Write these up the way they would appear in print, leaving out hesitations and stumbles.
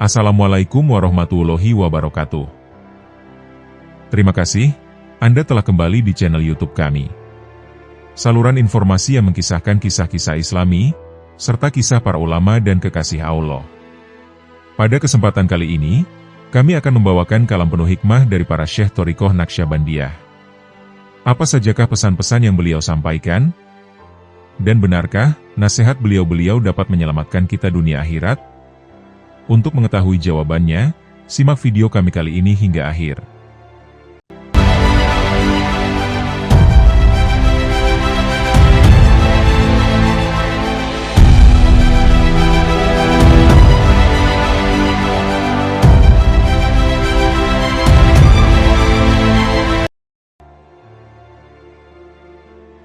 Assalamualaikum warahmatullahi wabarakatuh. Terima kasih, Anda telah kembali di channel YouTube kami. Saluran informasi yang mengkisahkan kisah-kisah Islami, serta kisah para ulama dan kekasih Allah. Pada kesempatan kali ini, kami akan membawakan kalam penuh hikmah dari para Syekh Thariqah Naqsyabandiyah. Apa sajakah pesan-pesan yang beliau sampaikan? Dan benarkah nasihat beliau-beliau dapat menyelamatkan kita dunia akhirat? Untuk mengetahui jawabannya, simak video kami kali ini hingga akhir.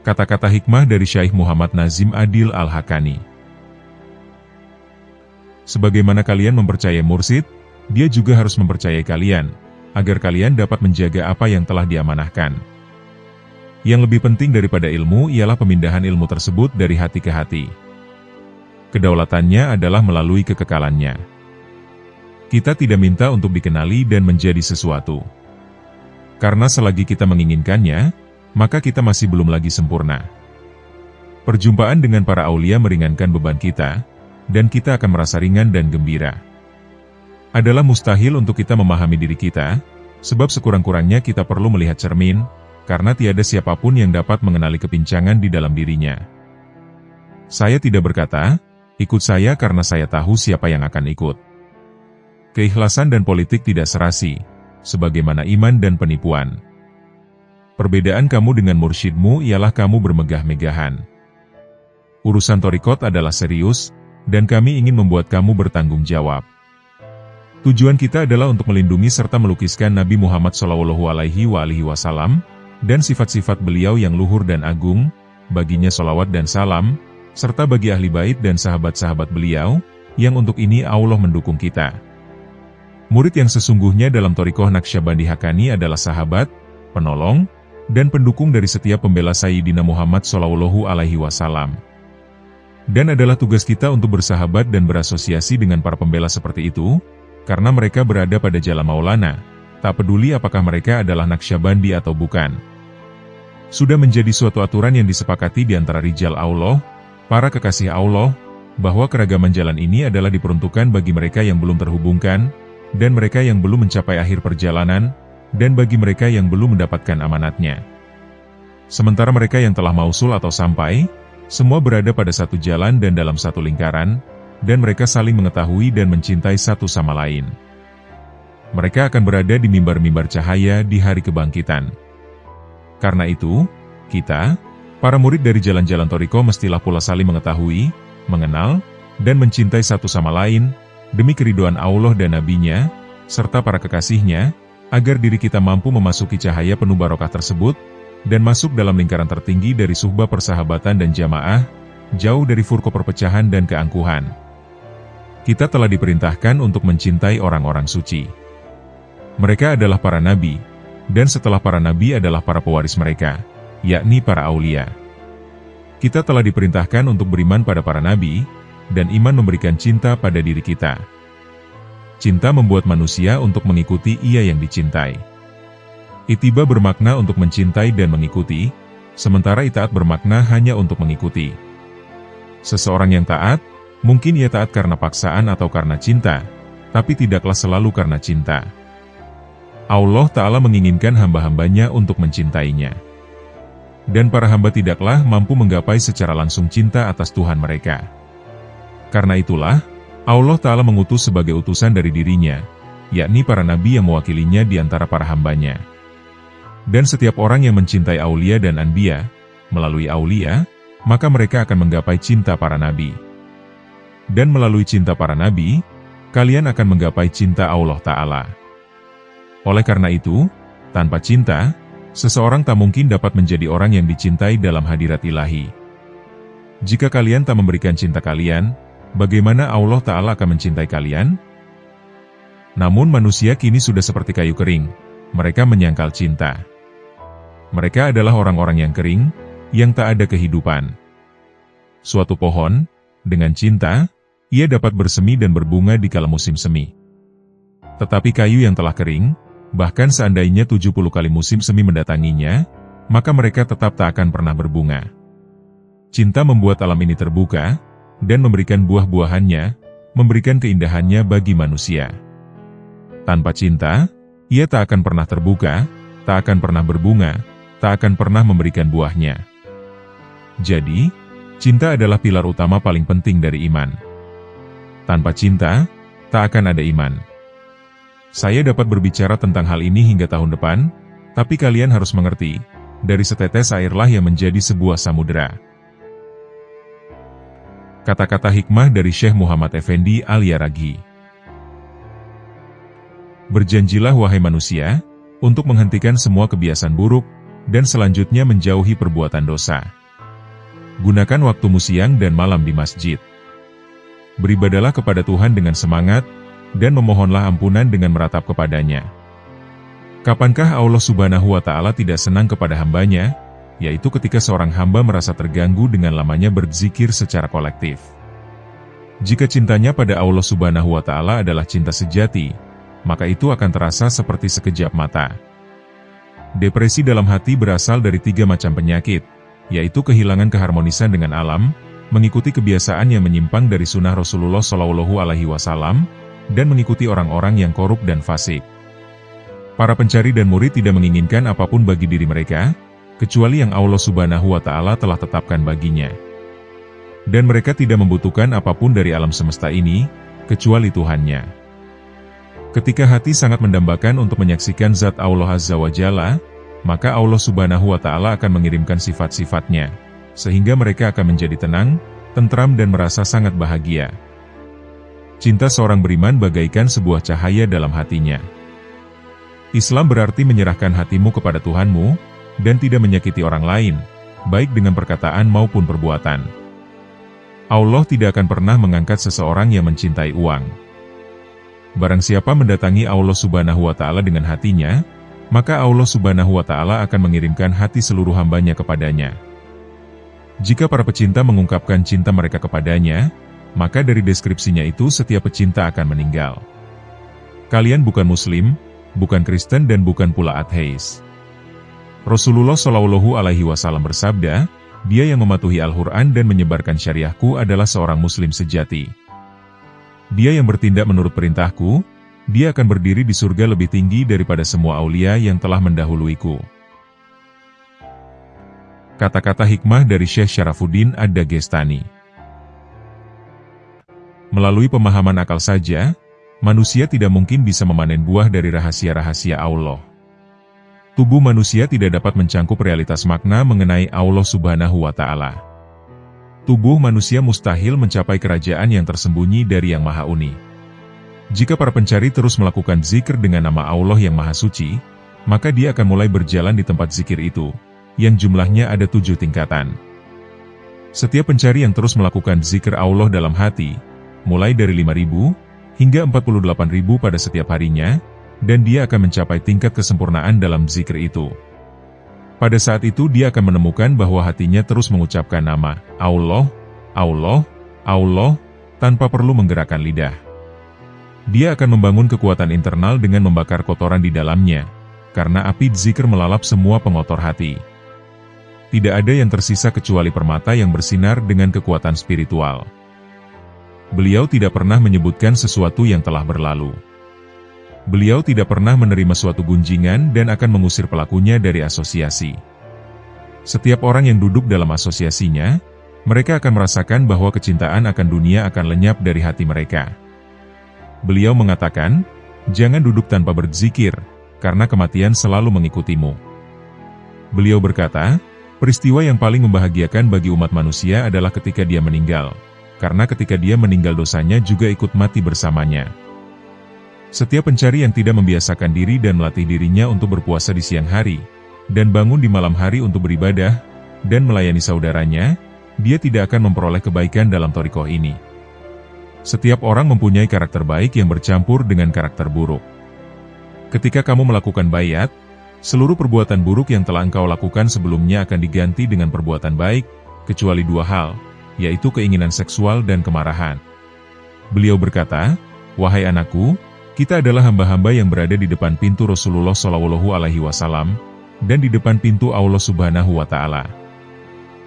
Kata-kata hikmah dari Syekh Muhammad Nazim Adil Al-Haqqani. Sebagaimana kalian mempercayai mursyid, dia juga harus mempercayai kalian, agar kalian dapat menjaga apa yang telah diamanahkan. Yang lebih penting daripada ilmu ialah pemindahan ilmu tersebut dari hati ke hati. Kedaulatannya adalah melalui kekekalannya. Kita tidak minta untuk dikenali dan menjadi sesuatu. Karena selagi kita menginginkannya, maka kita masih belum lagi sempurna. Perjumpaan dengan para aulia meringankan beban kita, dan kita akan merasa ringan dan gembira. Adalah mustahil untuk kita memahami diri kita, sebab sekurang-kurangnya kita perlu melihat cermin, karena tiada siapapun yang dapat mengenali kepincangan di dalam dirinya. Saya tidak berkata, ikut saya karena saya tahu siapa yang akan ikut. Keikhlasan dan politik tidak serasi, sebagaimana iman dan penipuan. Perbedaan kamu dengan mursyidmu ialah kamu bermegah-megahan. Urusan thariqat adalah serius, dan kami ingin membuat kamu bertanggung jawab. Tujuan kita adalah untuk melindungi serta melukiskan Nabi Muhammad SAW, dan sifat-sifat beliau yang luhur dan agung, baginya sholawat dan salam, serta bagi ahli bait dan sahabat-sahabat beliau, yang untuk ini Allah mendukung kita. Murid yang sesungguhnya dalam Thariqah Naqsyabandiyah Haqqani adalah sahabat, penolong, dan pendukung dari setiap pembela Sayyidina Muhammad SAW. Dan adalah tugas kita untuk bersahabat dan berasosiasi dengan para pembela seperti itu, karena mereka berada pada jalan Maulana, tak peduli apakah mereka adalah Naqsyabandi atau bukan. Sudah menjadi suatu aturan yang disepakati di antara rijal Allah, para kekasih Allah, bahwa keragaman jalan ini adalah diperuntukkan bagi mereka yang belum terhubungkan, dan mereka yang belum mencapai akhir perjalanan, dan bagi mereka yang belum mendapatkan amanatnya. Sementara mereka yang telah mausul atau sampai, semua berada pada satu jalan dan dalam satu lingkaran, dan mereka saling mengetahui dan mencintai satu sama lain. Mereka akan berada di mimbar-mimbar cahaya di hari kebangkitan. Karena itu, kita, para murid dari jalan-jalan thariqah mestilah pula saling mengetahui, mengenal, dan mencintai satu sama lain, demi keridhaan Allah dan Nabi-Nya, serta para kekasihnya, agar diri kita mampu memasuki cahaya penuh barokah tersebut, dan masuk dalam lingkaran tertinggi dari suhbah persahabatan dan jamaah, jauh dari furqah perpecahan dan keangkuhan. Kita telah diperintahkan untuk mencintai orang-orang suci. Mereka adalah para nabi, dan setelah para nabi adalah para pewaris mereka, yakni para aulia. Kita telah diperintahkan untuk beriman pada para nabi, dan iman memberikan cinta pada diri kita. Cinta membuat manusia untuk mengikuti ia yang dicintai. Ittiba bermakna untuk mencintai dan mengikuti, sementara itaat bermakna hanya untuk mengikuti. Seseorang yang taat, mungkin ia taat karena paksaan atau karena cinta, tapi tidaklah selalu karena cinta. Allah Ta'ala menginginkan hamba-hambanya untuk mencintainya. Dan para hamba tidaklah mampu menggapai secara langsung cinta atas Tuhan mereka. Karena itulah, Allah Ta'ala mengutus sebagai utusan dari dirinya, yakni para nabi yang mewakilinya di antara para hambanya. Dan setiap orang yang mencintai aulia dan anbiya, melalui aulia, maka mereka akan menggapai cinta para nabi. Dan melalui cinta para nabi, kalian akan menggapai cinta Allah Ta'ala. Oleh karena itu, tanpa cinta, seseorang tak mungkin dapat menjadi orang yang dicintai dalam hadirat ilahi. Jika kalian tak memberikan cinta kalian, bagaimana Allah Ta'ala akan mencintai kalian? Namun manusia kini sudah seperti kayu kering, mereka menyangkal cinta. Mereka adalah orang-orang yang kering, yang tak ada kehidupan. Suatu pohon, dengan cinta, ia dapat bersemi dan berbunga di kala musim semi. Tetapi kayu yang telah kering, bahkan seandainya 70 kali musim semi mendatanginya, maka mereka tetap tak akan pernah berbunga. Cinta membuat alam ini terbuka, dan memberikan buah-buahannya, memberikan keindahannya bagi manusia. Tanpa cinta, ia tak akan pernah terbuka, tak akan pernah berbunga, tak akan pernah memberikan buahnya. Jadi, cinta adalah pilar utama paling penting dari iman. Tanpa cinta, tak akan ada iman. Saya dapat berbicara tentang hal ini hingga tahun depan, tapi kalian harus mengerti, dari setetes airlah yang menjadi sebuah samudera. Kata-kata hikmah dari Syekh Muhammad Effendi Al-Yaraghi. Berjanjilah wahai manusia, untuk menghentikan semua kebiasaan buruk, dan selanjutnya menjauhi perbuatan dosa. Gunakan waktumu siang dan malam di masjid. Beribadalah kepada Tuhan dengan semangat, dan memohonlah ampunan dengan meratap kepadanya. Kapankah Allah Subhanahu wa Ta'ala tidak senang kepada hambanya, yaitu ketika seorang hamba merasa terganggu dengan lamanya berzikir secara kolektif. Jika cintanya pada Allah Subhanahu wa Ta'ala adalah cinta sejati, maka itu akan terasa seperti sekejap mata. Depresi dalam hati berasal dari 3 macam penyakit, yaitu kehilangan keharmonisan dengan alam, mengikuti kebiasaan yang menyimpang dari sunnah Rasulullah SAW, dan mengikuti orang-orang yang korup dan fasik. Para pencari dan murid tidak menginginkan apapun bagi diri mereka, kecuali yang Allah Subhanahu wa Ta'ala telah tetapkan baginya. Dan mereka tidak membutuhkan apapun dari alam semesta ini, kecuali Tuhannya. Ketika hati sangat mendambakan untuk menyaksikan zat Allah Azza wa Jalla, maka Allah Subhanahu wa Ta'ala akan mengirimkan sifat-sifatnya, sehingga mereka akan menjadi tenang, tentram dan merasa sangat bahagia. Cinta seorang beriman bagaikan sebuah cahaya dalam hatinya. Islam berarti menyerahkan hatimu kepada Tuhanmu, dan tidak menyakiti orang lain, baik dengan perkataan maupun perbuatan. Allah tidak akan pernah mengangkat seseorang yang mencintai uang. Barang siapa mendatangi Allah Subhanahu wa Ta'ala dengan hatinya, maka Allah Subhanahu wa Ta'ala akan mengirimkan hati seluruh hambanya kepadanya. Jika para pecinta mengungkapkan cinta mereka kepadanya, maka dari deskripsinya itu setiap pecinta akan meninggal. Kalian bukan Muslim, bukan Kristen dan bukan pula ateis. Rasulullah Shallallahu Alaihi Wasallam bersabda, dia yang mematuhi Al-Quran dan menyebarkan syariahku adalah seorang Muslim sejati. Dia yang bertindak menurut perintahku, dia akan berdiri di surga lebih tinggi daripada semua aulia yang telah mendahuluiku. Kata-kata hikmah dari Syekh Syarafuddin Ad-Dagestani. Melalui pemahaman akal saja, manusia tidak mungkin bisa memanen buah dari rahasia-rahasia Allah. Tubuh manusia tidak dapat mencangkup realitas makna mengenai Allah Subhanahu wa Ta'ala. Tubuh manusia mustahil mencapai kerajaan yang tersembunyi dari Yang Maha Uni. Jika para pencari terus melakukan zikir dengan nama Allah yang Maha Suci, maka dia akan mulai berjalan di tempat zikir itu, yang jumlahnya ada 7 tingkatan. Setiap pencari yang terus melakukan zikir Allah dalam hati, mulai dari 5.000 hingga 48.000 pada setiap harinya, dan dia akan mencapai tingkat kesempurnaan dalam zikir itu. Pada saat itu dia akan menemukan bahwa hatinya terus mengucapkan nama Allah, Allah, Allah, tanpa perlu menggerakkan lidah. Dia akan membangun kekuatan internal dengan membakar kotoran di dalamnya, karena api zikir melalap semua pengotor hati. Tidak ada yang tersisa kecuali permata yang bersinar dengan kekuatan spiritual. Beliau tidak pernah menyebutkan sesuatu yang telah berlalu. Beliau tidak pernah menerima suatu gunjingan dan akan mengusir pelakunya dari asosiasi. Setiap orang yang duduk dalam asosiasinya, mereka akan merasakan bahwa kecintaan akan dunia akan lenyap dari hati mereka. Beliau mengatakan, jangan duduk tanpa berzikir, karena kematian selalu mengikutimu. Beliau berkata, peristiwa yang paling membahagiakan bagi umat manusia adalah ketika dia meninggal. Karena ketika dia meninggal dosanya juga ikut mati bersamanya. Setiap pencari yang tidak membiasakan diri dan melatih dirinya untuk berpuasa di siang hari, dan bangun di malam hari untuk beribadah, dan melayani saudaranya, dia tidak akan memperoleh kebaikan dalam thariqah ini. Setiap orang mempunyai karakter baik yang bercampur dengan karakter buruk. Ketika kamu melakukan baiat, seluruh perbuatan buruk yang telah engkau lakukan sebelumnya akan diganti dengan perbuatan baik, kecuali 2 hal, yaitu keinginan seksual dan kemarahan. Beliau berkata, wahai anakku, Kita adalah hamba-hamba yang berada di depan pintu Rasulullah Shallallahu Alaihi Wasallam dan di depan pintu Allah Subhanahu wa Ta'ala.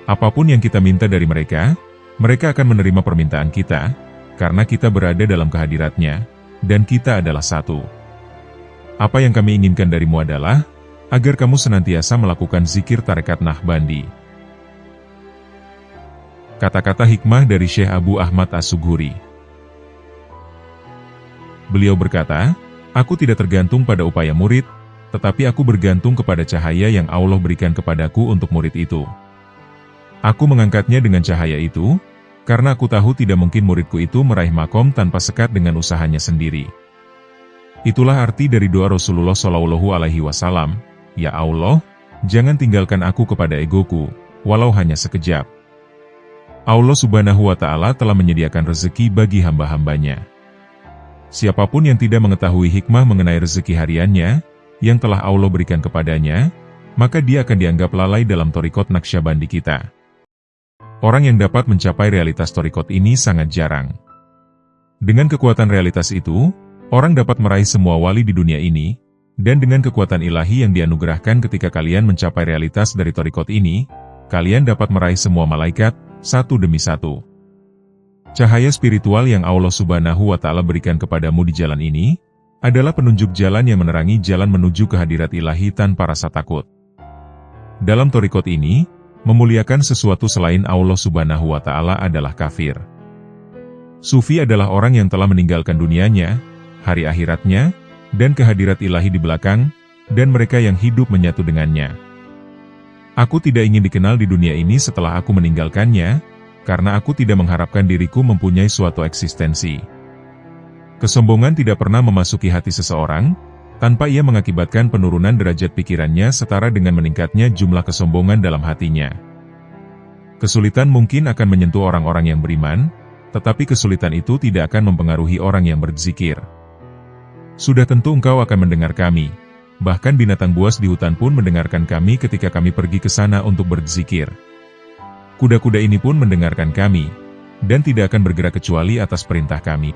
Apapun yang kita minta dari mereka, mereka akan menerima permintaan kita, karena kita berada dalam kehadiratnya, dan kita adalah satu. Apa yang kami inginkan darimu adalah, agar kamu senantiasa melakukan zikir tarekat Naqshbandi. Kata-kata hikmah dari Syekh Abu Ahmad As-Sughuri. Beliau berkata, aku tidak tergantung pada upaya murid, tetapi aku bergantung kepada cahaya yang Allah berikan kepadaku untuk murid itu. Aku mengangkatnya dengan cahaya itu, karena aku tahu tidak mungkin muridku itu meraih makom tanpa sekat dengan usahanya sendiri. Itulah arti dari doa Rasulullah Shallallahu Alaihi Wasallam, ya Allah, jangan tinggalkan aku kepada egoku, walau hanya sekejap. Allah Subhanahu wa Ta'ala telah menyediakan rezeki bagi hamba-hambanya. Siapapun yang tidak mengetahui hikmah mengenai rezeki hariannya, yang telah Allah berikan kepadanya, maka dia akan dianggap lalai dalam thariqat Naqsyabandi kita. Orang yang dapat mencapai realitas thariqat ini sangat jarang. Dengan kekuatan realitas itu, orang dapat meraih semua wali di dunia ini, dan dengan kekuatan ilahi yang dianugerahkan ketika kalian mencapai realitas dari thariqat ini, kalian dapat meraih semua malaikat, satu demi satu. Cahaya spiritual yang Allah Subhanahu wa Ta'ala berikan kepadamu di jalan ini, adalah penunjuk jalan yang menerangi jalan menuju kehadirat ilahi tanpa rasa takut. Dalam thariqat ini, memuliakan sesuatu selain Allah Subhanahu wa Ta'ala adalah kafir. Sufi adalah orang yang telah meninggalkan dunianya, hari akhiratnya, dan kehadirat ilahi di belakang, dan mereka yang hidup menyatu dengannya. Aku tidak ingin dikenal di dunia ini setelah aku meninggalkannya, karena aku tidak mengharapkan diriku mempunyai suatu eksistensi. Kesombongan tidak pernah memasuki hati seseorang, tanpa ia mengakibatkan penurunan derajat pikirannya setara dengan meningkatnya jumlah kesombongan dalam hatinya. Kesulitan mungkin akan menyentuh orang-orang yang beriman, tetapi kesulitan itu tidak akan mempengaruhi orang yang berzikir. Sudah tentu engkau akan mendengar kami, bahkan binatang buas di hutan pun mendengarkan kami ketika kami pergi ke sana untuk berzikir. Kuda-kuda ini pun mendengarkan kami, dan tidak akan bergerak kecuali atas perintah kami.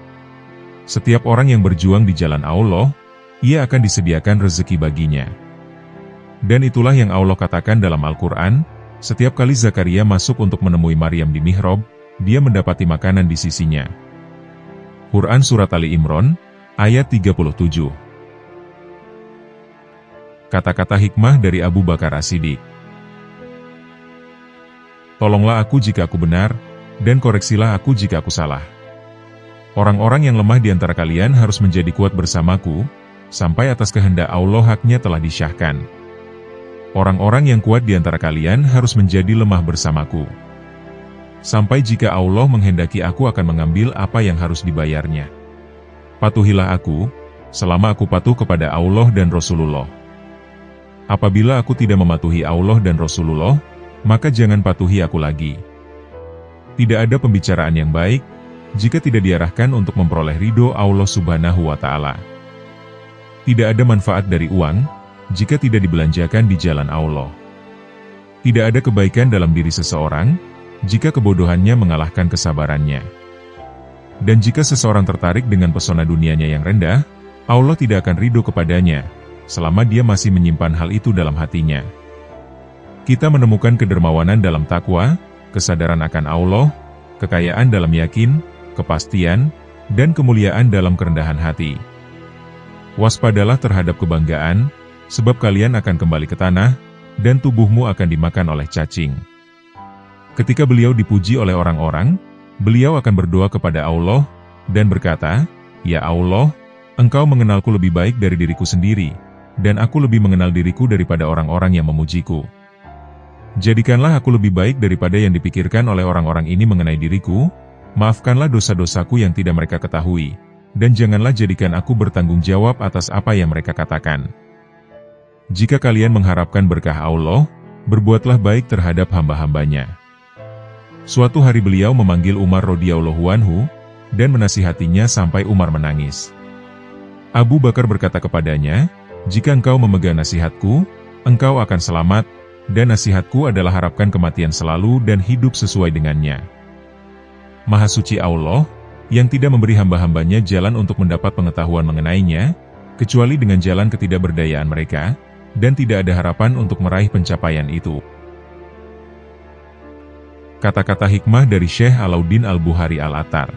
Setiap orang yang berjuang di jalan Allah, ia akan disediakan rezeki baginya. Dan itulah yang Allah katakan dalam Al-Quran, setiap kali Zakaria masuk untuk menemui Maryam di mihrab, dia mendapati makanan di sisinya. Quran Surat Ali Imran, ayat 37. Kata-kata hikmah dari Abu Bakar As-Siddiq. Tolonglah aku jika aku benar, dan koreksilah aku jika aku salah. Orang-orang yang lemah di antara kalian harus menjadi kuat bersamaku, sampai atas kehendak Allah haknya telah disyahkan. Orang-orang yang kuat di antara kalian harus menjadi lemah bersamaku. Sampai jika Allah menghendaki aku akan mengambil apa yang harus dibayarnya. Patuhilah aku, selama aku patuh kepada Allah dan Rasulullah. Apabila aku tidak mematuhi Allah dan Rasulullah, maka jangan patuhi aku lagi. Tidak ada pembicaraan yang baik, jika tidak diarahkan untuk memperoleh ridho Allah Subhanahu wa Ta'ala. Tidak ada manfaat dari uang, jika tidak dibelanjakan di jalan Allah. Tidak ada kebaikan dalam diri seseorang, jika kebodohannya mengalahkan kesabarannya. Dan jika seseorang tertarik dengan pesona dunianya yang rendah, Allah tidak akan ridho kepadanya, selama dia masih menyimpan hal itu dalam hatinya. Kita menemukan kedermawanan dalam takwa, kesadaran akan Allah, kekayaan dalam yakin, kepastian, dan kemuliaan dalam kerendahan hati. Waspadalah terhadap kebanggaan, sebab kalian akan kembali ke tanah, dan tubuhmu akan dimakan oleh cacing. Ketika beliau dipuji oleh orang-orang, beliau akan berdoa kepada Allah, dan berkata, "Ya Allah, Engkau mengenalku lebih baik dari diriku sendiri, dan aku lebih mengenal diriku daripada orang-orang yang memujiku. Jadikanlah aku lebih baik daripada yang dipikirkan oleh orang-orang ini mengenai diriku, maafkanlah dosa-dosaku yang tidak mereka ketahui, dan janganlah jadikan aku bertanggung jawab atas apa yang mereka katakan. Jika kalian mengharapkan berkah Allah, berbuatlah baik terhadap hamba-hambanya." Suatu hari beliau memanggil Umar radhiyallahu anhu, dan menasihatinya sampai Umar menangis. Abu Bakar berkata kepadanya, "Jika engkau memegang nasihatku, engkau akan selamat, dan nasihatku adalah harapkan kematian selalu dan hidup sesuai dengannya." Maha suci Allah, yang tidak memberi hamba-hambanya jalan untuk mendapat pengetahuan mengenainya, kecuali dengan jalan ketidakberdayaan mereka, dan tidak ada harapan untuk meraih pencapaian itu. Kata-kata hikmah dari Syekh Alauddin Al-Bukhari Al-Attar.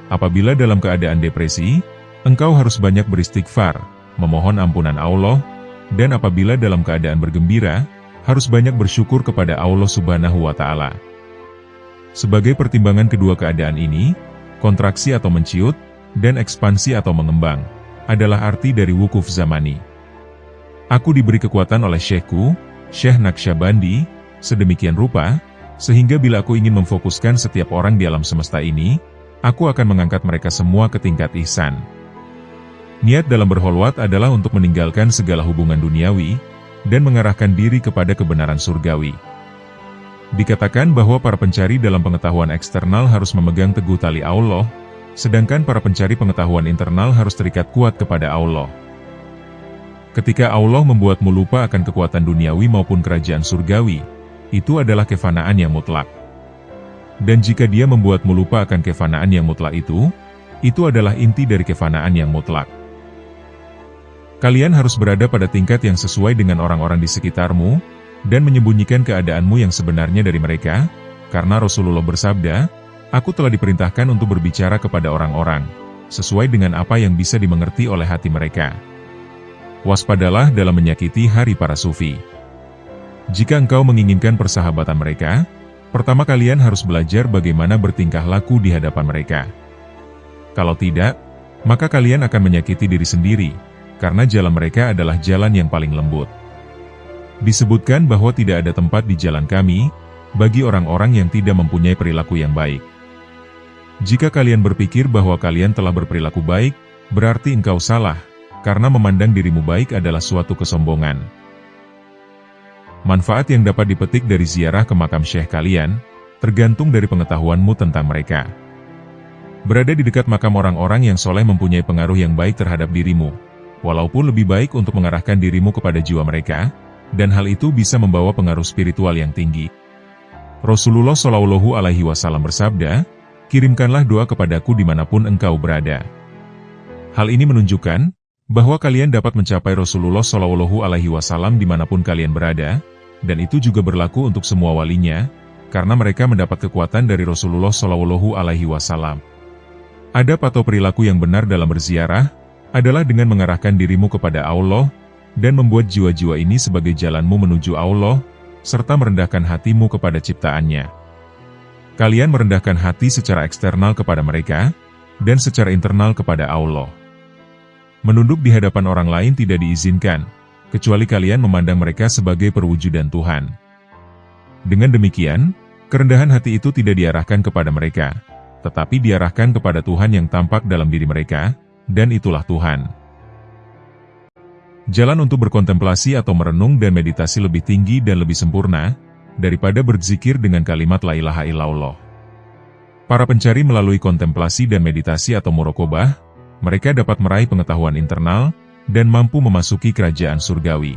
Apabila dalam keadaan depresi, engkau harus banyak beristighfar, memohon ampunan Allah, dan apabila dalam keadaan bergembira, harus banyak bersyukur kepada Allah Subhanahu wa Ta'ala. Sebagai pertimbangan kedua keadaan ini, kontraksi atau menciut, dan ekspansi atau mengembang, adalah arti dari wukuf zamani. Aku diberi kekuatan oleh Syekhku, Syekh Naqsyabandi, sedemikian rupa, sehingga bila aku ingin memfokuskan setiap orang di alam semesta ini, aku akan mengangkat mereka semua ke tingkat ihsan. Niat dalam berholwat adalah untuk meninggalkan segala hubungan duniawi, dan mengarahkan diri kepada kebenaran surgawi. Dikatakan bahwa para pencari dalam pengetahuan eksternal harus memegang teguh tali Allah, sedangkan para pencari pengetahuan internal harus terikat kuat kepada Allah. Ketika Allah membuatmu lupa akan kekuatan duniawi maupun kerajaan surgawi, itu adalah kefanaan yang mutlak. Dan jika Dia membuatmu lupa akan kefanaan yang mutlak itu adalah inti dari kefanaan yang mutlak. Kalian harus berada pada tingkat yang sesuai dengan orang-orang di sekitarmu, dan menyembunyikan keadaanmu yang sebenarnya dari mereka, karena Rasulullah bersabda, Aku telah diperintahkan untuk berbicara kepada orang-orang, sesuai dengan apa yang bisa dimengerti oleh hati mereka. Waspadalah dalam menyakiti hari para sufi. Jika engkau menginginkan persahabatan mereka, pertama kalian harus belajar bagaimana bertingkah laku di hadapan mereka. Kalau tidak, maka kalian akan menyakiti diri sendiri, karena jalan mereka adalah jalan yang paling lembut. Disebutkan bahwa tidak ada tempat di jalan kami, bagi orang-orang yang tidak mempunyai perilaku yang baik. Jika kalian berpikir bahwa kalian telah berperilaku baik, berarti engkau salah, karena memandang dirimu baik adalah suatu kesombongan. Manfaat yang dapat dipetik dari ziarah ke makam syekh kalian, tergantung dari pengetahuanmu tentang mereka. Berada di dekat makam orang-orang yang soleh mempunyai pengaruh yang baik terhadap dirimu, walaupun lebih baik untuk mengarahkan dirimu kepada jiwa mereka, dan hal itu bisa membawa pengaruh spiritual yang tinggi. Rasulullah Shallallahu Alaihi Wasallam bersabda, kirimkanlah doa kepadaku dimanapun engkau berada. Hal ini menunjukkan bahwa kalian dapat mencapai Rasulullah Shallallahu Alaihi Wasallam dimanapun kalian berada, dan itu juga berlaku untuk semua walinya, karena mereka mendapat kekuatan dari Rasulullah Shallallahu Alaihi Wasallam. Adab atau perilaku yang benar dalam berziarah adalah dengan mengarahkan dirimu kepada Allah dan membuat jiwa-jiwa ini sebagai jalanmu menuju Allah, serta merendahkan hatimu kepada ciptaannya. Kalian merendahkan hati secara eksternal kepada mereka, dan secara internal kepada Allah. Menunduk di hadapan orang lain tidak diizinkan, kecuali kalian memandang mereka sebagai perwujudan Tuhan. Dengan demikian, kerendahan hati itu tidak diarahkan kepada mereka, tetapi diarahkan kepada Tuhan yang tampak dalam diri mereka, dan itulah Tuhan. Jalan untuk berkontemplasi atau merenung dan meditasi lebih tinggi dan lebih sempurna, daripada berzikir dengan kalimat la ilaha illallah. Para pencari melalui kontemplasi dan meditasi atau muraqabah, mereka dapat meraih pengetahuan internal, dan mampu memasuki kerajaan surgawi.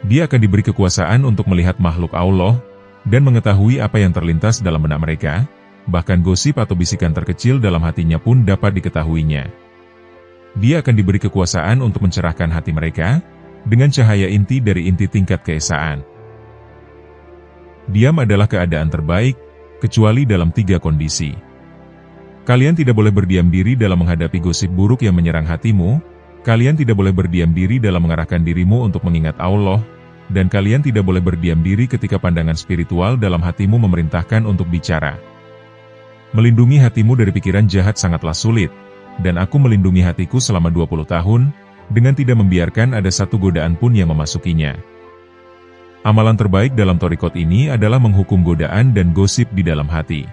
Dia akan diberi kekuasaan untuk melihat makhluk Allah, dan mengetahui apa yang terlintas dalam benak mereka, bahkan gosip atau bisikan terkecil dalam hatinya pun dapat diketahuinya. Dia akan diberi kekuasaan untuk mencerahkan hati mereka, dengan cahaya inti dari inti tingkat keesaan. Diam adalah keadaan terbaik, kecuali dalam 3 kondisi. Kalian tidak boleh berdiam diri dalam menghadapi gosip buruk yang menyerang hatimu, kalian tidak boleh berdiam diri dalam mengarahkan dirimu untuk mengingat Allah, dan kalian tidak boleh berdiam diri ketika pandangan spiritual dalam hatimu memerintahkan untuk bicara. Melindungi hatimu dari pikiran jahat sangatlah sulit, dan aku melindungi hatiku selama 20 tahun, dengan tidak membiarkan ada satu godaan pun yang memasukinya. Amalan terbaik dalam thariqat ini adalah menghukum godaan dan gosip di dalam hati.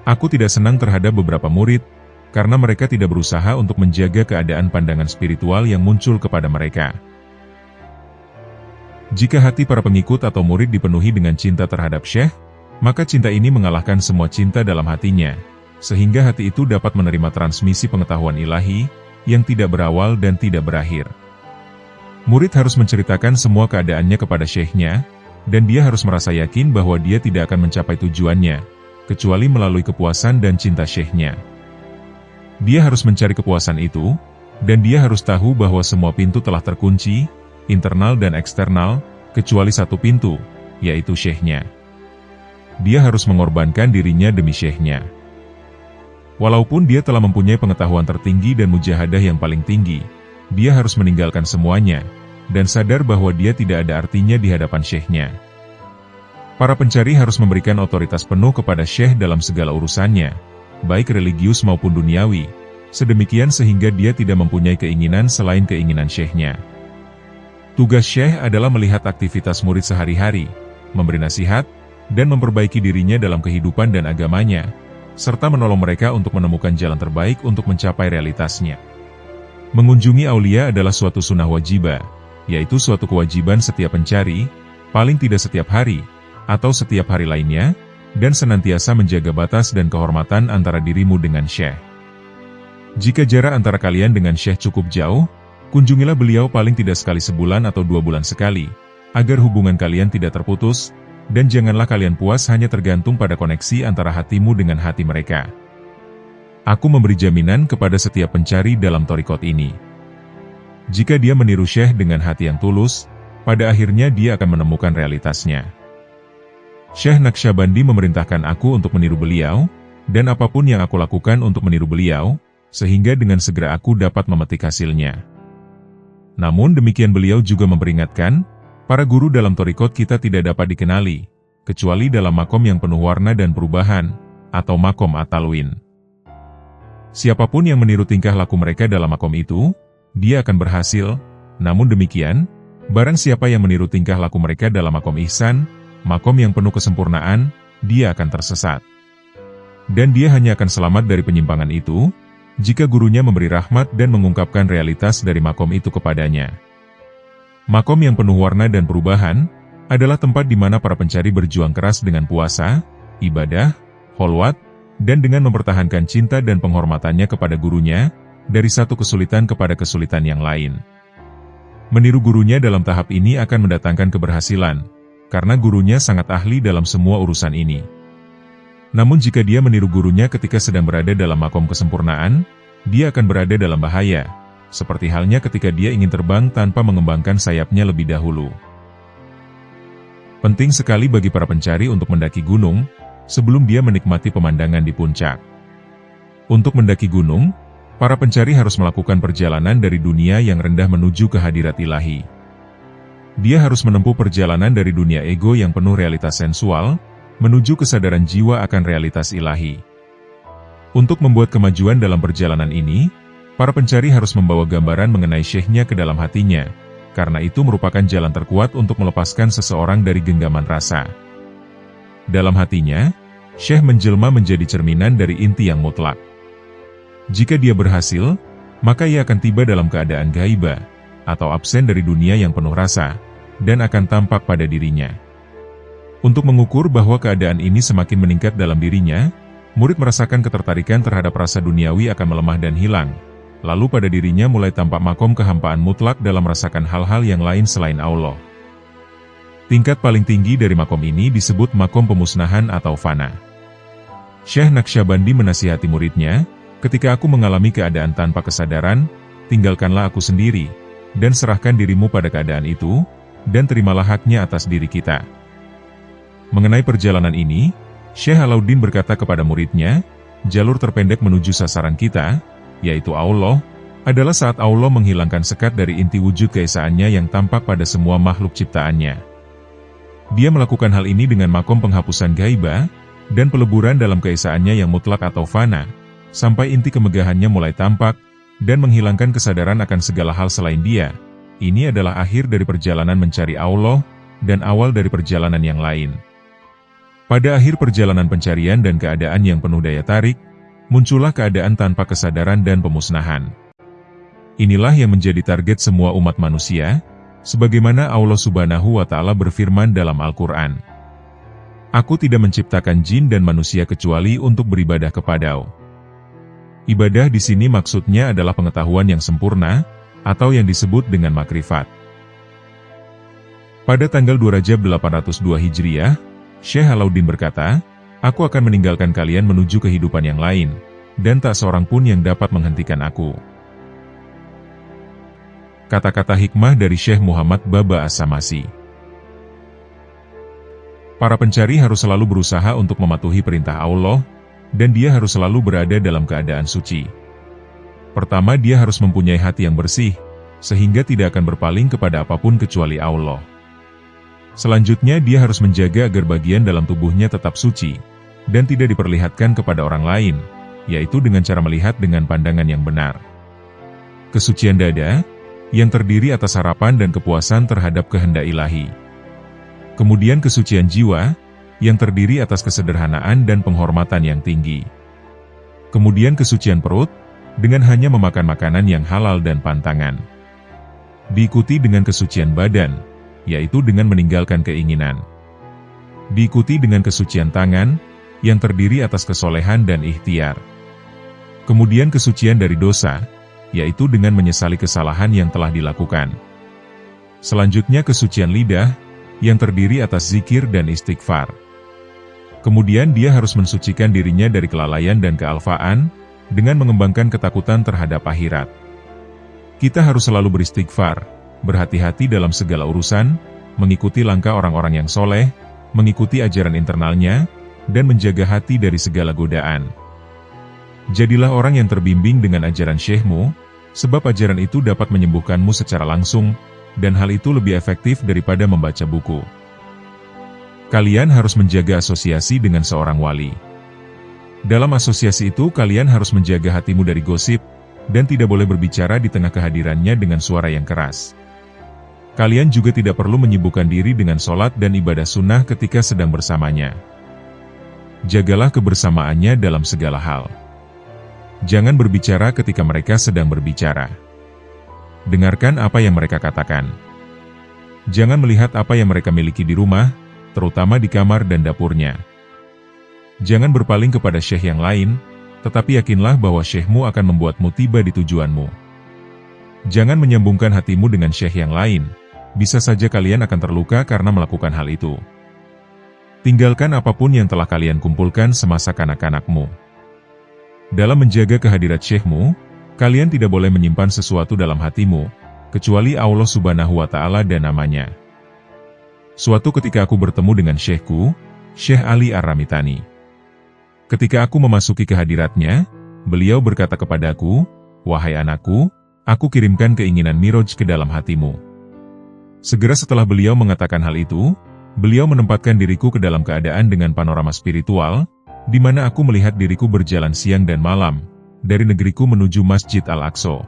Aku tidak senang terhadap beberapa murid, karena mereka tidak berusaha untuk menjaga keadaan pandangan spiritual yang muncul kepada mereka. Jika hati para pengikut atau murid dipenuhi dengan cinta terhadap syekh, maka cinta ini mengalahkan semua cinta dalam hatinya, sehingga hati itu dapat menerima transmisi pengetahuan ilahi, yang tidak berawal dan tidak berakhir. Murid harus menceritakan semua keadaannya kepada syekhnya, dan dia harus merasa yakin bahwa dia tidak akan mencapai tujuannya, kecuali melalui kepuasan dan cinta syekhnya. Dia harus mencari kepuasan itu, dan dia harus tahu bahwa semua pintu telah terkunci, internal dan eksternal, kecuali satu pintu, yaitu syekhnya. Dia harus mengorbankan dirinya demi syekhnya. Walaupun dia telah mempunyai pengetahuan tertinggi dan mujahadah yang paling tinggi, dia harus meninggalkan semuanya, dan sadar bahwa dia tidak ada artinya di hadapan syekhnya. Para pencari harus memberikan otoritas penuh kepada syekh dalam segala urusannya, baik religius maupun duniawi, sedemikian sehingga dia tidak mempunyai keinginan selain keinginan syekhnya. Tugas syekh adalah melihat aktivitas murid sehari-hari, memberi nasihat, dan memperbaiki dirinya dalam kehidupan dan agamanya, serta menolong mereka untuk menemukan jalan terbaik untuk mencapai realitasnya. Mengunjungi aulia adalah suatu sunnah wajibah, yaitu suatu kewajiban setiap pencari, paling tidak setiap hari, atau setiap hari lainnya, dan senantiasa menjaga batas dan kehormatan antara dirimu dengan syekh. Jika jarak antara kalian dengan syekh cukup jauh, kunjungilah beliau paling tidak sekali sebulan atau 2 bulan sekali, agar hubungan kalian tidak terputus, dan janganlah kalian puas hanya tergantung pada koneksi antara hatimu dengan hati mereka. Aku memberi jaminan kepada setiap pencari dalam thariqat ini. Jika dia meniru syekh dengan hati yang tulus, pada akhirnya dia akan menemukan realitasnya. Syekh Naqsyabandi memerintahkan aku untuk meniru beliau, dan apapun yang aku lakukan untuk meniru beliau, sehingga dengan segera aku dapat memetik hasilnya. Namun demikian beliau juga memperingatkan, para guru dalam thariqat kita tidak dapat dikenali, kecuali dalam makom yang penuh warna dan perubahan, atau makom at-talwin. Siapapun yang meniru tingkah laku mereka dalam makom itu, dia akan berhasil. Namun demikian, barang siapa yang meniru tingkah laku mereka dalam makom ihsan, makom yang penuh kesempurnaan, dia akan tersesat. Dan dia hanya akan selamat dari penyimpangan itu, jika gurunya memberi rahmat dan mengungkapkan realitas dari makom itu kepadanya. Makom yang penuh warna dan perubahan, adalah tempat di mana para pencari berjuang keras dengan puasa, ibadah, kholwat, dan dengan mempertahankan cinta dan penghormatannya kepada gurunya, dari satu kesulitan kepada kesulitan yang lain. Meniru gurunya dalam tahap ini akan mendatangkan keberhasilan, karena gurunya sangat ahli dalam semua urusan ini. Namun jika dia meniru gurunya ketika sedang berada dalam makom kesempurnaan, dia akan berada dalam bahaya, seperti halnya ketika dia ingin terbang tanpa mengembangkan sayapnya lebih dahulu. Penting sekali bagi para pencari untuk mendaki gunung, sebelum dia menikmati pemandangan di puncak. Untuk mendaki gunung, para pencari harus melakukan perjalanan dari dunia yang rendah menuju ke hadirat ilahi. Dia harus menempuh perjalanan dari dunia ego yang penuh realitas sensual, menuju kesadaran jiwa akan realitas ilahi. Untuk membuat kemajuan dalam perjalanan ini, para pencari harus membawa gambaran mengenai syekhnya ke dalam hatinya, karena itu merupakan jalan terkuat untuk melepaskan seseorang dari genggaman rasa. Dalam hatinya, syekh menjelma menjadi cerminan dari inti yang mutlak. Jika dia berhasil, maka ia akan tiba dalam keadaan gaibah, atau absen dari dunia yang penuh rasa, dan akan tampak pada dirinya. Untuk mengukur bahwa keadaan ini semakin meningkat dalam dirinya, murid merasakan ketertarikan terhadap rasa duniawi akan melemah dan hilang. Lalu pada dirinya mulai tampak makom kehampaan mutlak dalam merasakan hal-hal yang lain selain Allah. Tingkat paling tinggi dari makom ini disebut makom pemusnahan atau fana. Syekh Naqsyabandi menasihati muridnya, ketika aku mengalami keadaan tanpa kesadaran, tinggalkanlah aku sendiri, dan serahkan dirimu pada keadaan itu, dan terimalah haknya atas diri kita. Mengenai perjalanan ini, Syekh Alauddin berkata kepada muridnya, jalur terpendek menuju sasaran kita, yaitu Allah, adalah saat Allah menghilangkan sekat dari inti wujud keesaannya yang tampak pada semua makhluk ciptaannya. Dia melakukan hal ini dengan makom penghapusan gaibah, dan peleburan dalam keesaannya yang mutlak atau fana, sampai inti kemegahannya mulai tampak, dan menghilangkan kesadaran akan segala hal selain dia. Ini adalah akhir dari perjalanan mencari Allah, dan awal dari perjalanan yang lain. Pada akhir perjalanan pencarian dan keadaan yang penuh daya tarik, muncullah keadaan tanpa kesadaran dan pemusnahan. Inilah yang menjadi target semua umat manusia, sebagaimana Allah Subhanahu wa Ta'ala berfirman dalam Al-Quran. Aku tidak menciptakan jin dan manusia kecuali untuk beribadah kepadaku. Ibadah di sini maksudnya adalah pengetahuan yang sempurna, atau yang disebut dengan makrifat. Pada tanggal 2 Rajab 802 Hijriah, Syekh Alauddin berkata, Aku akan meninggalkan kalian menuju kehidupan yang lain, dan tak seorang pun yang dapat menghentikan aku. Kata-kata hikmah dari Syekh Muhammad Baba As-Samasi. Para pencari harus selalu berusaha untuk mematuhi perintah Allah, dan dia harus selalu berada dalam keadaan suci. Pertama, dia harus mempunyai hati yang bersih, sehingga tidak akan berpaling kepada apapun kecuali Allah. Selanjutnya, dia harus menjaga agar bagian dalam tubuhnya tetap suci, dan tidak diperlihatkan kepada orang lain, yaitu dengan cara melihat dengan pandangan yang benar. Kesucian dada, yang terdiri atas harapan dan kepuasan terhadap kehendak ilahi. Kemudian kesucian jiwa, yang terdiri atas kesederhanaan dan penghormatan yang tinggi. Kemudian kesucian perut, dengan hanya memakan makanan yang halal dan pantangan. Diikuti dengan kesucian badan, yaitu dengan meninggalkan keinginan. Diikuti dengan kesucian tangan, yang terdiri atas kesolehan dan ikhtiar. Kemudian kesucian dari dosa, yaitu dengan menyesali kesalahan yang telah dilakukan. Selanjutnya kesucian lidah, yang terdiri atas zikir dan istighfar. Kemudian dia harus mensucikan dirinya dari kelalaian dan kealfaan, dengan mengembangkan ketakutan terhadap akhirat. Kita harus selalu beristighfar, berhati-hati dalam segala urusan, mengikuti langkah orang-orang yang soleh, mengikuti ajaran internalnya, dan menjaga hati dari segala godaan. Jadilah orang yang terbimbing dengan ajaran syekhmu, sebab ajaran itu dapat menyembuhkanmu secara langsung, dan hal itu lebih efektif daripada membaca buku. Kalian harus menjaga asosiasi dengan seorang wali. Dalam asosiasi itu kalian harus menjaga hatimu dari gosip, dan tidak boleh berbicara di tengah kehadirannya dengan suara yang keras. Kalian juga tidak perlu menyibukkan diri dengan sholat dan ibadah sunnah ketika sedang bersamanya. Jagalah kebersamaannya dalam segala hal. Jangan berbicara ketika mereka sedang berbicara. Dengarkan apa yang mereka katakan. Jangan melihat apa yang mereka miliki di rumah, terutama di kamar dan dapurnya. Jangan berpaling kepada syekh yang lain, tetapi yakinlah bahwa syekhmu akan membuatmu tiba di tujuanmu. Jangan menyambungkan hatimu dengan syekh yang lain, bisa saja kalian akan terluka karena melakukan hal itu. Tinggalkan apapun yang telah kalian kumpulkan semasa kanak-kanakmu. Dalam menjaga kehadirat syekhmu, kalian tidak boleh menyimpan sesuatu dalam hatimu, kecuali Allah Subhanahu wa Ta'ala dan namanya. Suatu ketika aku bertemu dengan syekhku, Syekh Ali Ar-Ramitani. Ketika aku memasuki kehadiratnya, beliau berkata kepadaku, "Wahai anakku, aku kirimkan keinginan Miraj ke dalam hatimu." Segera setelah beliau mengatakan hal itu, beliau menempatkan diriku ke dalam keadaan dengan panorama spiritual, di mana aku melihat diriku berjalan siang dan malam, dari negeriku menuju Masjid Al-Aqsa.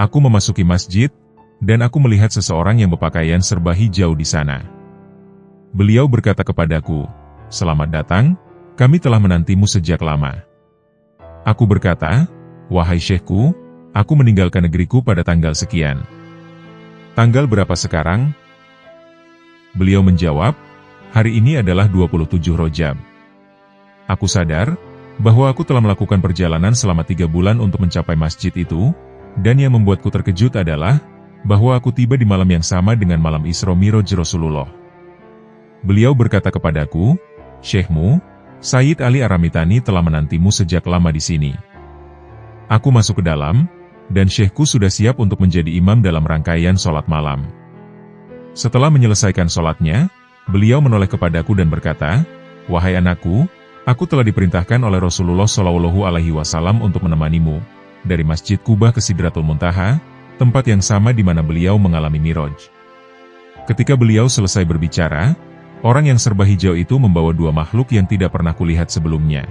Aku memasuki masjid, dan aku melihat seseorang yang berpakaian serba hijau di sana. Beliau berkata kepadaku, "Selamat datang, kami telah menantimu sejak lama." Aku berkata, "Wahai syekhku, aku meninggalkan negeriku pada tanggal sekian." "Tanggal berapa sekarang?" Beliau menjawab, "Hari ini adalah 27 Rajab." Aku sadar bahwa aku telah melakukan perjalanan selama 3 bulan untuk mencapai masjid itu, dan yang membuatku terkejut adalah bahwa aku tiba di malam yang sama dengan malam Isra Miraj Rasulullah. Beliau berkata kepadaku, "Syekhmu, Sayyid Ali Ar-Ramitani telah menantimu sejak lama di sini." Aku masuk ke dalam, dan syekhku sudah siap untuk menjadi imam dalam rangkaian sholat malam. Setelah menyelesaikan sholatnya, beliau menoleh kepadaku dan berkata, "Wahai anakku, aku telah diperintahkan oleh Rasulullah SAW untuk menemanimu, dari Masjid Kubah ke Sidratul Muntaha, tempat yang sama di mana beliau mengalami Miraj." Ketika beliau selesai berbicara, orang yang serba hijau itu membawa 2 makhluk yang tidak pernah kulihat sebelumnya.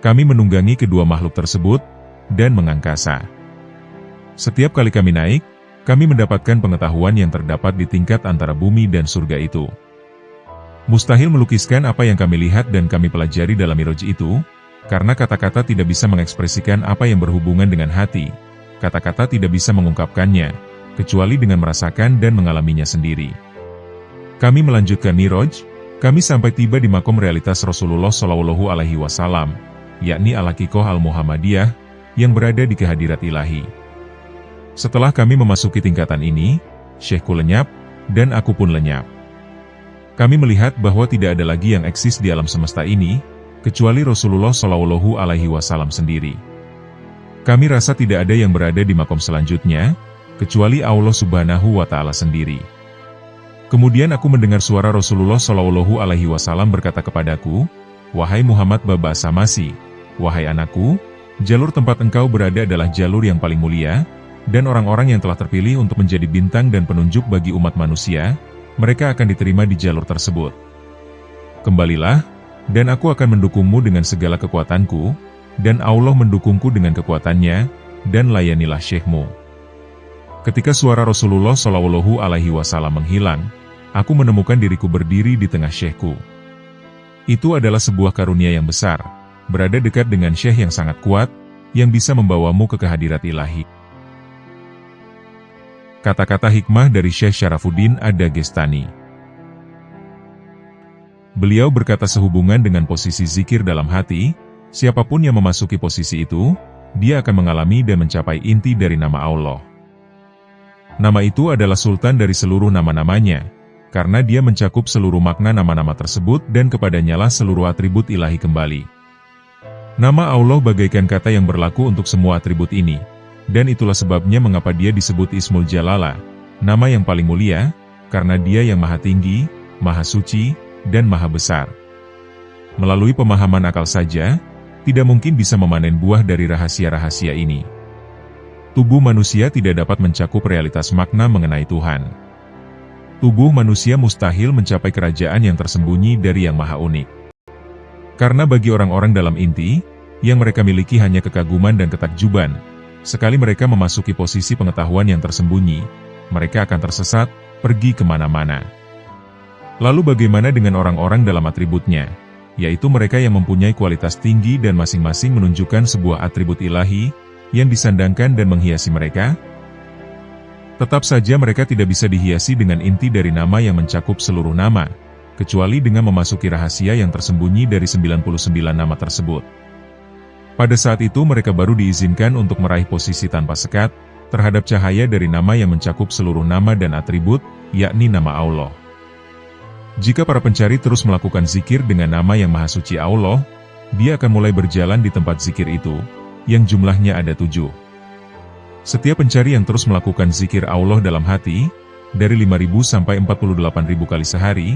Kami menunggangi kedua makhluk tersebut, dan mengangkasa. Setiap kali kami naik, kami mendapatkan pengetahuan yang terdapat di tingkat antara bumi dan surga itu. Mustahil melukiskan apa yang kami lihat dan kami pelajari dalam Miraj itu, karena kata-kata tidak bisa mengekspresikan apa yang berhubungan dengan hati. Kata-kata tidak bisa mengungkapkannya, kecuali dengan merasakan dan mengalaminya sendiri. Kami melanjutkan Miraj, kami sampai tiba di makom realitas Rasulullah SAW, yakni Al-Haqiqah Al-Muhammadiyah, yang berada di kehadirat ilahi. Setelah kami memasuki tingkatan ini, syekhku lenyap, dan aku pun lenyap. Kami melihat bahwa tidak ada lagi yang eksis di alam semesta ini, kecuali Rasulullah Shallallahu Alaihi Wasallam sendiri. Kami rasa tidak ada yang berada di makom selanjutnya, kecuali Allah Subhanahu wa Ta'ala sendiri. Kemudian aku mendengar suara Rasulullah Shallallahu Alaihi Wasallam berkata kepadaku, "Wahai Muhammad baba Samasi, wahai anakku, jalur tempat engkau berada adalah jalur yang paling mulia, dan orang-orang yang telah terpilih untuk menjadi bintang dan penunjuk bagi umat manusia, mereka akan diterima di jalur tersebut. Kembalilah, dan aku akan mendukungmu dengan segala kekuatanku, dan Allah mendukungku dengan kekuatannya, dan layanilah syekhmu." Ketika suara Rasulullah Shallallahu Alaihi Wasallam menghilang, aku menemukan diriku berdiri di tengah syekhku. Itu adalah sebuah karunia yang besar, berada dekat dengan syekh yang sangat kuat, yang bisa membawamu ke kehadirat ilahi. Kata-kata hikmah dari Syekh Syarafuddin Ad-Dagestani. Beliau berkata sehubungan dengan posisi zikir dalam hati, siapapun yang memasuki posisi itu, dia akan mengalami dan mencapai inti dari nama Allah. Nama itu adalah sultan dari seluruh nama-namanya, karena dia mencakup seluruh makna nama-nama tersebut dan kepadanyalah seluruh atribut ilahi kembali. Nama Allah bagaikan kata yang berlaku untuk semua atribut ini. Dan itulah sebabnya mengapa dia disebut Ismul Jalala, nama yang paling mulia, karena dia yang maha tinggi, maha suci, dan maha besar. Melalui pemahaman akal saja, tidak mungkin bisa memanen buah dari rahasia-rahasia ini. Tubuh manusia tidak dapat mencakup realitas makna mengenai Tuhan. Tubuh manusia mustahil mencapai kerajaan yang tersembunyi dari yang maha unik. Karena bagi orang-orang dalam inti, yang mereka miliki hanya kekaguman dan ketakjuban, sekali mereka memasuki posisi pengetahuan yang tersembunyi, mereka akan tersesat, pergi kemana-mana. Lalu bagaimana dengan orang-orang dalam atributnya, yaitu mereka yang mempunyai kualitas tinggi dan masing-masing menunjukkan sebuah atribut ilahi, yang disandangkan dan menghiasi mereka? Tetap saja mereka tidak bisa dihiasi dengan inti dari nama yang mencakup seluruh nama, kecuali dengan memasuki rahasia yang tersembunyi dari 99 nama tersebut. Pada saat itu mereka baru diizinkan untuk meraih posisi tanpa sekat, terhadap cahaya dari nama yang mencakup seluruh nama dan atribut, yakni nama Allah. Jika para pencari terus melakukan zikir dengan nama yang maha suci Allah, dia akan mulai berjalan di tempat zikir itu, yang jumlahnya ada 7. Setiap pencari yang terus melakukan zikir Allah dalam hati, dari 5.000 sampai 48.000 kali sehari,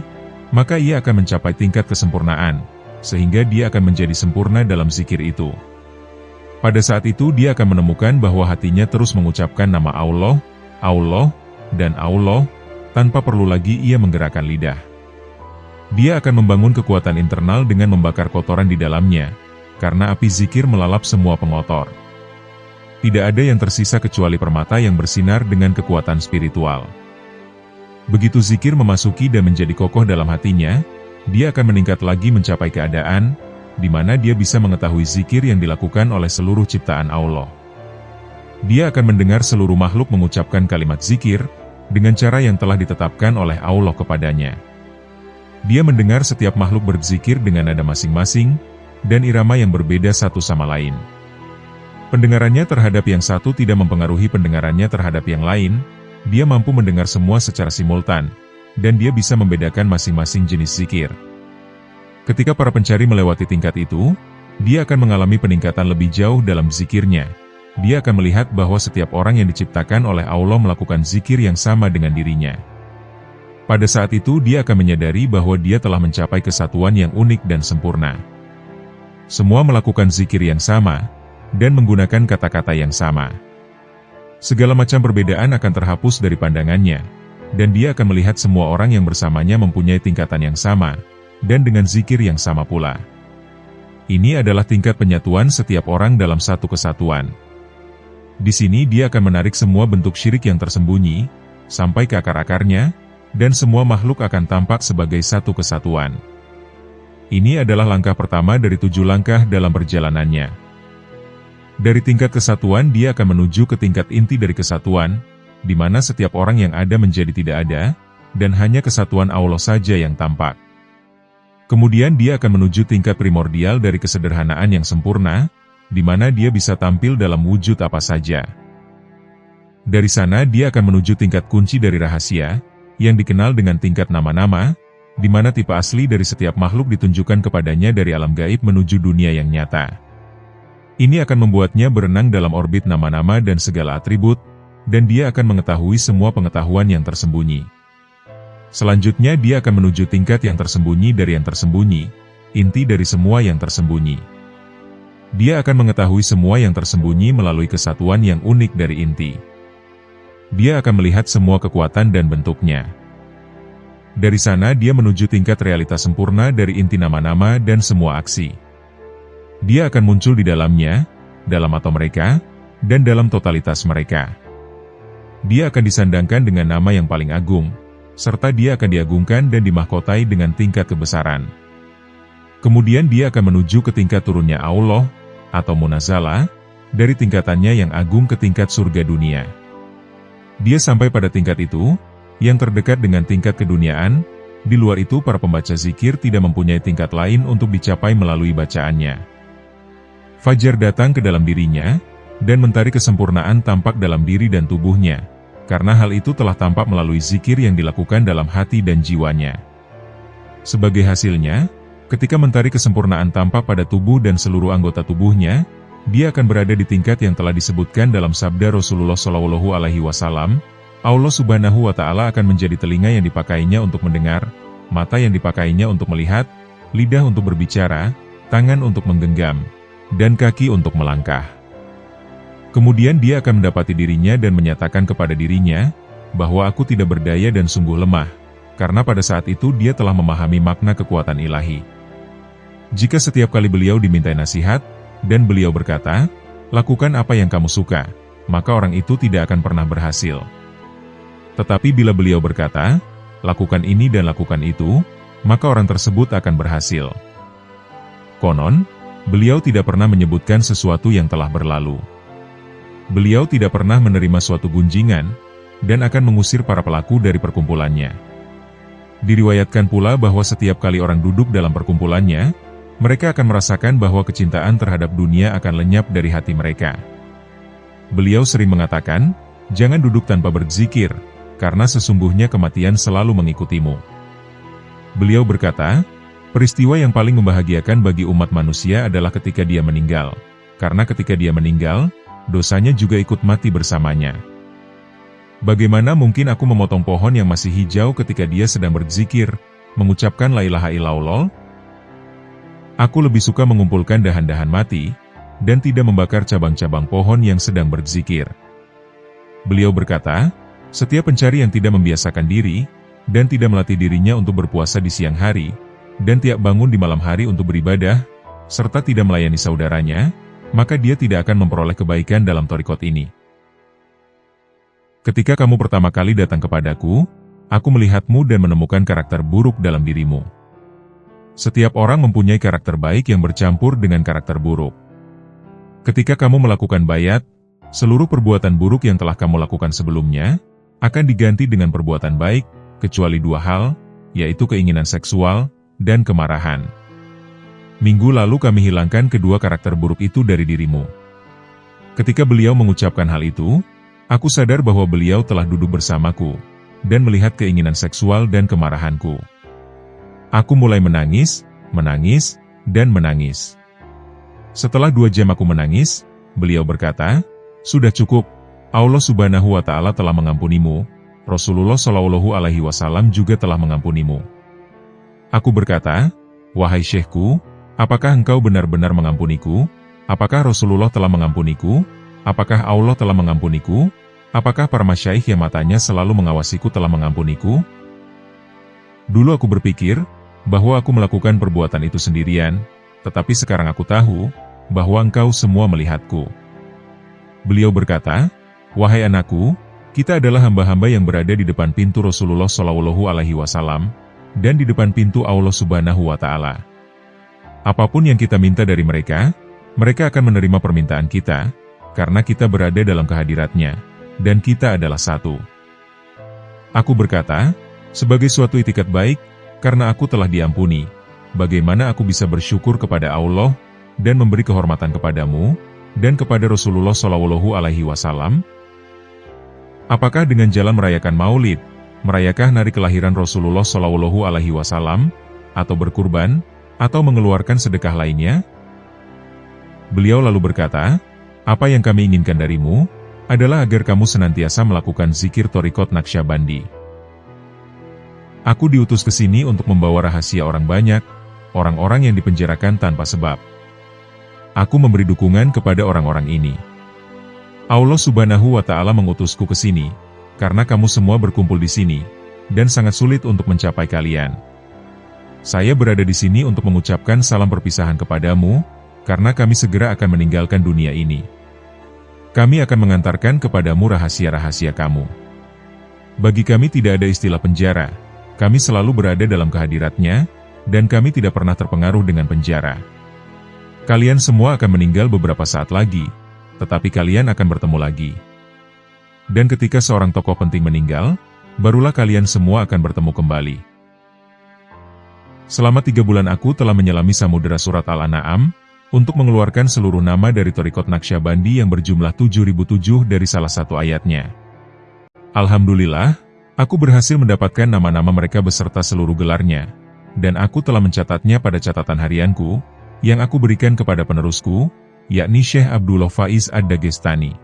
maka ia akan mencapai tingkat kesempurnaan, sehingga dia akan menjadi sempurna dalam zikir itu. Pada saat itu dia akan menemukan bahwa hatinya terus mengucapkan nama Allah, Allah, dan Allah, tanpa perlu lagi ia menggerakkan lidah. Dia akan membangun kekuatan internal dengan membakar kotoran di dalamnya, karena api zikir melalap semua pengotor. Tidak ada yang tersisa kecuali permata yang bersinar dengan kekuatan spiritual. Begitu zikir memasuki dan menjadi kokoh dalam hatinya, dia akan meningkat lagi mencapai keadaan, di mana dia bisa mengetahui zikir yang dilakukan oleh seluruh ciptaan Allah. Dia akan mendengar seluruh makhluk mengucapkan kalimat zikir, dengan cara yang telah ditetapkan oleh Allah kepadanya. Dia mendengar setiap makhluk berzikir dengan nada masing-masing, dan irama yang berbeda satu sama lain. Pendengarannya terhadap yang satu tidak mempengaruhi pendengarannya terhadap yang lain, dia mampu mendengar semua secara simultan, dan dia bisa membedakan masing-masing jenis zikir. Ketika para pencari melewati tingkat itu, dia akan mengalami peningkatan lebih jauh dalam zikirnya. Dia akan melihat bahwa setiap orang yang diciptakan oleh Allah melakukan zikir yang sama dengan dirinya. Pada saat itu dia akan menyadari bahwa dia telah mencapai kesatuan yang unik dan sempurna. Semua melakukan zikir yang sama, dan menggunakan kata-kata yang sama. Segala macam perbedaan akan terhapus dari pandangannya, dan dia akan melihat semua orang yang bersamanya mempunyai tingkatan yang sama, dan dengan zikir yang sama pula. Ini adalah tingkat penyatuan setiap orang dalam satu kesatuan. Di sini dia akan menarik semua bentuk syirik yang tersembunyi, sampai ke akar-akarnya, dan semua makhluk akan tampak sebagai satu kesatuan. Ini adalah langkah pertama dari 7 langkah dalam perjalanannya. Dari tingkat kesatuan dia akan menuju ke tingkat inti dari kesatuan, di mana setiap orang yang ada menjadi tidak ada, dan hanya kesatuan Allah saja yang tampak. Kemudian dia akan menuju tingkat primordial dari kesederhanaan yang sempurna, di mana dia bisa tampil dalam wujud apa saja. Dari sana dia akan menuju tingkat kunci dari rahasia, yang dikenal dengan tingkat nama-nama, di mana tipe asli dari setiap makhluk ditunjukkan kepadanya dari alam gaib menuju dunia yang nyata. Ini akan membuatnya berenang dalam orbit nama-nama dan segala atribut, dan dia akan mengetahui semua pengetahuan yang tersembunyi. Selanjutnya dia akan menuju tingkat yang tersembunyi dari yang tersembunyi, inti dari semua yang tersembunyi. Dia akan mengetahui semua yang tersembunyi melalui kesatuan yang unik dari inti. Dia akan melihat semua kekuatan dan bentuknya. Dari sana dia menuju tingkat realitas sempurna dari inti nama-nama dan semua aksi. Dia akan muncul di dalamnya, dalam atau mereka, dan dalam totalitas mereka. Dia akan disandangkan dengan nama yang paling agung, serta dia akan diagungkan dan dimahkotai dengan tingkat kebesaran. Kemudian dia akan menuju ke tingkat turunnya Allah, atau Munazzala, dari tingkatannya yang agung ke tingkat surga dunia. Dia sampai pada tingkat itu, yang terdekat dengan tingkat keduniaan. Di luar itu para pembaca zikir tidak mempunyai tingkat lain untuk dicapai melalui bacaannya. Fajar datang ke dalam dirinya, dan mentari kesempurnaan tampak dalam diri dan tubuhnya, karena hal itu telah tampak melalui zikir yang dilakukan dalam hati dan jiwanya. Sebagai hasilnya, ketika mentari kesempurnaan tampak pada tubuh dan seluruh anggota tubuhnya, dia akan berada di tingkat yang telah disebutkan dalam sabda Rasulullah SAW, Allah Subhanahu wa Ta'ala akan menjadi telinga yang dipakainya untuk mendengar, mata yang dipakainya untuk melihat, lidah untuk berbicara, tangan untuk menggenggam, dan kaki untuk melangkah. Kemudian dia akan mendapati dirinya dan menyatakan kepada dirinya, bahwa aku tidak berdaya dan sungguh lemah, karena pada saat itu dia telah memahami makna kekuatan ilahi. Jika setiap kali beliau dimintai nasihat, dan beliau berkata, lakukan apa yang kamu suka, maka orang itu tidak akan pernah berhasil. Tetapi bila beliau berkata, lakukan ini dan lakukan itu, maka orang tersebut akan berhasil. Konon, beliau tidak pernah menyebutkan sesuatu yang telah berlalu. Beliau tidak pernah menerima suatu gunjingan, dan akan mengusir para pelaku dari perkumpulannya. Diriwayatkan pula bahwa setiap kali orang duduk dalam perkumpulannya, mereka akan merasakan bahwa kecintaan terhadap dunia akan lenyap dari hati mereka. Beliau sering mengatakan, jangan duduk tanpa berzikir, karena sesungguhnya kematian selalu mengikutimu. Beliau berkata, peristiwa yang paling membahagiakan bagi umat manusia adalah ketika dia meninggal, karena ketika dia meninggal, dosanya juga ikut mati bersamanya. Bagaimana mungkin aku memotong pohon yang masih hijau ketika dia sedang berzikir, mengucapkan la ilaha illallah? Aku lebih suka mengumpulkan dahan-dahan mati, dan tidak membakar cabang-cabang pohon yang sedang berzikir. Beliau berkata, setiap pencari yang tidak membiasakan diri, dan tidak melatih dirinya untuk berpuasa di siang hari, dan tiap bangun di malam hari untuk beribadah, serta tidak melayani saudaranya, maka dia tidak akan memperoleh kebaikan dalam thariqat ini. Ketika kamu pertama kali datang kepadaku, aku melihatmu dan menemukan karakter buruk dalam dirimu. Setiap orang mempunyai karakter baik yang bercampur dengan karakter buruk. Ketika kamu melakukan bayat, seluruh perbuatan buruk yang telah kamu lakukan sebelumnya, akan diganti dengan perbuatan baik, kecuali dua hal, yaitu keinginan seksual, dan kemarahan. Minggu lalu kami hilangkan kedua karakter buruk itu dari dirimu. Ketika beliau mengucapkan hal itu, aku sadar bahwa beliau telah duduk bersamaku, dan melihat keinginan seksual dan kemarahanku. Aku mulai menangis, dan menangis. Setelah 2 jam aku menangis, beliau berkata, sudah cukup, Allah Subhanahu wa Ta'ala telah mengampunimu, Rasulullah SAW juga telah mengampunimu. Aku berkata, wahai syekhku, apakah engkau benar-benar mengampuniku? Apakah Rasulullah telah mengampuniku? Apakah Allah telah mengampuniku? Apakah para masyaikh yang matanya selalu mengawasiku telah mengampuniku? Dulu aku berpikir, bahwa aku melakukan perbuatan itu sendirian, tetapi sekarang aku tahu, bahwa engkau semua melihatku. Beliau berkata, wahai anakku, kita adalah hamba-hamba yang berada di depan pintu Rasulullah SAW, dan di depan pintu Allah Subhanahu wa Ta'ala. Apapun yang kita minta dari mereka, mereka akan menerima permintaan kita, karena kita berada dalam kehadiratnya, dan kita adalah satu. Aku berkata, sebagai suatu itikat baik, karena aku telah diampuni, bagaimana aku bisa bersyukur kepada Allah, dan memberi kehormatan kepadamu, dan kepada Rasulullah SAW? Apakah dengan jalan merayakan maulid, Merayakan hari kelahiran Rasulullah Shallallahu Alaihi Wasallam, atau berkurban, atau mengeluarkan sedekah lainnya? Beliau lalu berkata, apa yang kami inginkan darimu, adalah agar kamu senantiasa melakukan zikir Thariqat Naqsyabandi. Aku diutus ke sini untuk membawa rahasia orang banyak, orang-orang yang dipenjarakan tanpa sebab. Aku memberi dukungan kepada orang-orang ini. Allah Subhanahu wa Ta'ala mengutusku ke sini, karena kamu semua berkumpul di sini, dan sangat sulit untuk mencapai kalian. Saya berada di sini untuk mengucapkan salam perpisahan kepadamu, karena kami segera akan meninggalkan dunia ini. Kami akan mengantarkan kepadamu rahasia-rahasia kamu. Bagi kami tidak ada istilah penjara, kami selalu berada dalam kehadiratnya, dan kami tidak pernah terpengaruh dengan penjara. Kalian semua akan meninggal beberapa saat lagi, tetapi kalian akan bertemu lagi. Dan ketika seorang tokoh penting meninggal, barulah kalian semua akan bertemu kembali. Selama 3 bulan aku telah menyelami samudera surat Al-An'am, untuk mengeluarkan seluruh nama dari Thariqat Naqsyabandi yang berjumlah 7007 dari salah satu ayatnya. Alhamdulillah, aku berhasil mendapatkan nama-nama mereka beserta seluruh gelarnya, dan aku telah mencatatnya pada catatan harianku, yang aku berikan kepada penerusku, yakni Syekh Abdullah Faiz Ad-Dagestani.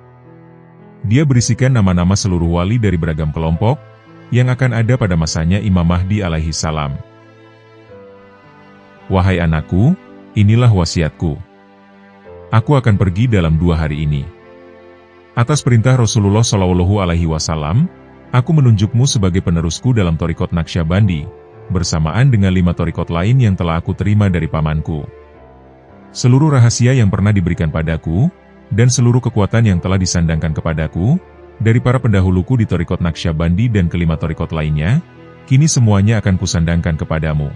Dia berisikan nama-nama seluruh wali dari beragam kelompok, yang akan ada pada masanya Imam Mahdi alaihi salam. Wahai anakku, inilah wasiatku. Aku akan pergi dalam 2 hari ini. Atas perintah Rasulullah Shallallahu Alaihi Wasallam, aku menunjukmu sebagai penerusku dalam Thariqat Naqsyabandi, bersamaan dengan 5 thariqat lain yang telah aku terima dari pamanku. Seluruh rahasia yang pernah diberikan padaku, dan seluruh kekuatan yang telah disandangkan kepadaku, dari para pendahuluku di Thariqat Naqsyabandi dan ke-5 thariqat lainnya, kini semuanya akan kusandangkan kepadamu.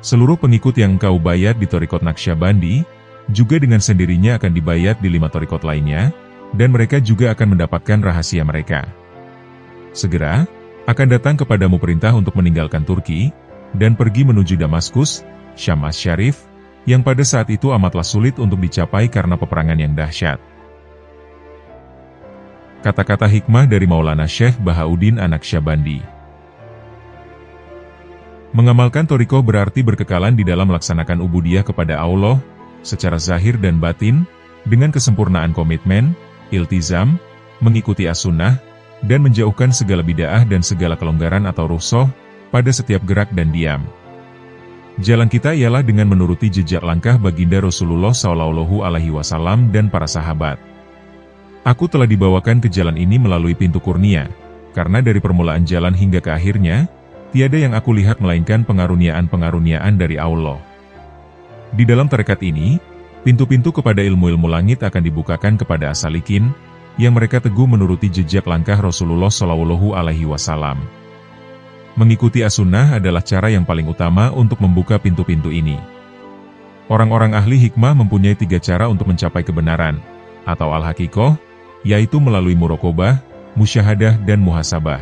Seluruh pengikut yang engkau bayat di Thariqat Naqsyabandi, juga dengan sendirinya akan dibayat di 5 thariqat lainnya, dan mereka juga akan mendapatkan rahasia mereka. Segera, akan datang kepadamu perintah untuk meninggalkan Turki, dan pergi menuju Damaskus, Syam Asy-Syarif, yang pada saat itu amatlah sulit untuk dicapai karena peperangan yang dahsyat. Kata-kata hikmah dari Maulana Syekh Bahauddin An-Naqsyabandi. Mengamalkan thariqah berarti berkekalan di dalam melaksanakan ubudiyah kepada Allah, secara zahir dan batin, dengan kesempurnaan komitmen, iltizam, mengikuti as-sunnah, dan menjauhkan segala bid'ah dan segala kelonggaran atau rukhsah, pada setiap gerak dan diam. Jalan kita ialah dengan menuruti jejak langkah baginda Rasulullah Shallallahu Alaihi Wasallam dan para sahabat. Aku telah dibawakan ke jalan ini melalui pintu kurnia, karena dari permulaan jalan hingga ke akhirnya, tiada yang aku lihat melainkan pengaruniaan-pengaruniaan dari Allah. Di dalam tarekat ini, pintu-pintu kepada ilmu-ilmu langit akan dibukakan kepada as-salikin, yang mereka teguh menuruti jejak langkah Rasulullah Shallallahu Alaihi Wasallam. Mengikuti as-sunnah adalah cara yang paling utama untuk membuka pintu-pintu ini. Orang-orang ahli hikmah mempunyai 3 cara untuk mencapai kebenaran, atau al-haqiqah, yaitu melalui muraqabah, musyahadah dan muhasabah.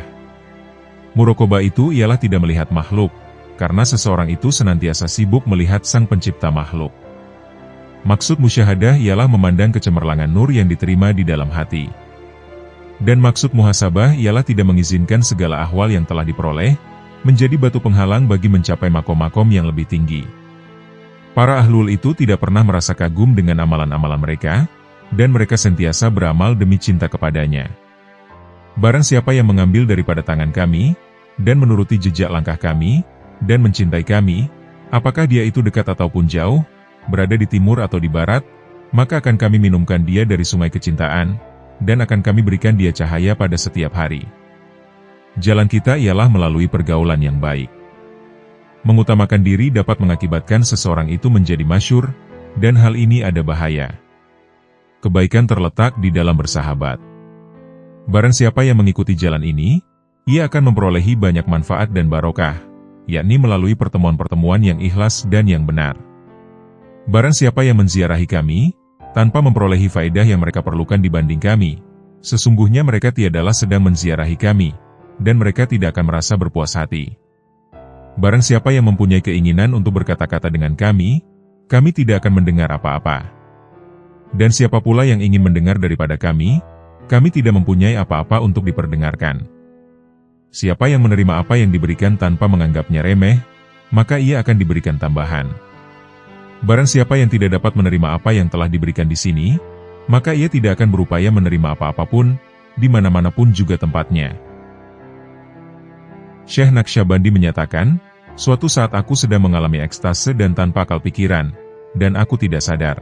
Muraqabah itu ialah tidak melihat makhluk, karena seseorang itu senantiasa sibuk melihat sang pencipta makhluk. Maksud musyahadah ialah memandang kecemerlangan nur yang diterima di dalam hati. Dan maksud muhasabah ialah tidak mengizinkan segala ahwal yang telah diperoleh, menjadi batu penghalang bagi mencapai makom-makom yang lebih tinggi. Para ahlul itu tidak pernah merasa kagum dengan amalan-amalan mereka, dan mereka sentiasa beramal demi cinta kepadanya. Barang siapa yang mengambil daripada tangan kami, dan menuruti jejak langkah kami, dan mencintai kami, apakah dia itu dekat ataupun jauh, berada di timur atau di barat, maka akan kami minumkan dia dari sungai kecintaan, dan akan kami berikan dia cahaya pada setiap hari. Jalan kita ialah melalui pergaulan yang baik. Mengutamakan diri dapat mengakibatkan seseorang itu menjadi masyhur, dan hal ini ada bahaya. Kebaikan terletak di dalam bersahabat. Barang siapa yang mengikuti jalan ini, ia akan memperolehi banyak manfaat dan barokah, yakni melalui pertemuan-pertemuan yang ikhlas dan yang benar. Barang siapa yang menziarahi kami, tanpa memperolehi faedah yang mereka perlukan dibanding kami, sesungguhnya mereka tiadalah sedang menziarahi kami, dan mereka tidak akan merasa berpuas hati. Barang siapa yang mempunyai keinginan untuk berkata-kata dengan kami tidak akan mendengar apa-apa. Dan siapa pula yang ingin mendengar daripada kami tidak mempunyai apa-apa untuk diperdengarkan. siapa yang menerima apa yang diberikan tanpa menganggapnya remeh, maka ia akan diberikan tambahan. Barang siapa yang tidak dapat menerima apa yang telah diberikan di sini, maka ia tidak akan berupaya menerima apa-apapun, di mana-manapun juga tempatnya. Syekh Naqsyabandi menyatakan, suatu saat aku sedang mengalami ekstase dan tanpa akal pikiran, dan aku tidak sadar.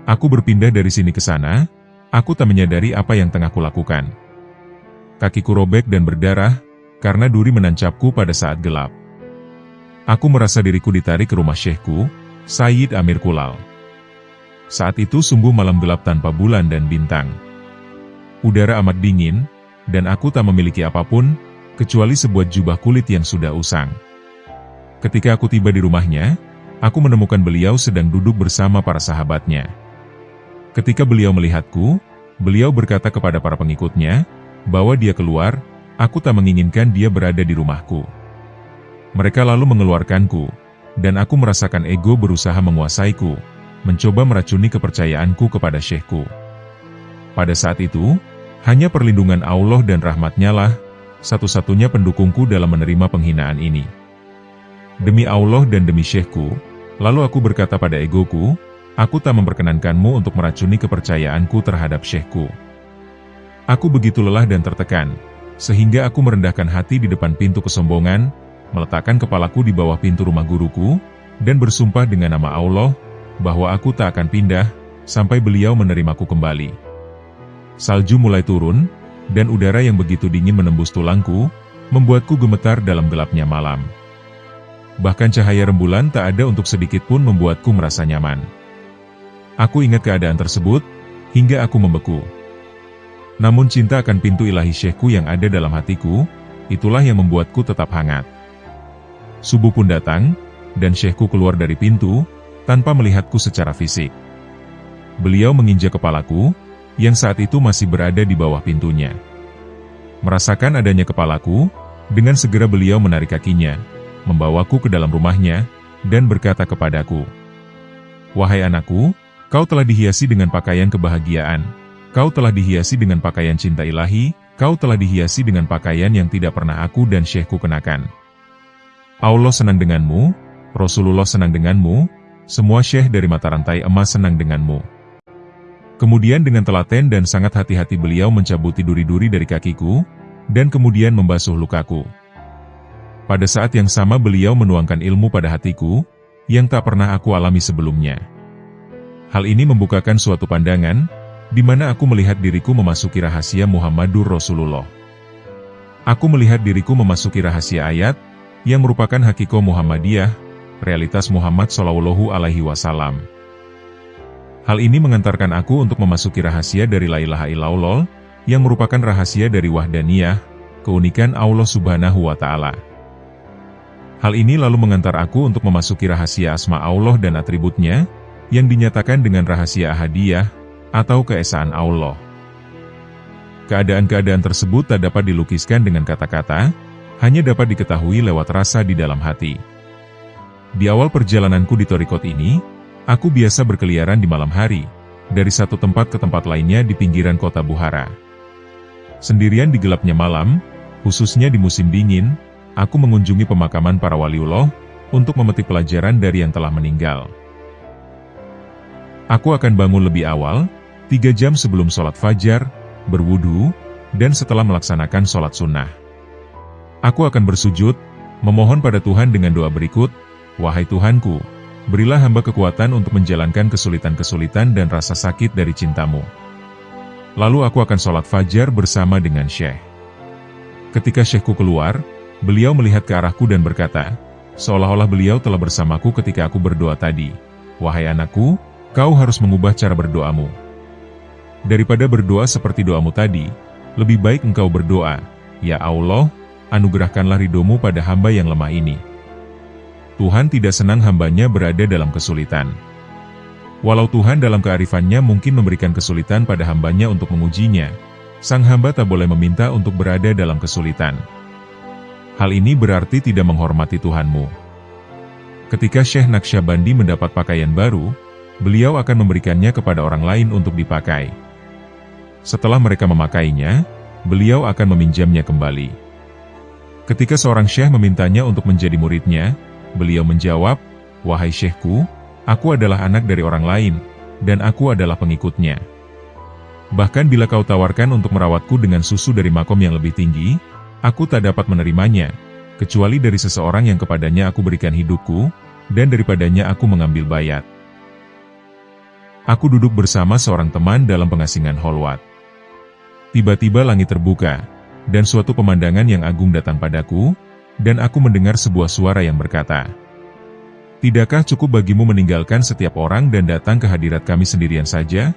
Aku berpindah dari sini ke sana, aku tak menyadari apa yang tengah kulakukan. Kakiku robek dan berdarah, karena duri menancapku pada saat gelap. Aku merasa diriku ditarik ke rumah syekhku, Sayyid Amir Kulal. Saat itu sungguh malam gelap tanpa bulan dan bintang. Udara amat dingin, dan aku tak memiliki apapun, kecuali sebuah jubah kulit yang sudah usang. Ketika aku tiba di rumahnya, aku menemukan beliau sedang duduk bersama para sahabatnya. Ketika beliau melihatku, beliau berkata kepada para pengikutnya, bahwa dia keluar, aku tak menginginkan dia berada di rumahku. Mereka lalu mengeluarkanku, dan aku merasakan ego berusaha menguasaiku, mencoba meracuni kepercayaanku kepada syekhku. Pada saat itu, hanya perlindungan Allah dan rahmat-Nya lah, satu-satunya pendukungku dalam menerima penghinaan ini. Demi Allah dan demi syekhku, lalu aku berkata pada egoku, aku tak memperkenankanmu untuk meracuni kepercayaanku terhadap syekhku. Aku begitu lelah dan tertekan, sehingga aku merendahkan hati di depan pintu kesombongan, meletakkan kepalaku di bawah pintu rumah guruku, dan bersumpah dengan nama Allah, bahwa aku tak akan pindah, sampai beliau menerimaku kembali. Salju mulai turun, dan udara yang begitu dingin menembus tulangku, membuatku gemetar dalam gelapnya malam. Bahkan cahaya rembulan tak ada untuk sedikit pun membuatku merasa nyaman. Aku ingat keadaan tersebut, hingga aku membeku. Namun cinta akan pintu ilahi syekhku yang ada dalam hatiku, itulah yang membuatku tetap hangat. Subuh pun datang, dan syekhku keluar dari pintu, tanpa melihatku secara fisik. Beliau menginjak kepalaku, yang saat itu masih berada di bawah pintunya. Merasakan adanya kepalaku, dengan segera beliau menarik kakinya, membawaku ke dalam rumahnya, dan berkata kepadaku, "Wahai anakku, kau telah dihiasi dengan pakaian kebahagiaan, kau telah dihiasi dengan pakaian cinta ilahi, kau telah dihiasi dengan pakaian yang tidak pernah aku dan syekhku kenakan. Allah senang denganmu, Rasulullah senang denganmu, semua syekh dari mata rantai emas senang denganmu." Kemudian dengan telaten dan sangat hati-hati beliau mencabuti duri-duri dari kakiku, dan kemudian membasuh lukaku. Pada saat yang sama beliau menuangkan ilmu pada hatiku, yang tak pernah aku alami sebelumnya. Hal ini membukakan suatu pandangan, di mana aku melihat diriku memasuki rahasia Muhammadur Rasulullah. Aku melihat diriku memasuki rahasia ayat, yang merupakan hakikoh Muhammadiyah, realitas Muhammad Shallallahu Alaihi Wasallam. Hal ini mengantarkan aku untuk memasuki rahasia dari La ilaha illallah, yang merupakan rahasia dari wahdaniyah, keunikan Allah Subhanahu wa Ta'ala. Hal ini lalu mengantar aku untuk memasuki rahasia asma Allah dan atributnya, yang dinyatakan dengan rahasia ahadiyah, atau keesaan Allah. Keadaan-keadaan tersebut tak dapat dilukiskan dengan kata-kata, hanya dapat diketahui lewat rasa di dalam hati. Di awal perjalananku di Thariqat ini, aku biasa berkeliaran di malam hari, dari satu tempat ke tempat lainnya di pinggiran kota Bukhara. Sendirian di gelapnya malam, khususnya di musim dingin, aku mengunjungi pemakaman para waliullah, untuk memetik pelajaran dari yang telah meninggal. Aku akan bangun lebih awal, 3 jam sebelum sholat fajar, berwudu, dan setelah melaksanakan sholat sunnah. Aku akan bersujud, memohon pada Tuhan dengan doa berikut, "Wahai Tuhanku, berilah hamba kekuatan untuk menjalankan kesulitan-kesulitan dan rasa sakit dari cintamu." Lalu aku akan sholat fajar bersama dengan Syekh. Ketika Syekhku keluar, beliau melihat ke arahku dan berkata, seolah-olah beliau telah bersamaku ketika aku berdoa tadi, "Wahai anakku, kau harus mengubah cara berdoamu. Daripada berdoa seperti doamu tadi, lebih baik engkau berdoa, 'Ya Allah, anugerahkanlah ridhomu pada hamba yang lemah ini.'" Tuhan tidak senang hambanya berada dalam kesulitan. Walau Tuhan dalam kearifannya mungkin memberikan kesulitan pada hambanya untuk mengujinya, sang hamba tak boleh meminta untuk berada dalam kesulitan. Hal ini berarti tidak menghormati Tuhanmu. Ketika Syekh Naqsyabandi mendapat pakaian baru, beliau akan memberikannya kepada orang lain untuk dipakai. Setelah mereka memakainya, beliau akan meminjamnya kembali. Ketika seorang syekh memintanya untuk menjadi muridnya, beliau menjawab, "Wahai syekhku, aku adalah anak dari orang lain, dan aku adalah pengikutnya. Bahkan bila kau tawarkan untuk merawatku dengan susu dari makom yang lebih tinggi, aku tak dapat menerimanya, kecuali dari seseorang yang kepadanya aku berikan hidupku, dan daripadanya aku mengambil bayat." Aku duduk bersama seorang teman dalam pengasingan Kholwat. Tiba-tiba langit terbuka, dan suatu pemandangan yang agung datang padaku, dan aku mendengar sebuah suara yang berkata, "Tidakkah cukup bagimu meninggalkan setiap orang dan datang ke hadirat kami sendirian saja?"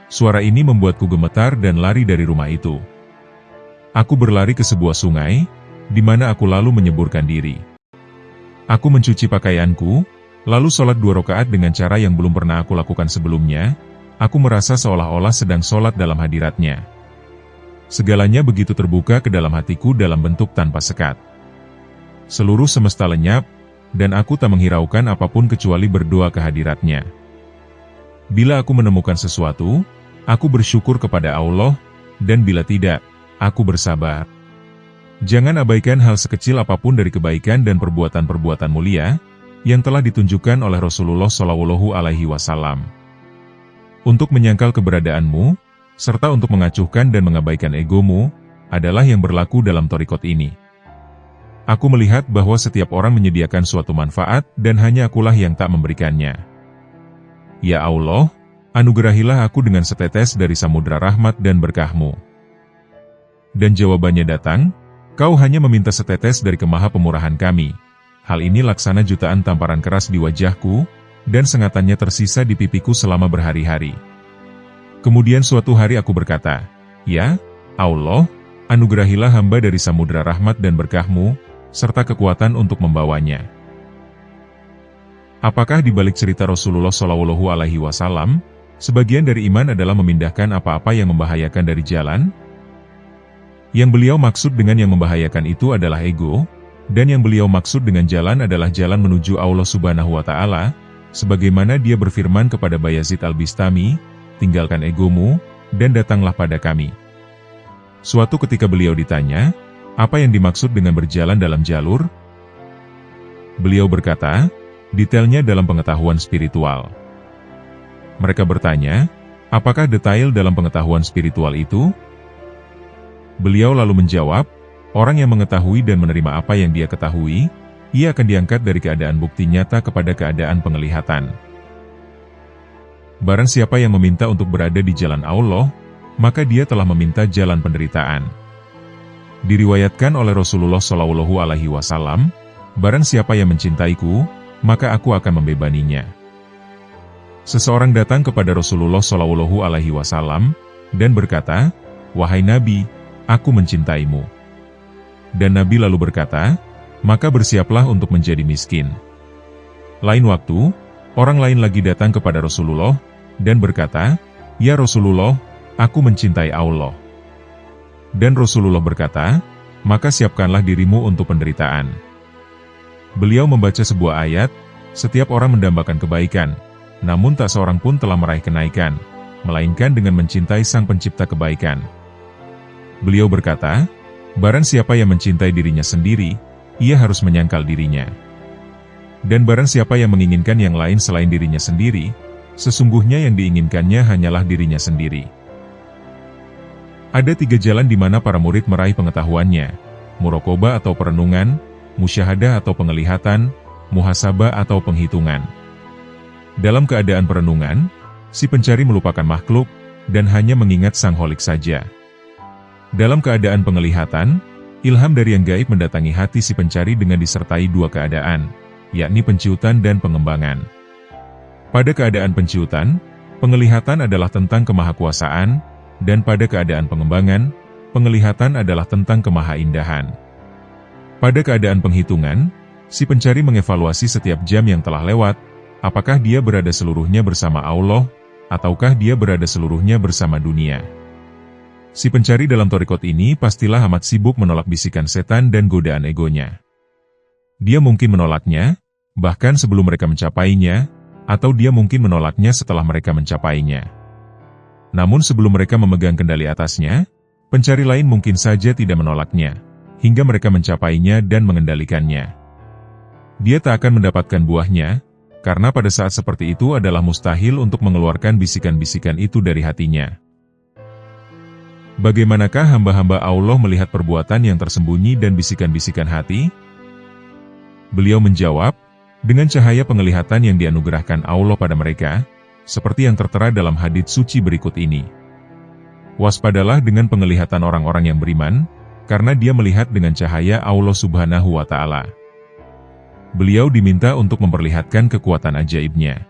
Suara ini membuatku gemetar dan lari dari rumah itu. Aku berlari ke sebuah sungai, di mana aku lalu menyeburkan diri. Aku mencuci pakaianku, lalu sholat 2 rakaat dengan cara yang belum pernah aku lakukan sebelumnya. Aku merasa seolah-olah sedang sholat dalam hadiratnya. Segalanya begitu terbuka ke dalam hatiku dalam bentuk tanpa sekat. Seluruh semesta lenyap, dan aku tak menghiraukan apapun kecuali berdoa ke hadiratnya. Bila aku menemukan sesuatu, aku bersyukur kepada Allah, dan bila tidak, aku bersabar. Jangan abaikan hal sekecil apapun dari kebaikan dan perbuatan-perbuatan mulia yang telah ditunjukkan oleh Rasulullah SAW. Untuk menyangkal keberadaanmu, serta untuk mengacuhkan dan mengabaikan egomu, adalah yang berlaku dalam thariqat ini. Aku melihat bahwa setiap orang menyediakan suatu manfaat dan hanya akulah yang tak memberikannya. Ya Allah, anugerahilah aku dengan setetes dari samudra rahmat dan berkah-Mu. Dan jawabannya datang, Kau hanya meminta setetes dari kemaha pemurahan kami. Hal ini laksana jutaan tamparan keras di wajahku, dan sengatannya tersisa di pipiku selama berhari-hari. Kemudian suatu hari aku berkata, "Ya Allah, anugerahilah hamba dari samudra rahmat dan berkah-Mu, serta kekuatan untuk membawanya." Apakah di balik cerita Rasulullah SAW, sebagian dari iman adalah memindahkan apa-apa yang membahayakan dari jalan? Yang beliau maksud dengan yang membahayakan itu adalah ego, dan yang beliau maksud dengan jalan adalah jalan menuju Allah Subhanahu wa Ta'ala, sebagaimana dia berfirman kepada Bayazid Al-Bistami, "Tinggalkan egomu, dan datanglah pada kami." Suatu ketika beliau ditanya, apa yang dimaksud dengan berjalan dalam jalur? Beliau berkata, detailnya dalam pengetahuan spiritual. Mereka bertanya, apakah detail dalam pengetahuan spiritual itu? Beliau lalu menjawab, orang yang mengetahui dan menerima apa yang dia ketahui, ia akan diangkat dari keadaan bukti nyata kepada keadaan penglihatan. Barang siapa yang meminta untuk berada di jalan Allah, maka dia telah meminta jalan penderitaan. Diriwayatkan oleh Rasulullah SAW, barang siapa yang mencintaiku, maka aku akan membebaninya. Seseorang datang kepada Rasulullah SAW dan berkata, "Wahai Nabi, aku mencintaimu." Dan Nabi lalu berkata, "Maka bersiaplah untuk menjadi miskin." Lain waktu, orang lain lagi datang kepada Rasulullah dan berkata, "Ya Rasulullah, aku mencintai Allah." Dan Rasulullah berkata, "Maka siapkanlah dirimu untuk penderitaan." Beliau membaca sebuah ayat, "Setiap orang mendambakan kebaikan, namun tak seorang pun telah meraih kenaikan, melainkan dengan mencintai Sang Pencipta kebaikan." Beliau berkata, barang siapa yang mencintai dirinya sendiri, ia harus menyangkal dirinya. Dan barang siapa yang menginginkan yang lain selain dirinya sendiri, sesungguhnya yang diinginkannya hanyalah dirinya sendiri. Ada 3 jalan di mana para murid meraih pengetahuannya: muraqabah atau perenungan, musyahadah atau penglihatan, muhasabah atau penghitungan. Dalam keadaan perenungan, si pencari melupakan makhluk, dan hanya mengingat Sang Kholik saja. Dalam keadaan penglihatan, ilham dari yang gaib mendatangi hati si pencari dengan disertai 2 keadaan, yakni penciutan dan pengembangan. Pada keadaan penciutan, penglihatan adalah tentang kemahakuasaan, dan pada keadaan pengembangan, penglihatan adalah tentang kemahaindahan. Pada keadaan penghitungan, si pencari mengevaluasi setiap jam yang telah lewat, apakah dia berada seluruhnya bersama Allah, ataukah dia berada seluruhnya bersama dunia. Si pencari dalam thariqat ini pastilah amat sibuk menolak bisikan setan dan godaan egonya. Dia mungkin menolaknya, bahkan sebelum mereka mencapainya, atau dia mungkin menolaknya setelah mereka mencapainya. Namun sebelum mereka memegang kendali atasnya, pencari lain mungkin saja tidak menolaknya, hingga mereka mencapainya dan mengendalikannya. Dia tak akan mendapatkan buahnya, karena pada saat seperti itu adalah mustahil untuk mengeluarkan bisikan-bisikan itu dari hatinya. Bagaimanakah hamba-hamba Allah melihat perbuatan yang tersembunyi dan bisikan-bisikan hati? Beliau menjawab, dengan cahaya penglihatan yang dianugerahkan Allah pada mereka, seperti yang tertera dalam hadits suci berikut ini. Waspadalah dengan penglihatan orang-orang yang beriman, karena dia melihat dengan cahaya Allah Subhanahu wa Ta'ala. Beliau diminta untuk memperlihatkan kekuatan ajaibnya.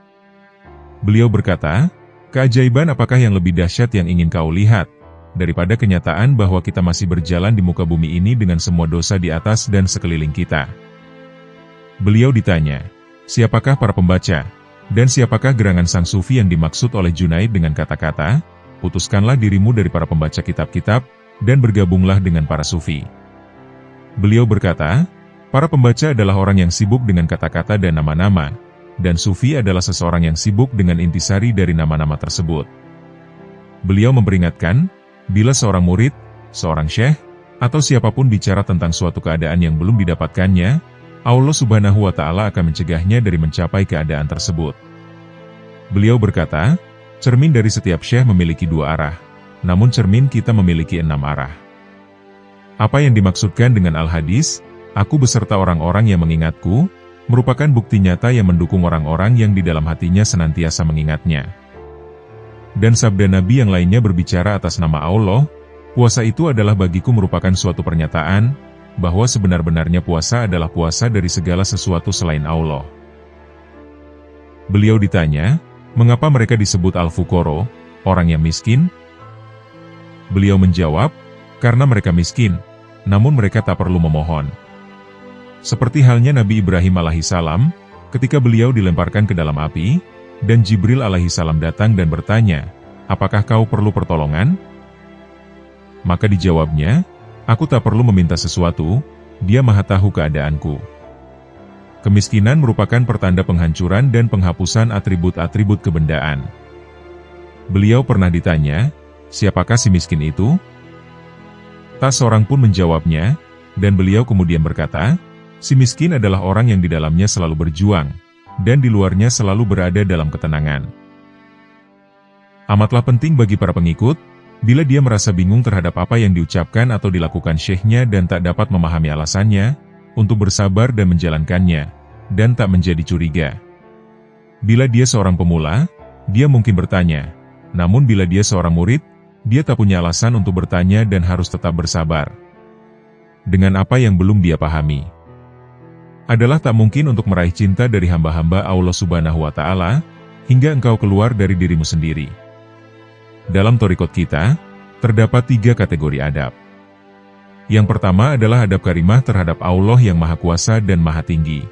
Beliau berkata, keajaiban apakah yang lebih dahsyat yang ingin kau lihat, daripada kenyataan bahwa kita masih berjalan di muka bumi ini dengan semua dosa di atas dan sekeliling kita. Beliau ditanya, siapakah para pembaca, dan siapakah gerangan sang sufi yang dimaksud oleh Junaid dengan kata-kata, putuskanlah dirimu dari para pembaca kitab-kitab, dan bergabunglah dengan para sufi. Beliau berkata, para pembaca adalah orang yang sibuk dengan kata-kata dan nama-nama, dan sufi adalah seseorang yang sibuk dengan intisari dari nama-nama tersebut. Beliau memperingatkan, bila seorang murid, seorang syekh, atau siapapun bicara tentang suatu keadaan yang belum didapatkannya, Allah Subhanahu wa Ta'ala akan mencegahnya dari mencapai keadaan tersebut. Beliau berkata, cermin dari setiap syekh memiliki 2 arah, namun cermin kita memiliki 6 arah. Apa yang dimaksudkan dengan al-hadis, aku beserta orang-orang yang mengingatku, merupakan bukti nyata yang mendukung orang-orang yang di dalam hatinya senantiasa mengingatnya. Dan sabda Nabi yang lainnya berbicara atas nama Allah, puasa itu adalah bagiku merupakan suatu pernyataan, bahwa sebenar-benarnya puasa adalah puasa dari segala sesuatu selain Allah. Beliau ditanya, mengapa mereka disebut al-fuqara, orang yang miskin? Beliau menjawab, karena mereka miskin, namun mereka tak perlu memohon. Seperti halnya Nabi Ibrahim alaihissalam, ketika beliau dilemparkan ke dalam api, dan Jibril alaihissalam datang dan bertanya, apakah kau perlu pertolongan? Maka dijawabnya, aku tak perlu meminta sesuatu, Dia Maha Tahu keadaanku. Kemiskinan merupakan pertanda penghancuran dan penghapusan atribut-atribut kebendaan. Beliau pernah ditanya, siapakah si miskin itu? Tak seorang pun menjawabnya, dan beliau kemudian berkata, si miskin adalah orang yang di dalamnya selalu berjuang, dan di luarnya selalu berada dalam ketenangan. Amatlah penting bagi para pengikut, bila dia merasa bingung terhadap apa yang diucapkan atau dilakukan syekhnya dan tak dapat memahami alasannya, untuk bersabar dan menjalankannya, dan tak menjadi curiga. Bila dia seorang pemula, dia mungkin bertanya, namun bila dia seorang murid, dia tak punya alasan untuk bertanya dan harus tetap bersabar. Dengan apa yang belum dia pahami. Adalah tak mungkin untuk meraih cinta dari hamba-hamba Allah Subhanahu wa Ta'ala, hingga engkau keluar dari dirimu sendiri. Dalam thariqat kita, terdapat 3 kategori adab. Yang pertama adalah adab karimah terhadap Allah yang Maha Kuasa dan Maha Tinggi.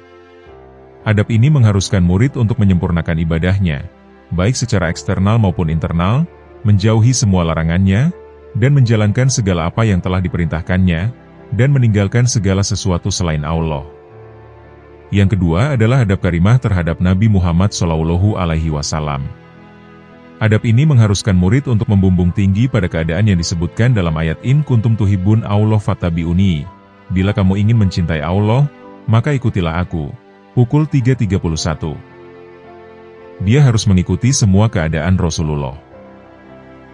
Adab ini mengharuskan murid untuk menyempurnakan ibadahnya, baik secara eksternal maupun internal, menjauhi semua larangannya, dan menjalankan segala apa yang telah diperintahkannya, dan meninggalkan segala sesuatu selain Allah. Yang kedua adalah adab karimah terhadap Nabi Muhammad SAW. Adab ini mengharuskan murid untuk membumbung tinggi pada keadaan yang disebutkan dalam ayat In kuntum tuhibbun Allah fattabi'uni. Bila kamu ingin mencintai Allah, maka ikutilah aku. Pukul 3.31. Dia harus mengikuti semua keadaan Rasulullah.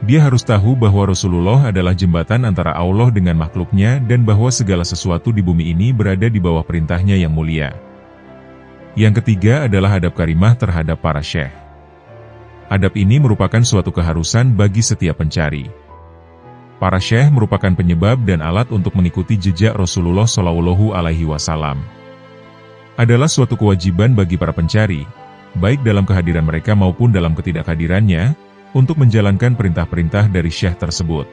Dia harus tahu bahwa Rasulullah adalah jembatan antara Allah dengan makhluknya dan bahwa segala sesuatu di bumi ini berada di bawah perintahnya yang mulia. Yang ketiga adalah adab karimah terhadap para syekh. Adab ini merupakan suatu keharusan bagi setiap pencari. Para syekh merupakan penyebab dan alat untuk mengikuti jejak Rasulullah SAW. Adalah suatu kewajiban bagi para pencari, baik dalam kehadiran mereka maupun dalam ketidakhadirannya, untuk menjalankan perintah-perintah dari syekh tersebut.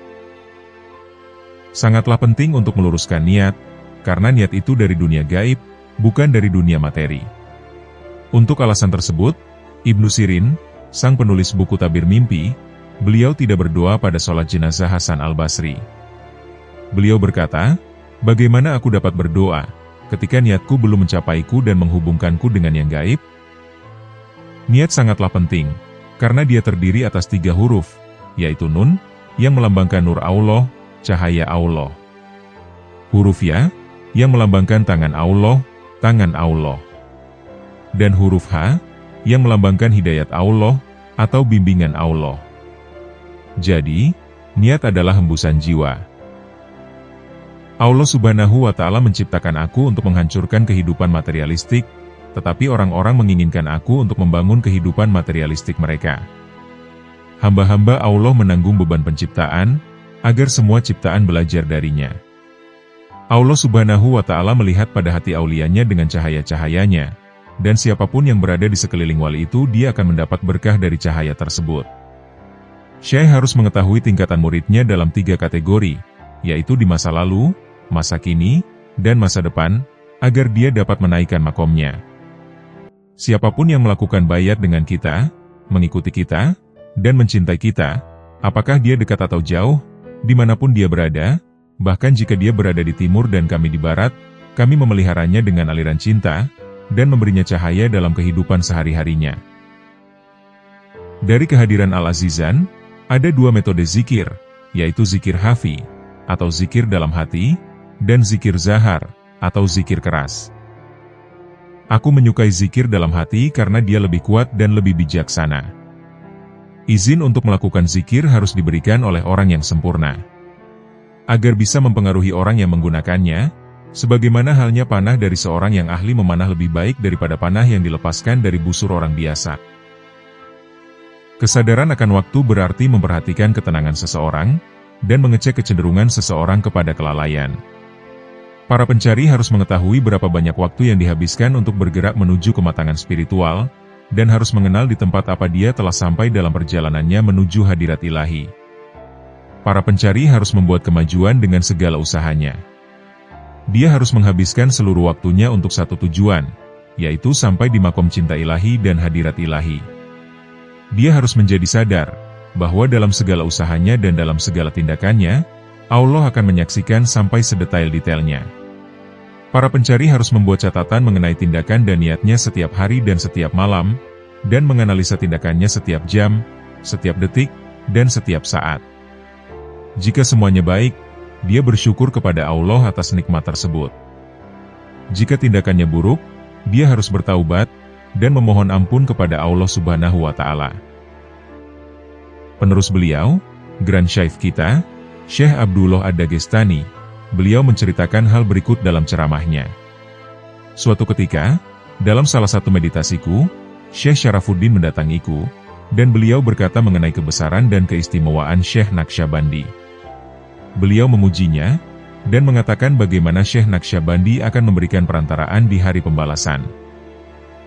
Sangatlah penting untuk meluruskan niat, karena niat itu dari dunia gaib, bukan dari dunia materi. Untuk alasan tersebut, Ibnu Sirin, sang penulis buku Tabir Mimpi, beliau tidak berdoa pada sholat jenazah Hasan al-Basri. Beliau berkata, bagaimana aku dapat berdoa, ketika niatku belum mencapaiku dan menghubungkanku dengan yang gaib? Niat sangatlah penting, karena dia terdiri atas 3 huruf, yaitu Nun, yang melambangkan nur Allah, cahaya Allah. Huruf Ya, yang melambangkan tangan Allah, dan huruf Ha, yang melambangkan hidayat Allah, atau bimbingan Allah. Jadi, niat adalah hembusan jiwa. Allah Subhanahu wa Ta'ala menciptakan aku untuk menghancurkan kehidupan materialistik, tetapi orang-orang menginginkan aku untuk membangun kehidupan materialistik mereka. Hamba-hamba Allah menanggung beban penciptaan, agar semua ciptaan belajar darinya. Allah Subhanahu wa Ta'ala melihat pada hati aulianya dengan cahaya-cahayanya, dan siapapun yang berada di sekeliling wali itu dia akan mendapat berkah dari cahaya tersebut. Syekh harus mengetahui tingkatan muridnya dalam 3 kategori, yaitu di masa lalu, masa kini, dan masa depan, agar dia dapat menaikkan makomnya. Siapapun yang melakukan baiat dengan kita, mengikuti kita, dan mencintai kita, apakah dia dekat atau jauh, dimanapun dia berada, bahkan jika dia berada di timur dan kami di barat, kami memeliharanya dengan aliran cinta, dan memberinya cahaya dalam kehidupan sehari-harinya. Dari kehadiran Al-Azizan, ada 2 metode zikir, yaitu zikir hafi, atau zikir dalam hati, dan zikir zahar, atau zikir keras. Aku menyukai zikir dalam hati karena dia lebih kuat dan lebih bijaksana. Izin untuk melakukan zikir harus diberikan oleh orang yang sempurna, agar bisa mempengaruhi orang yang menggunakannya, sebagaimana halnya panah dari seorang yang ahli memanah lebih baik daripada panah yang dilepaskan dari busur orang biasa. Kesadaran akan waktu berarti memperhatikan ketenangan seseorang, dan mengecek kecenderungan seseorang kepada kelalaian. Para pencari harus mengetahui berapa banyak waktu yang dihabiskan untuk bergerak menuju kematangan spiritual, dan harus mengenal di tempat apa dia telah sampai dalam perjalanannya menuju hadirat ilahi. Para pencari harus membuat kemajuan dengan segala usahanya. Dia harus menghabiskan seluruh waktunya untuk satu tujuan, yaitu sampai di makom cinta ilahi dan hadirat ilahi. Dia harus menjadi sadar, bahwa dalam segala usahanya dan dalam segala tindakannya, Allah akan menyaksikan sampai sedetail-detailnya. Para pencari harus membuat catatan mengenai tindakan dan niatnya setiap hari dan setiap malam, dan menganalisa tindakannya setiap jam, setiap detik, dan setiap saat. Jika semuanya baik, dia bersyukur kepada Allah atas nikmat tersebut. Jika tindakannya buruk, dia harus bertaubat, dan memohon ampun kepada Allah Subhanahu wa Ta'ala. Penerus beliau, Grand Syekh kita, Syekh Abdullah Ad-Dagestani, beliau menceritakan hal berikut dalam ceramahnya. Suatu ketika, dalam salah satu meditasiku, Syekh Syarafuddin mendatangiku, dan beliau berkata mengenai kebesaran dan keistimewaan Syekh Naqsyabandi. Beliau memujinya, dan mengatakan bagaimana Syekh Naqsyabandi akan memberikan perantaraan di hari pembalasan.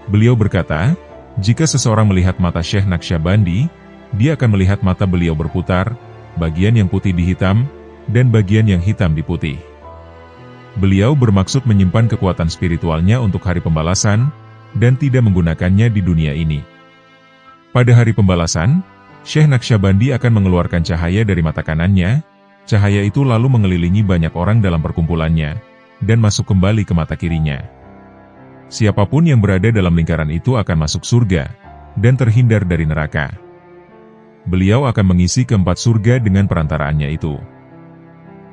Beliau berkata, jika seseorang melihat mata Syekh Naqsyabandi, dia akan melihat mata beliau berputar, bagian yang putih di hitam, dan bagian yang hitam di putih. Beliau bermaksud menyimpan kekuatan spiritualnya untuk hari pembalasan, dan tidak menggunakannya di dunia ini. Pada hari pembalasan, Syekh Naqsyabandi akan mengeluarkan cahaya dari mata kanannya, cahaya itu lalu mengelilingi banyak orang dalam perkumpulannya, dan masuk kembali ke mata kirinya. Siapapun yang berada dalam lingkaran itu akan masuk surga, dan terhindar dari neraka. Beliau akan mengisi keempat surga dengan perantaraannya itu.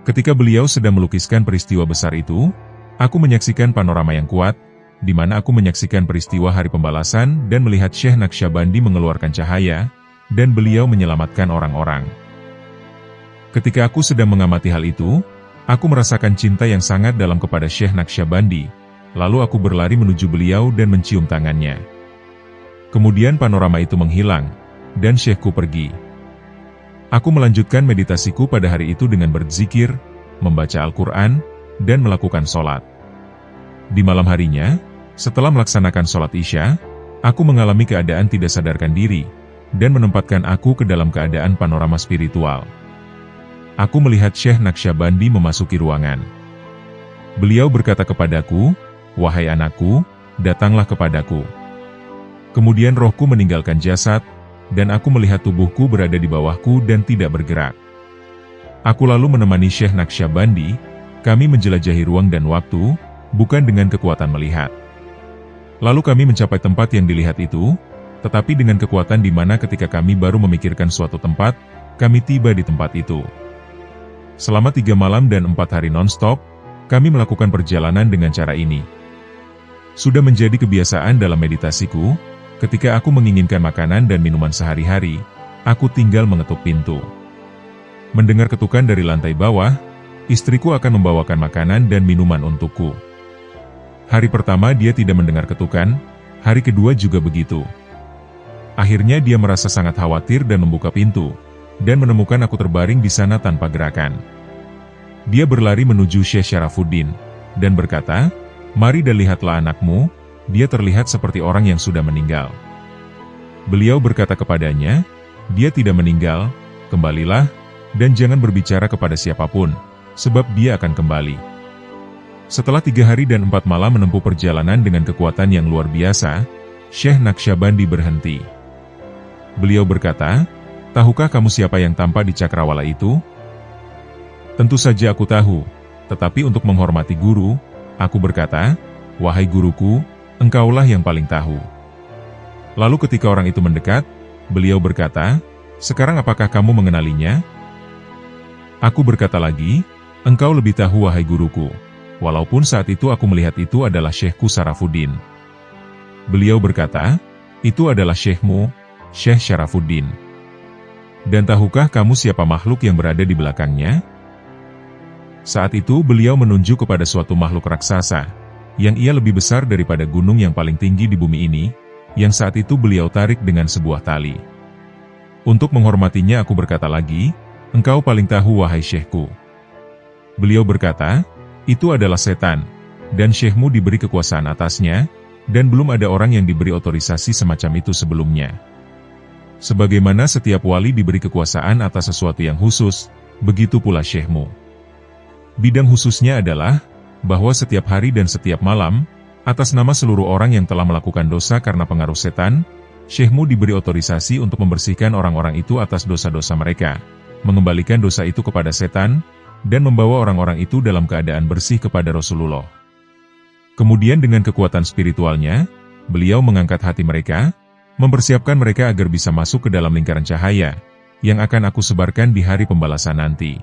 Ketika beliau sedang melukiskan peristiwa besar itu, aku menyaksikan panorama yang kuat, di mana aku menyaksikan peristiwa hari pembalasan dan melihat Syekh Naqsyabandi mengeluarkan cahaya, dan beliau menyelamatkan orang-orang. Ketika aku sedang mengamati hal itu, aku merasakan cinta yang sangat dalam kepada Syekh Naqsyabandi, lalu aku berlari menuju beliau dan mencium tangannya. Kemudian panorama itu menghilang, dan Syekhku pergi. Aku melanjutkan meditasiku pada hari itu dengan berzikir, membaca Al-Quran, dan melakukan sholat. Di malam harinya, setelah melaksanakan sholat Isya, aku mengalami keadaan tidak sadarkan diri, dan menempatkan aku ke dalam keadaan panorama spiritual. Aku melihat Syekh Naqsyabandi memasuki ruangan. Beliau berkata kepadaku, "Wahai anakku, datanglah kepadaku." Kemudian rohku meninggalkan jasad, dan aku melihat tubuhku berada di bawahku dan tidak bergerak. Aku lalu menemani Syekh Naqsyabandi, kami menjelajahi ruang dan waktu, bukan dengan kekuatan melihat. Lalu kami mencapai tempat yang dilihat itu, tetapi dengan kekuatan di mana ketika kami baru memikirkan suatu tempat, kami tiba di tempat itu. Selama 3 malam dan 4 hari non-stop, kami melakukan perjalanan dengan cara ini. Sudah menjadi kebiasaan dalam meditasiku, ketika aku menginginkan makanan dan minuman sehari-hari, aku tinggal mengetuk pintu. Mendengar ketukan dari lantai bawah, istriku akan membawakan makanan dan minuman untukku. Hari pertama dia tidak mendengar ketukan, hari kedua juga begitu. Akhirnya dia merasa sangat khawatir dan membuka pintu, dan menemukan aku terbaring di sana tanpa gerakan. Dia berlari menuju Syekh Syarafuddin, dan berkata, "Mari dan lihatlah anakmu, dia terlihat seperti orang yang sudah meninggal." Beliau berkata kepadanya, "Dia tidak meninggal, kembalilah, dan jangan berbicara kepada siapapun, sebab dia akan kembali." Setelah 3 hari dan 4 malam menempuh perjalanan dengan kekuatan yang luar biasa, Syekh Naqsyabandi berhenti. Beliau berkata, "Tahukah kamu siapa yang tampak di cakrawala itu?" "Tentu saja aku tahu, tetapi untuk menghormati guru, aku berkata, 'Wahai guruku, engkaulah yang paling tahu.'" Lalu ketika orang itu mendekat, beliau berkata, "Sekarang apakah kamu mengenalinya?" Aku berkata lagi, "Engkau lebih tahu wahai guruku, walaupun saat itu aku melihat itu adalah Syekhku Syarafuddin." Beliau berkata, "Itu adalah Syekhmu, Syekh Syarafuddin. Dan tahukah kamu siapa makhluk yang berada di belakangnya?" Saat itu beliau menunjuk kepada suatu makhluk raksasa, yang ia lebih besar daripada gunung yang paling tinggi di bumi ini, yang saat itu beliau tarik dengan sebuah tali. Untuk menghormatinya aku berkata lagi, "Engkau paling tahu wahai Syekhku." Beliau berkata, "Itu adalah setan, dan Syekhmu diberi kekuasaan atasnya, dan belum ada orang yang diberi otorisasi semacam itu sebelumnya. Sebagaimana setiap wali diberi kekuasaan atas sesuatu yang khusus, begitu pula Syekhmu. Bidang khususnya adalah, bahwa setiap hari dan setiap malam, atas nama seluruh orang yang telah melakukan dosa karena pengaruh setan, Syekhmu diberi otorisasi untuk membersihkan orang-orang itu atas dosa-dosa mereka, mengembalikan dosa itu kepada setan, dan membawa orang-orang itu dalam keadaan bersih kepada Rasulullah. Kemudian dengan kekuatan spiritualnya, beliau mengangkat hati mereka, mempersiapkan mereka agar bisa masuk ke dalam lingkaran cahaya, yang akan aku sebarkan di hari pembalasan nanti.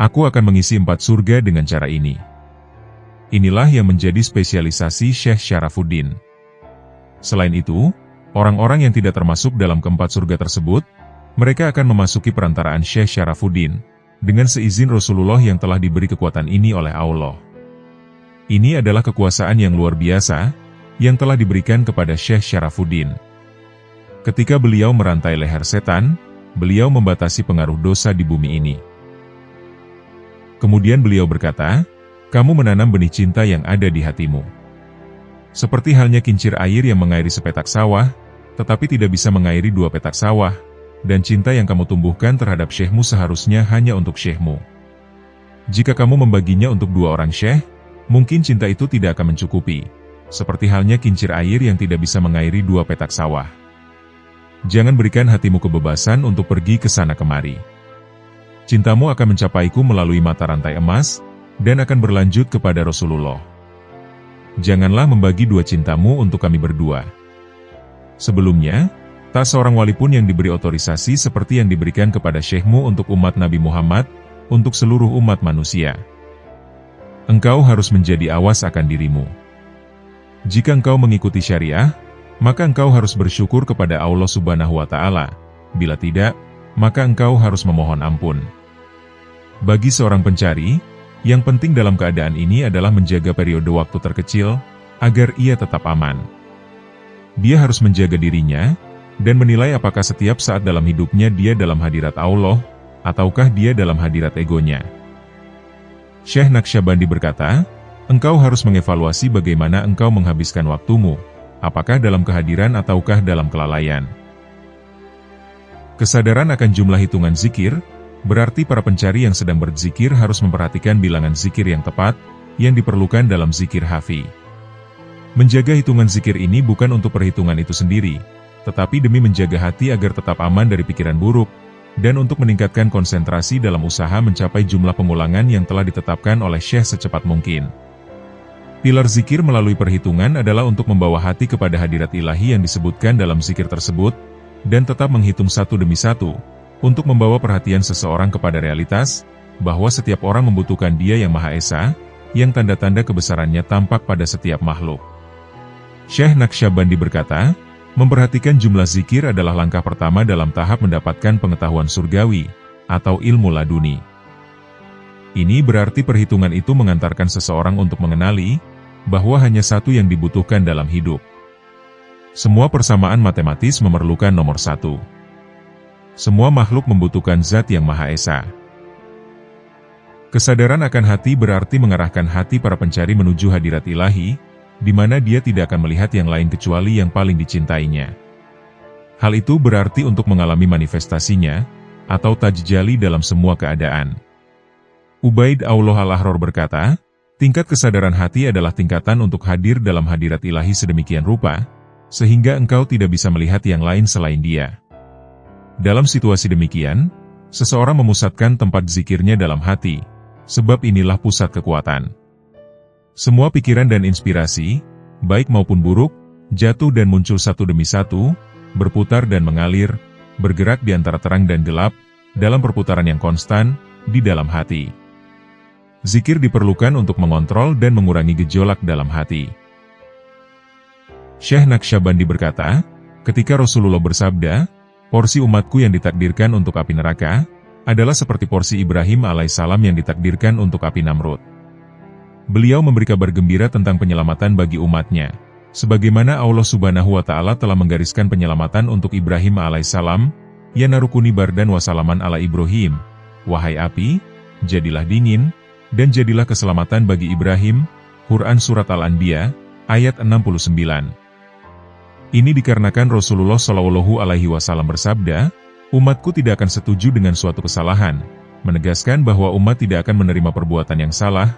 Aku akan mengisi 4 surga dengan cara ini." Inilah yang menjadi spesialisasi Syekh Syarafuddin. Selain itu, orang-orang yang tidak termasuk dalam keempat surga tersebut, mereka akan memasuki perantaraan Syekh Syarafuddin, dengan seizin Rasulullah yang telah diberi kekuatan ini oleh Allah. Ini adalah kekuasaan yang luar biasa, yang telah diberikan kepada Syekh Syarafuddin. Ketika beliau merantai leher setan, beliau membatasi pengaruh dosa di bumi ini. Kemudian beliau berkata, "Kamu menanam benih cinta yang ada di hatimu. Seperti halnya kincir air yang mengairi sepetak sawah, tetapi tidak bisa mengairi 2 petak sawah, dan cinta yang kamu tumbuhkan terhadap Syekhmu seharusnya hanya untuk Syekhmu. Jika kamu membaginya untuk 2 orang Syekh, mungkin cinta itu tidak akan mencukupi, seperti halnya kincir air yang tidak bisa mengairi 2 petak sawah. Jangan berikan hatimu kebebasan untuk pergi ke sana kemari. Cintamu akan mencapaiku melalui mata rantai emas, dan akan berlanjut kepada Rasulullah. Janganlah membagi 2 cintamu untuk kami berdua." Sebelumnya, tak seorang wali pun yang diberi otorisasi seperti yang diberikan kepada Syekhmu untuk umat Nabi Muhammad, untuk seluruh umat manusia. Engkau harus menjadi awas akan dirimu. Jika engkau mengikuti syariah, maka engkau harus bersyukur kepada Allah Subhanahu wa Ta'ala. Bila tidak, maka engkau harus memohon ampun. Bagi seorang pencari, yang penting dalam keadaan ini adalah menjaga periode waktu terkecil, agar ia tetap aman. Dia harus menjaga dirinya, dan menilai apakah setiap saat dalam hidupnya dia dalam hadirat Allah, ataukah dia dalam hadirat egonya. Syekh Naqsyabandi berkata, "Engkau harus mengevaluasi bagaimana engkau menghabiskan waktumu, apakah dalam kehadiran ataukah dalam kelalaian." Kesadaran akan jumlah hitungan zikir, berarti para pencari yang sedang berzikir harus memperhatikan bilangan zikir yang tepat, yang diperlukan dalam zikir hafi. Menjaga hitungan zikir ini bukan untuk perhitungan itu sendiri, tetapi demi menjaga hati agar tetap aman dari pikiran buruk, dan untuk meningkatkan konsentrasi dalam usaha mencapai jumlah pengulangan yang telah ditetapkan oleh Syekh secepat mungkin. Pilar zikir melalui perhitungan adalah untuk membawa hati kepada hadirat ilahi yang disebutkan dalam zikir tersebut, dan tetap menghitung satu demi satu, untuk membawa perhatian seseorang kepada realitas, bahwa setiap orang membutuhkan Dia yang Maha Esa, yang tanda-tanda kebesarannya tampak pada setiap makhluk. Syekh Naqsyabandi berkata, memperhatikan jumlah zikir adalah langkah pertama dalam tahap mendapatkan pengetahuan surgawi, atau ilmu laduni. Ini berarti perhitungan itu mengantarkan seseorang untuk mengenali, bahwa hanya satu yang dibutuhkan dalam hidup. Semua persamaan matematis memerlukan nomor satu. Semua makhluk membutuhkan zat yang Maha Esa. Kesadaran akan hati berarti mengarahkan hati para pencari menuju hadirat ilahi, di mana dia tidak akan melihat yang lain kecuali yang paling dicintainya. Hal itu berarti untuk mengalami manifestasinya, atau tajjali dalam semua keadaan. Ubaid Allah Al-Ahror berkata, tingkat kesadaran hati adalah tingkatan untuk hadir dalam hadirat ilahi sedemikian rupa, sehingga engkau tidak bisa melihat yang lain selain dia. Dalam situasi demikian, seseorang memusatkan tempat zikirnya dalam hati, sebab inilah pusat kekuatan. Semua pikiran dan inspirasi, baik maupun buruk, jatuh dan muncul satu demi satu, berputar dan mengalir, bergerak di antara terang dan gelap, dalam perputaran yang konstan, di dalam hati. Zikir diperlukan untuk mengontrol dan mengurangi gejolak dalam hati. Syekh Naqsyabandi berkata, ketika Rasulullah bersabda, porsi umatku yang ditakdirkan untuk api neraka, adalah seperti porsi Ibrahim alaihissalam yang ditakdirkan untuk api Namrud. Beliau memberi kabar gembira tentang penyelamatan bagi umatnya, sebagaimana Allah Subhanahu wa Ta'ala telah menggariskan penyelamatan untuk Ibrahim alaihissalam, ya narukuni bardan wasalaman ala Ibrahim, wahai api, jadilah dingin, dan jadilah keselamatan bagi Ibrahim, Quran Surat Al-Anbiya, ayat 69. Ini dikarenakan Rasulullah Shallallahu Alaihi Wasallam bersabda, umatku tidak akan setuju dengan suatu kesalahan, menegaskan bahwa umat tidak akan menerima perbuatan yang salah,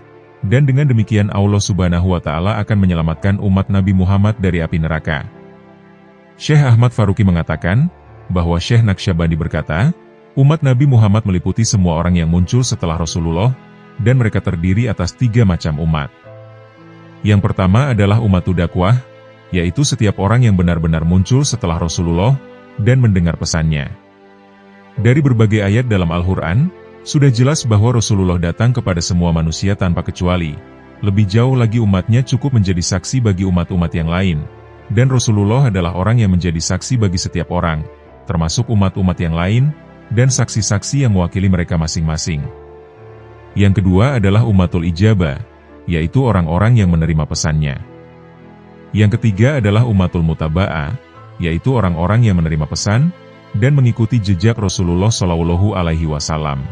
dan dengan demikian Allah Subhanahu wa Ta'ala akan menyelamatkan umat Nabi Muhammad dari api neraka. Syekh Ahmad Faruqi mengatakan, bahwa Syekh Naqsyabandi berkata, umat Nabi Muhammad meliputi semua orang yang muncul setelah Rasulullah, dan mereka terdiri atas 3 macam umat. Yang pertama adalah umatud dakwah, yaitu setiap orang yang benar-benar muncul setelah Rasulullah, dan mendengar pesannya. Dari berbagai ayat dalam Al-Quran, sudah jelas bahwa Rasulullah datang kepada semua manusia tanpa kecuali. Lebih jauh lagi umatnya cukup menjadi saksi bagi umat-umat yang lain. Dan Rasulullah adalah orang yang menjadi saksi bagi setiap orang, termasuk umat-umat yang lain, dan saksi-saksi yang mewakili mereka masing-masing. Yang kedua adalah umatul ijabah, yaitu orang-orang yang menerima pesannya. Yang ketiga adalah umatul mutaba'ah, yaitu orang-orang yang menerima pesan, dan mengikuti jejak Rasulullah Shallallahu Alaihi Wasallam.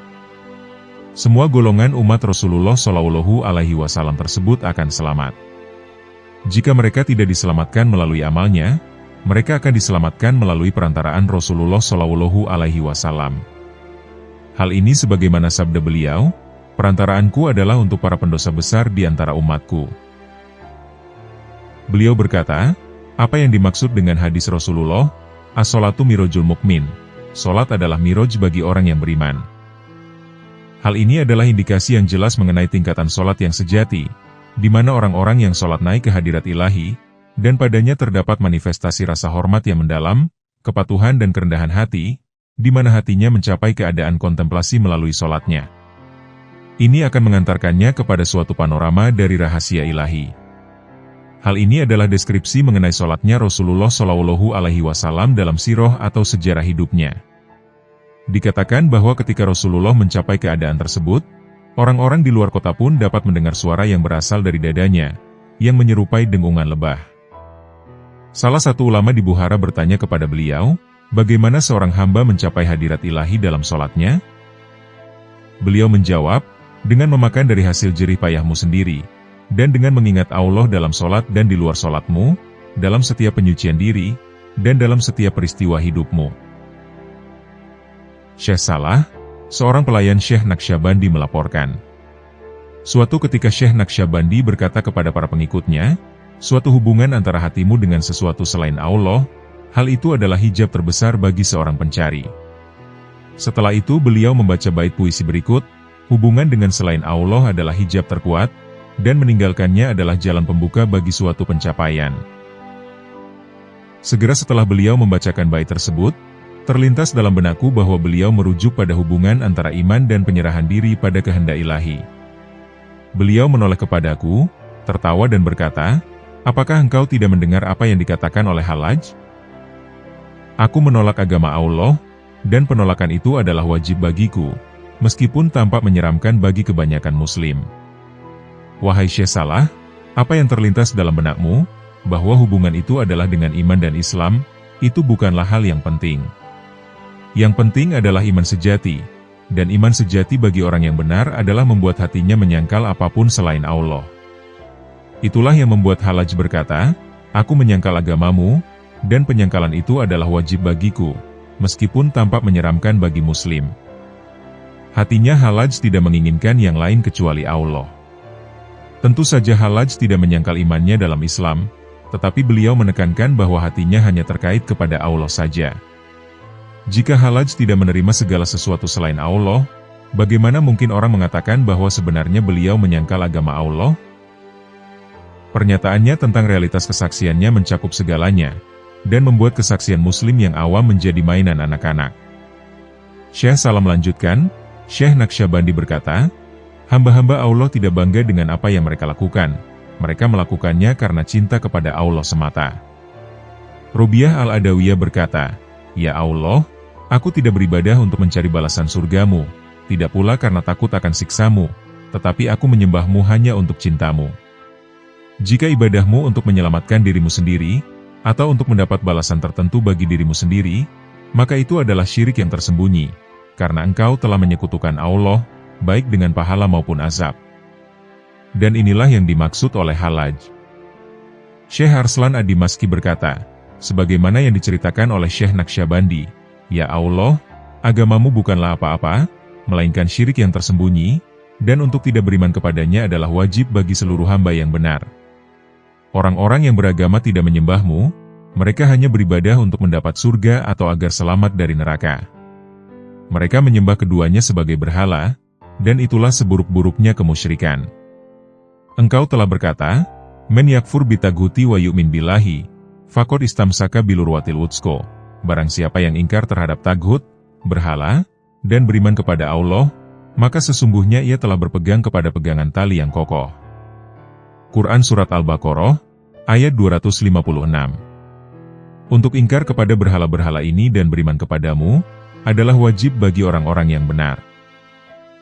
Semua golongan umat Rasulullah Shallallahu Alaihi Wasallam tersebut akan selamat. Jika mereka tidak diselamatkan melalui amalnya, mereka akan diselamatkan melalui perantaraan Rasulullah Shallallahu Alaihi Wasallam. Hal ini sebagaimana sabda beliau, perantaraanku adalah untuk para pendosa besar di antara umatku. Beliau berkata, apa yang dimaksud dengan hadis Rasulullah, as-sholatu mirojul mukmin, sholat adalah miroj bagi orang yang beriman. Hal ini adalah indikasi yang jelas mengenai tingkatan sholat yang sejati, di mana orang-orang yang sholat naik ke hadirat ilahi, dan padanya terdapat manifestasi rasa hormat yang mendalam, kepatuhan dan kerendahan hati, di mana hatinya mencapai keadaan kontemplasi melalui sholatnya. Ini akan mengantarkannya kepada suatu panorama dari rahasia ilahi. Hal ini adalah deskripsi mengenai sholatnya Rasulullah Shallallahu Alaihi Wasallam dalam sirah atau sejarah hidupnya. Dikatakan bahwa ketika Rasulullah mencapai keadaan tersebut, orang-orang di luar kota pun dapat mendengar suara yang berasal dari dadanya, yang menyerupai dengungan lebah. Salah satu ulama di Bukhara bertanya kepada beliau, bagaimana seorang hamba mencapai hadirat ilahi dalam sholatnya? Beliau menjawab, dengan memakan dari hasil jerih payahmu sendiri, dan dengan mengingat Allah dalam sholat dan di luar sholatmu, dalam setiap penyucian diri, dan dalam setiap peristiwa hidupmu. Syekh Salah, seorang pelayan Syekh Naqsyabandi melaporkan. Suatu ketika Syekh Naqsyabandi berkata kepada para pengikutnya, suatu hubungan antara hatimu dengan sesuatu selain Allah, hal itu adalah hijab terbesar bagi seorang pencari. Setelah itu beliau membaca bait puisi berikut, hubungan dengan selain Allah adalah hijab terkuat, dan meninggalkannya adalah jalan pembuka bagi suatu pencapaian. Segera setelah beliau membacakan bait tersebut, terlintas dalam benakku bahwa beliau merujuk pada hubungan antara iman dan penyerahan diri pada kehendak ilahi. Beliau menoleh kepadaku, tertawa dan berkata, "Apakah engkau tidak mendengar apa yang dikatakan oleh Halaj? Aku menolak agama Allah, dan penolakan itu adalah wajib bagiku, meskipun tampak menyeramkan bagi kebanyakan muslim." Wahai Syekh Salah, apa yang terlintas dalam benakmu, bahwa hubungan itu adalah dengan iman dan Islam, itu bukanlah hal yang penting. Yang penting adalah iman sejati, dan iman sejati bagi orang yang benar adalah membuat hatinya menyangkal apapun selain Allah. Itulah yang membuat Halaj berkata, "Aku menyangkal agamamu, dan penyangkalan itu adalah wajib bagiku, meskipun tampak menyeramkan bagi muslim." Hatinya Halaj tidak menginginkan yang lain kecuali Allah. Tentu saja Halaj tidak menyangkal imannya dalam Islam, tetapi beliau menekankan bahwa hatinya hanya terkait kepada Allah saja. Jika Halaj tidak menerima segala sesuatu selain Allah, bagaimana mungkin orang mengatakan bahwa sebenarnya beliau menyangkal agama Allah? Pernyataannya tentang realitas kesaksiannya mencakup segalanya, dan membuat kesaksian muslim yang awam menjadi mainan anak-anak. Syekh Salah melanjutkan, Syekh Naqsyabandi berkata, "Hamba-hamba Allah tidak bangga dengan apa yang mereka lakukan, mereka melakukannya karena cinta kepada Allah semata." Rubiah Al-Adawiyah berkata, "Ya Allah, aku tidak beribadah untuk mencari balasan surgamu, tidak pula karena takut akan siksamu, tetapi aku menyembahmu hanya untuk cintamu. Jika ibadahmu untuk menyelamatkan dirimu sendiri, atau untuk mendapat balasan tertentu bagi dirimu sendiri, maka itu adalah syirik yang tersembunyi, karena engkau telah menyekutukan Allah, baik dengan pahala maupun azab." Dan inilah yang dimaksud oleh Halaj. Syekh Arslan Ad-Dimashqi berkata, sebagaimana yang diceritakan oleh Syekh Naqsyabandi, "Ya Allah, agamamu bukanlah apa-apa, melainkan syirik yang tersembunyi, dan untuk tidak beriman kepadanya adalah wajib bagi seluruh hamba yang benar. Orang-orang yang beragama tidak menyembahmu, mereka hanya beribadah untuk mendapat surga atau agar selamat dari neraka. Mereka menyembah keduanya sebagai berhala, dan itulah seburuk-buruknya kemusyrikan. Engkau telah berkata, Men yakfur bitaguti wa yu'min billahi, faqad istamsaka bilurwatil wuthqa. Barang siapa yang ingkar terhadap taghut, berhala, dan beriman kepada Allah, maka sesungguhnya ia telah berpegang kepada pegangan tali yang kokoh." Quran Surat Al-Baqarah, ayat 256. Untuk ingkar kepada berhala-berhala ini dan beriman kepadamu, adalah wajib bagi orang-orang yang benar.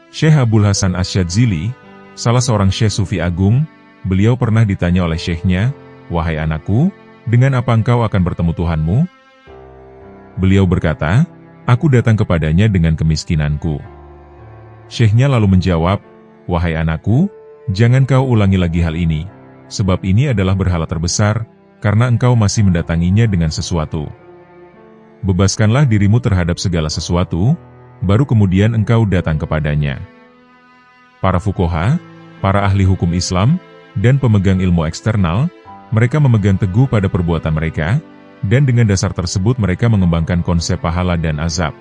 Syekh Abdul Hasan Asyadzili, salah seorang syekh sufi agung, beliau pernah ditanya oleh syekhnya, "Wahai anakku, dengan apa engkau akan bertemu Tuhanmu?" Beliau berkata, "Aku datang kepadanya dengan kemiskinanku." Syekhnya lalu menjawab, "Wahai anakku, jangan kau ulangi lagi hal ini, sebab ini adalah berhala terbesar, karena engkau masih mendatanginya dengan sesuatu. Bebaskanlah dirimu terhadap segala sesuatu, baru kemudian engkau datang kepadanya." Para fuqaha, para ahli hukum Islam, dan pemegang ilmu eksternal, mereka memegang teguh pada perbuatan mereka, dan dengan dasar tersebut mereka mengembangkan konsep pahala dan azab.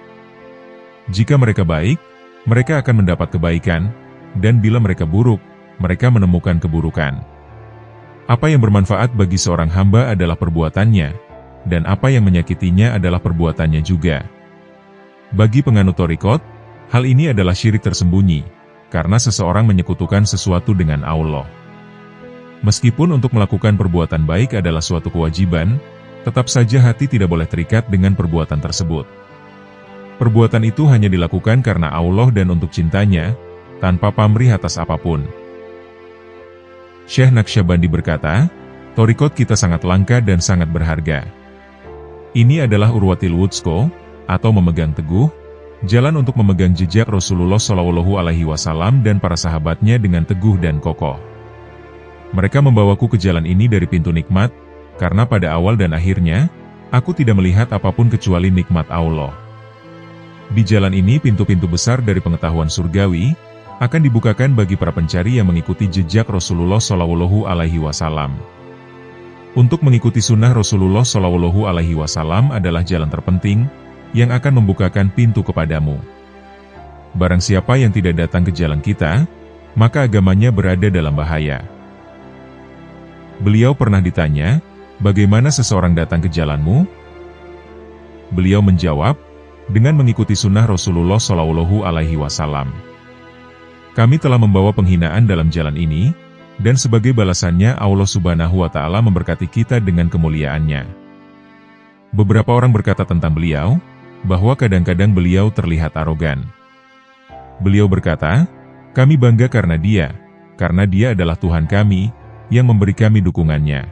Jika mereka baik, mereka akan mendapat kebaikan, dan bila mereka buruk, mereka menemukan keburukan. Apa yang bermanfaat bagi seorang hamba adalah perbuatannya, dan apa yang menyakitinya adalah perbuatannya juga. Bagi penganut thariqat, hal ini adalah syirik tersembunyi, karena seseorang menyekutukan sesuatu dengan Allah. Meskipun untuk melakukan perbuatan baik adalah suatu kewajiban, tetap saja hati tidak boleh terikat dengan perbuatan tersebut. Perbuatan itu hanya dilakukan karena Allah dan untuk cintanya, tanpa pamrih atas apapun. Syekh Naqsyabandi berkata, "Thariqat kita sangat langka dan sangat berharga. Ini adalah urwatil wuthqa, atau memegang teguh, jalan untuk memegang jejak Rasulullah SAW dan para sahabatnya dengan teguh dan kokoh. Mereka membawaku ke jalan ini dari pintu nikmat, karena pada awal dan akhirnya, aku tidak melihat apapun kecuali nikmat Allah. Di jalan ini pintu-pintu besar dari pengetahuan surgawi akan dibukakan bagi para pencari yang mengikuti jejak Rasulullah SAW. Untuk mengikuti sunnah Rasulullah SAW adalah jalan terpenting yang akan membukakan pintu kepadamu. Barang siapa yang tidak datang ke jalan kita, maka agamanya berada dalam bahaya." Beliau pernah ditanya, "Bagaimana seseorang datang ke jalanmu?" Beliau menjawab, "Dengan mengikuti sunnah Rasulullah SAW." Kami telah membawa penghinaan dalam jalan ini, dan sebagai balasannya Allah Subhanahu wa Ta'ala memberkati kita dengan kemuliaannya. Beberapa orang berkata tentang beliau, bahwa kadang-kadang beliau terlihat arogan. Beliau berkata, kami bangga karena dia adalah Tuhan kami, yang memberi kami dukungannya.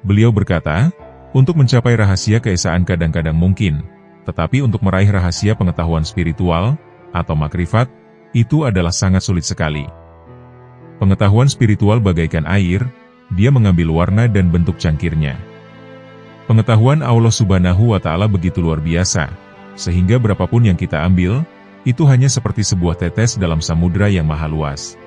Beliau berkata, untuk mencapai rahasia keesaan kadang-kadang mungkin, tetapi untuk meraih rahasia pengetahuan spiritual, atau makrifat, itu adalah sangat sulit sekali. Pengetahuan spiritual bagaikan air, dia mengambil warna dan bentuk cangkirnya. Pengetahuan Allah Subhanahu wa Ta'ala begitu luar biasa, sehingga berapapun yang kita ambil, itu hanya seperti sebuah tetes dalam samudra yang maha luas.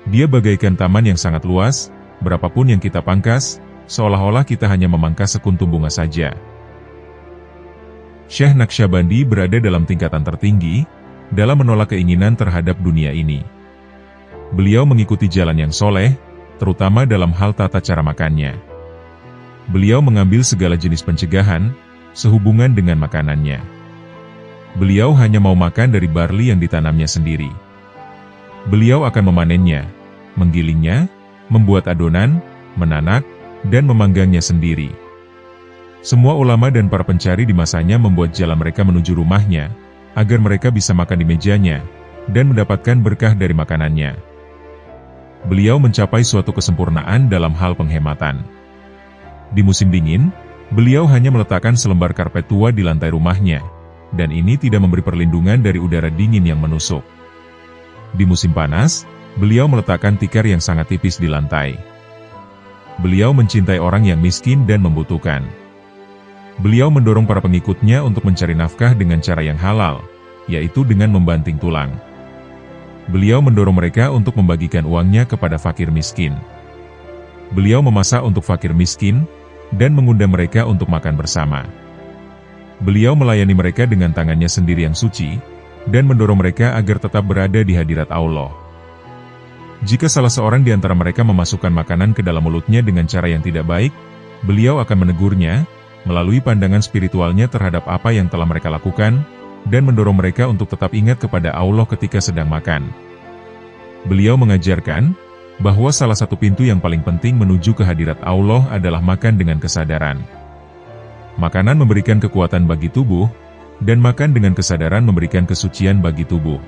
Dia bagaikan taman yang sangat luas, berapapun yang kita pangkas, seolah-olah kita hanya memangkas sekuntum bunga saja. Syekh Naqsyabandi berada dalam tingkatan tertinggi, dalam menolak keinginan terhadap dunia ini. Beliau mengikuti jalan yang soleh, terutama dalam hal tata cara makannya. Beliau mengambil segala jenis pencegahan, sehubungan dengan makanannya. Beliau hanya mau makan dari barli yang ditanamnya sendiri. Beliau akan memanennya, menggilingnya, membuat adonan, menanak, dan memanggangnya sendiri. Semua ulama dan para pencari di masanya membuat jalan mereka menuju rumahnya, agar mereka bisa makan di mejanya, dan mendapatkan berkah dari makanannya. Beliau mencapai suatu kesempurnaan dalam hal penghematan. Di musim dingin, beliau hanya meletakkan selembar karpet tua di lantai rumahnya, dan ini tidak memberi perlindungan dari udara dingin yang menusuk. Di musim panas, beliau meletakkan tikar yang sangat tipis di lantai. Beliau mencintai orang yang miskin dan membutuhkan. Beliau mendorong para pengikutnya untuk mencari nafkah dengan cara yang halal, yaitu dengan membanting tulang. Beliau mendorong mereka untuk membagikan uangnya kepada fakir miskin. Beliau memasak untuk fakir miskin, dan mengundang mereka untuk makan bersama. Beliau melayani mereka dengan tangannya sendiri yang suci, dan mendorong mereka agar tetap berada di hadirat Allah. Jika salah seorang di antara mereka memasukkan makanan ke dalam mulutnya dengan cara yang tidak baik, beliau akan menegurnya, melalui pandangan spiritualnya terhadap apa yang telah mereka lakukan, dan mendorong mereka untuk tetap ingat kepada Allah ketika sedang makan. Beliau mengajarkan, bahwa salah satu pintu yang paling penting menuju ke hadirat Allah adalah makan dengan kesadaran. Makanan memberikan kekuatan bagi tubuh, dan makan dengan kesadaran memberikan kesucian bagi tubuh.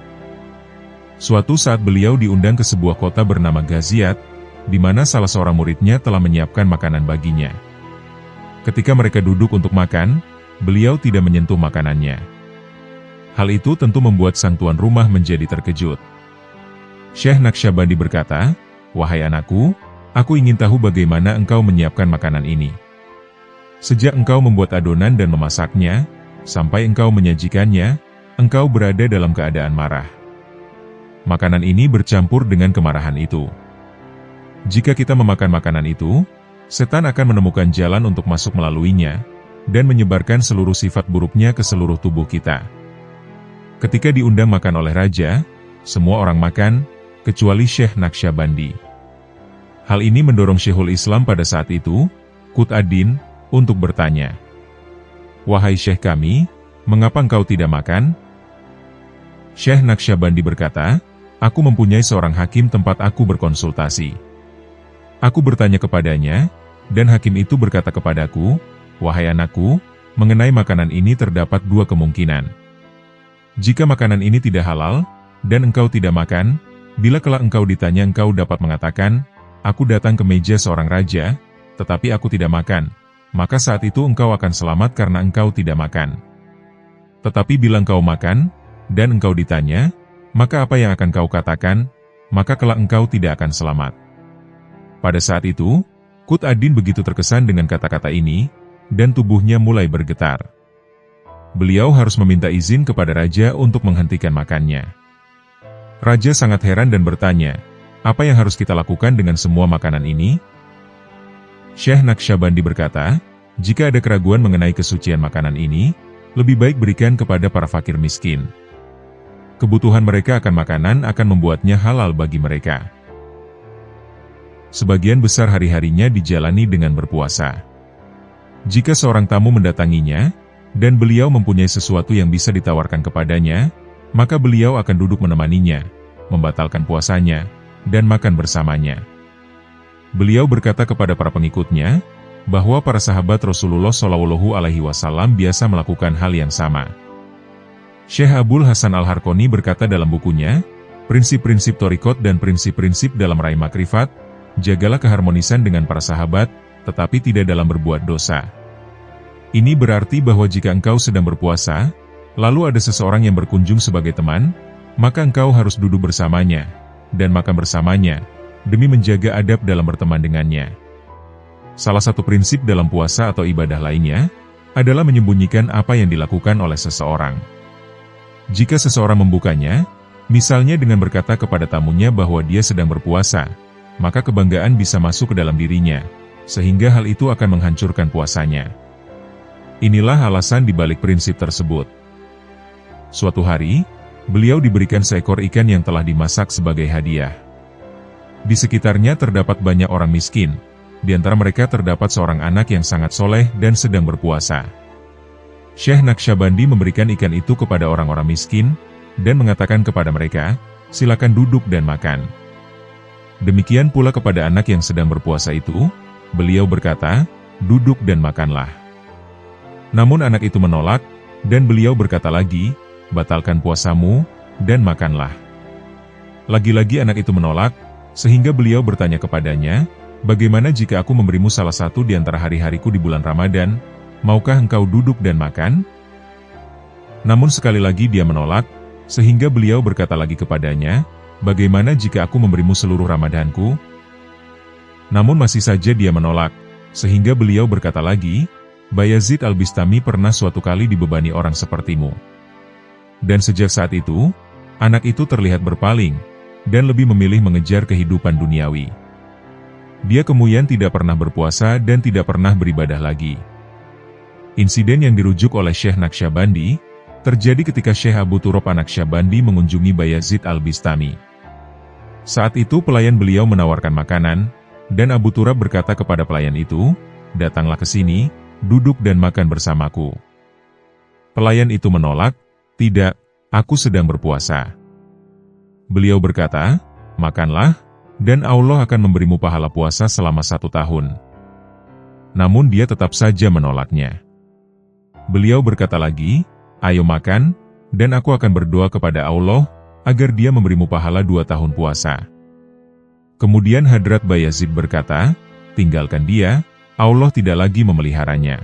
Suatu saat beliau diundang ke sebuah kota bernama Ghaziat, di mana salah seorang muridnya telah menyiapkan makanan baginya. Ketika mereka duduk untuk makan, beliau tidak menyentuh makanannya. Hal itu tentu membuat sang tuan rumah menjadi terkejut. Syekh Naqsyabandi berkata, wahai anakku, aku ingin tahu bagaimana engkau menyiapkan makanan ini. Sejak engkau membuat adonan dan memasaknya, sampai engkau menyajikannya, engkau berada dalam keadaan marah. Makanan ini bercampur dengan kemarahan itu. Jika kita memakan makanan itu, setan akan menemukan jalan untuk masuk melaluinya, dan menyebarkan seluruh sifat buruknya ke seluruh tubuh kita. Ketika diundang makan oleh raja, semua orang makan, kecuali Syekh Naqsyabandi. Hal ini mendorong Syekhul Islam pada saat itu, Qutb ad-Din, untuk bertanya, wahai Syekh kami, mengapa engkau tidak makan? Syekh Naqsyabandi berkata, aku mempunyai seorang hakim tempat aku berkonsultasi. Aku bertanya kepadanya, dan hakim itu berkata kepadaku, wahai anakku, mengenai makanan ini terdapat dua kemungkinan. Jika makanan ini tidak halal, dan engkau tidak makan, bila kelak engkau ditanya engkau dapat mengatakan, aku datang ke meja seorang raja, tetapi aku tidak makan, maka saat itu engkau akan selamat karena engkau tidak makan. Tetapi bila engkau makan, dan engkau ditanya, maka apa yang akan kau katakan, maka kelak engkau tidak akan selamat. Pada saat itu, Qutb ad-Din begitu terkesan dengan kata-kata ini, dan tubuhnya mulai bergetar. Beliau harus meminta izin kepada raja untuk menghentikan makannya. Raja sangat heran dan bertanya, apa yang harus kita lakukan dengan semua makanan ini? Syekh Naqsyabandi berkata, jika ada keraguan mengenai kesucian makanan ini, lebih baik berikan kepada para fakir miskin. Kebutuhan mereka akan makanan akan membuatnya halal bagi mereka. Sebagian besar hari-harinya dijalani dengan berpuasa. Jika seorang tamu mendatanginya, dan beliau mempunyai sesuatu yang bisa ditawarkan kepadanya, maka beliau akan duduk menemaninya, membatalkan puasanya, dan makan bersamanya. Beliau berkata kepada para pengikutnya, bahwa para sahabat Rasulullah Shallallahu Alaihi Wasallam biasa melakukan hal yang sama. Syekh Abdul Hasan Al-Harqoni berkata dalam bukunya, Prinsip-prinsip Thariqat dan prinsip-prinsip dalam raih makrifat, jagalah keharmonisan dengan para sahabat, tetapi tidak dalam berbuat dosa. Ini berarti bahwa jika engkau sedang berpuasa, lalu ada seseorang yang berkunjung sebagai teman, maka engkau harus duduk bersamanya, dan makan bersamanya, demi menjaga adab dalam berteman dengannya. Salah satu prinsip dalam puasa atau ibadah lainnya, adalah menyembunyikan apa yang dilakukan oleh seseorang. Jika seseorang membukanya, misalnya dengan berkata kepada tamunya bahwa dia sedang berpuasa, maka kebanggaan bisa masuk ke dalam dirinya, sehingga hal itu akan menghancurkan puasanya. Inilah alasan dibalik prinsip tersebut. Suatu hari, beliau diberikan seekor ikan yang telah dimasak sebagai hadiah. Di sekitarnya terdapat banyak orang miskin, di antara mereka terdapat seorang anak yang sangat soleh dan sedang berpuasa. Syekh Naqsyabandi memberikan ikan itu kepada orang-orang miskin, dan mengatakan kepada mereka, silakan duduk dan makan. Demikian pula kepada anak yang sedang berpuasa itu, beliau berkata, duduk dan makanlah. Namun anak itu menolak, dan beliau berkata lagi, batalkan puasamu, dan makanlah. Lagi-lagi anak itu menolak, sehingga beliau bertanya kepadanya, bagaimana jika aku memberimu salah satu di antara hari-hariku di bulan Ramadan, maukah engkau duduk dan makan? Namun sekali lagi dia menolak, sehingga beliau berkata lagi kepadanya, bagaimana jika aku memberimu seluruh Ramadanku? Namun masih saja dia menolak, sehingga beliau berkata lagi, Bayazid Al-Bistami pernah suatu kali dibebani orang sepertimu. Dan sejak saat itu, anak itu terlihat berpaling, dan lebih memilih mengejar kehidupan duniawi. Dia kemudian tidak pernah berpuasa dan tidak pernah beribadah lagi. Insiden yang dirujuk oleh Syekh Naqsyabandi, terjadi ketika Syekh Abu Turab An-Naqsyabandi mengunjungi Bayazid Al-Bistami. Saat itu pelayan beliau menawarkan makanan, dan Abu Turab berkata kepada pelayan itu, datanglah ke sini, duduk dan makan bersamaku. Pelayan itu menolak, tidak, aku sedang berpuasa. Beliau berkata, makanlah, dan Allah akan memberimu pahala puasa selama 1 tahun. Namun dia tetap saja menolaknya. Beliau berkata lagi, ayo makan, dan aku akan berdoa kepada Allah, agar dia memberimu pahala 2 tahun puasa. Kemudian Hadrat Bayazid berkata, tinggalkan dia, Allah tidak lagi memeliharanya.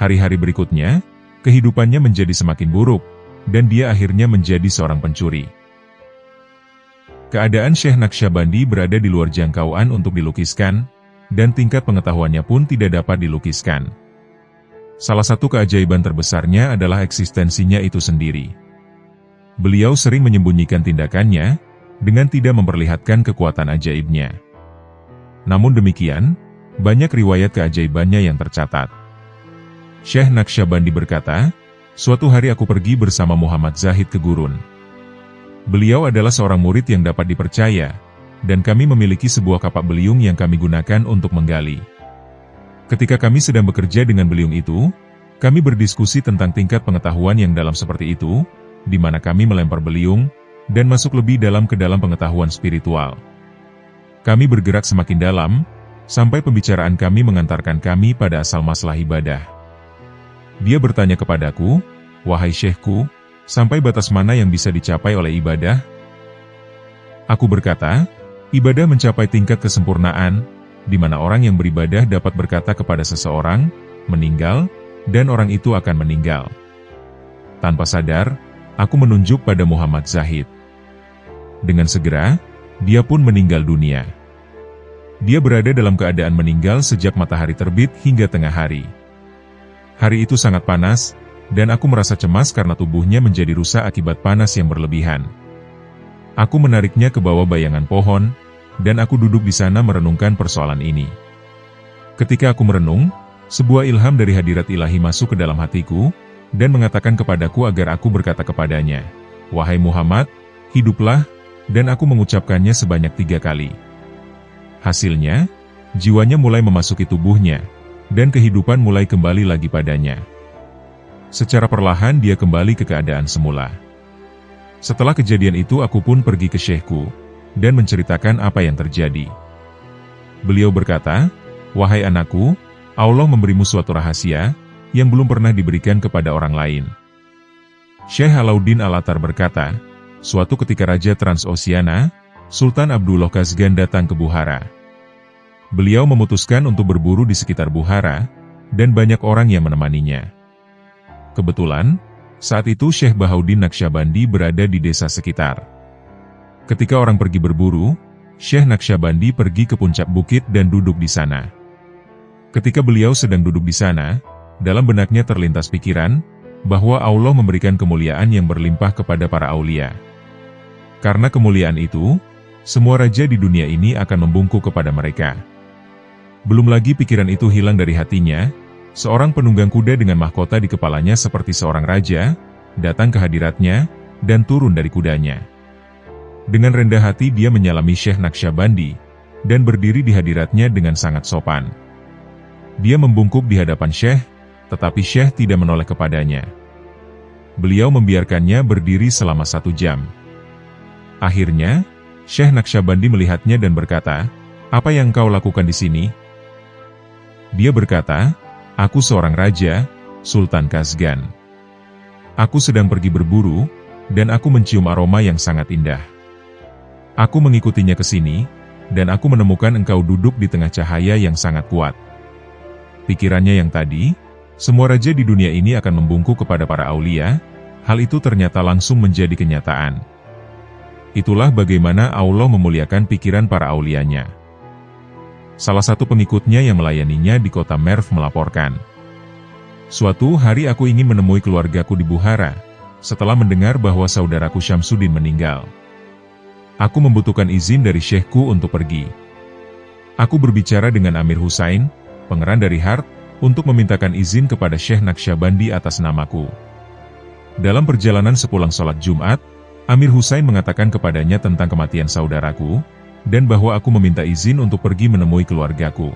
Hari-hari berikutnya, kehidupannya menjadi semakin buruk, dan dia akhirnya menjadi seorang pencuri. Keadaan Syekh Naqsyabandi berada di luar jangkauan untuk dilukiskan, dan tingkat pengetahuannya pun tidak dapat dilukiskan. Salah satu keajaiban terbesarnya adalah eksistensinya itu sendiri. Beliau sering menyembunyikan tindakannya, dengan tidak memperlihatkan kekuatan ajaibnya. Namun demikian, banyak riwayat keajaibannya yang tercatat. Syekh Naqsyabandi berkata, suatu hari aku pergi bersama Muhammad Zahid ke gurun. Beliau adalah seorang murid yang dapat dipercaya, dan kami memiliki sebuah kapak beliung yang kami gunakan untuk menggali. Ketika kami sedang bekerja dengan beliung itu, kami berdiskusi tentang tingkat pengetahuan yang dalam seperti itu, di mana kami melempar beliung, dan masuk lebih dalam ke dalam pengetahuan spiritual. Kami bergerak semakin dalam, sampai pembicaraan kami mengantarkan kami pada asal masalah ibadah. Dia bertanya kepadaku, wahai syekhku, sampai batas mana yang bisa dicapai oleh ibadah? Aku berkata, ibadah mencapai tingkat kesempurnaan, di mana orang yang beribadah dapat berkata kepada seseorang, meninggal, dan orang itu akan meninggal. Tanpa sadar, aku menunjuk pada Muhammad Zahid. Dengan segera, dia pun meninggal dunia. Dia berada dalam keadaan meninggal sejak matahari terbit hingga tengah hari. Hari itu sangat panas, dan aku merasa cemas karena tubuhnya menjadi rusak akibat panas yang berlebihan. Aku menariknya ke bawah bayangan pohon, dan aku duduk di sana merenungkan persoalan ini. Ketika aku merenung, sebuah ilham dari hadirat ilahi masuk ke dalam hatiku, dan mengatakan kepadaku agar aku berkata kepadanya, wahai Muhammad, hiduplah, dan aku mengucapkannya sebanyak 3 kali. Hasilnya, jiwanya mulai memasuki tubuhnya, dan kehidupan mulai kembali lagi padanya. Secara perlahan dia kembali ke keadaan semula. Setelah kejadian itu aku pun pergi ke syekhku, dan menceritakan apa yang terjadi. Beliau berkata, "Wahai anakku, Allah memberimu suatu rahasia, yang belum pernah diberikan kepada orang lain." Syekh Alauddin Al-Attar berkata, suatu ketika Raja Transoxiana, Sultan Abdullah Khazgan datang ke Bukhara. Beliau memutuskan untuk berburu di sekitar Bukhara, dan banyak orang yang menemaninya. Kebetulan, saat itu Syekh Bahauddin Naqsyabandi berada di desa sekitar. Ketika orang pergi berburu, Syekh Naqsyabandi pergi ke puncak bukit dan duduk di sana. Ketika beliau sedang duduk di sana, dalam benaknya terlintas pikiran, bahwa Allah memberikan kemuliaan yang berlimpah kepada para aulia. Karena kemuliaan itu, semua raja di dunia ini akan membungkuk kepada mereka. Belum lagi pikiran itu hilang dari hatinya, seorang penunggang kuda dengan mahkota di kepalanya seperti seorang raja, datang ke hadiratnya, dan turun dari kudanya. Dengan rendah hati dia menyalami Syekh Naqsyabandi, dan berdiri di hadiratnya dengan sangat sopan. Dia membungkuk di hadapan Syekh, tetapi Syekh tidak menoleh kepadanya. Beliau membiarkannya berdiri selama 1 jam. Akhirnya, Syekh Naqsyabandi melihatnya dan berkata, "Apa yang kau lakukan di sini?" Dia berkata, "Aku seorang raja, Sultan Khazgan. Aku sedang pergi berburu, dan aku mencium aroma yang sangat indah. Aku mengikutinya ke sini, dan aku menemukan engkau duduk di tengah cahaya yang sangat kuat." Pikirannya yang tadi, semua raja di dunia ini akan membungkuk kepada para aulia, hal itu ternyata langsung menjadi kenyataan. Itulah bagaimana Allah memuliakan pikiran para aulianya. Salah satu pengikutnya yang melayaninya di kota Merv melaporkan, "Suatu hari aku ingin menemui keluargaku di Bukhara, setelah mendengar bahwa saudaraku Syamsuddin meninggal. Aku membutuhkan izin dari syekhku untuk pergi. Aku berbicara dengan Amir Husain, pangeran dari Hart, untuk memintakan izin kepada Syekh Naqsyabandi atas namaku. Dalam perjalanan sepulang sholat Jumat, Amir Husain mengatakan kepadanya tentang kematian saudaraku, dan bahwa aku meminta izin untuk pergi menemui keluargaku.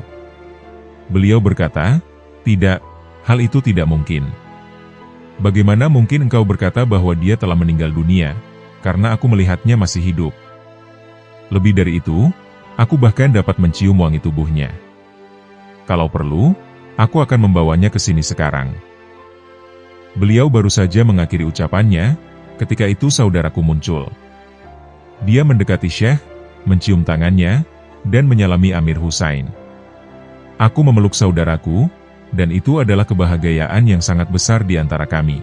Beliau berkata, 'Tidak, hal itu tidak mungkin. Bagaimana mungkin engkau berkata bahwa dia telah meninggal dunia, karena aku melihatnya masih hidup. Lebih dari itu, aku bahkan dapat mencium wangi tubuhnya. Kalau perlu, aku akan membawanya ke sini sekarang.' Beliau baru saja mengakhiri ucapannya, ketika itu saudaraku muncul. Dia mendekati Syekh, mencium tangannya, dan menyalami Amir Husain. Aku memeluk saudaraku, dan itu adalah kebahagiaan yang sangat besar di antara kami."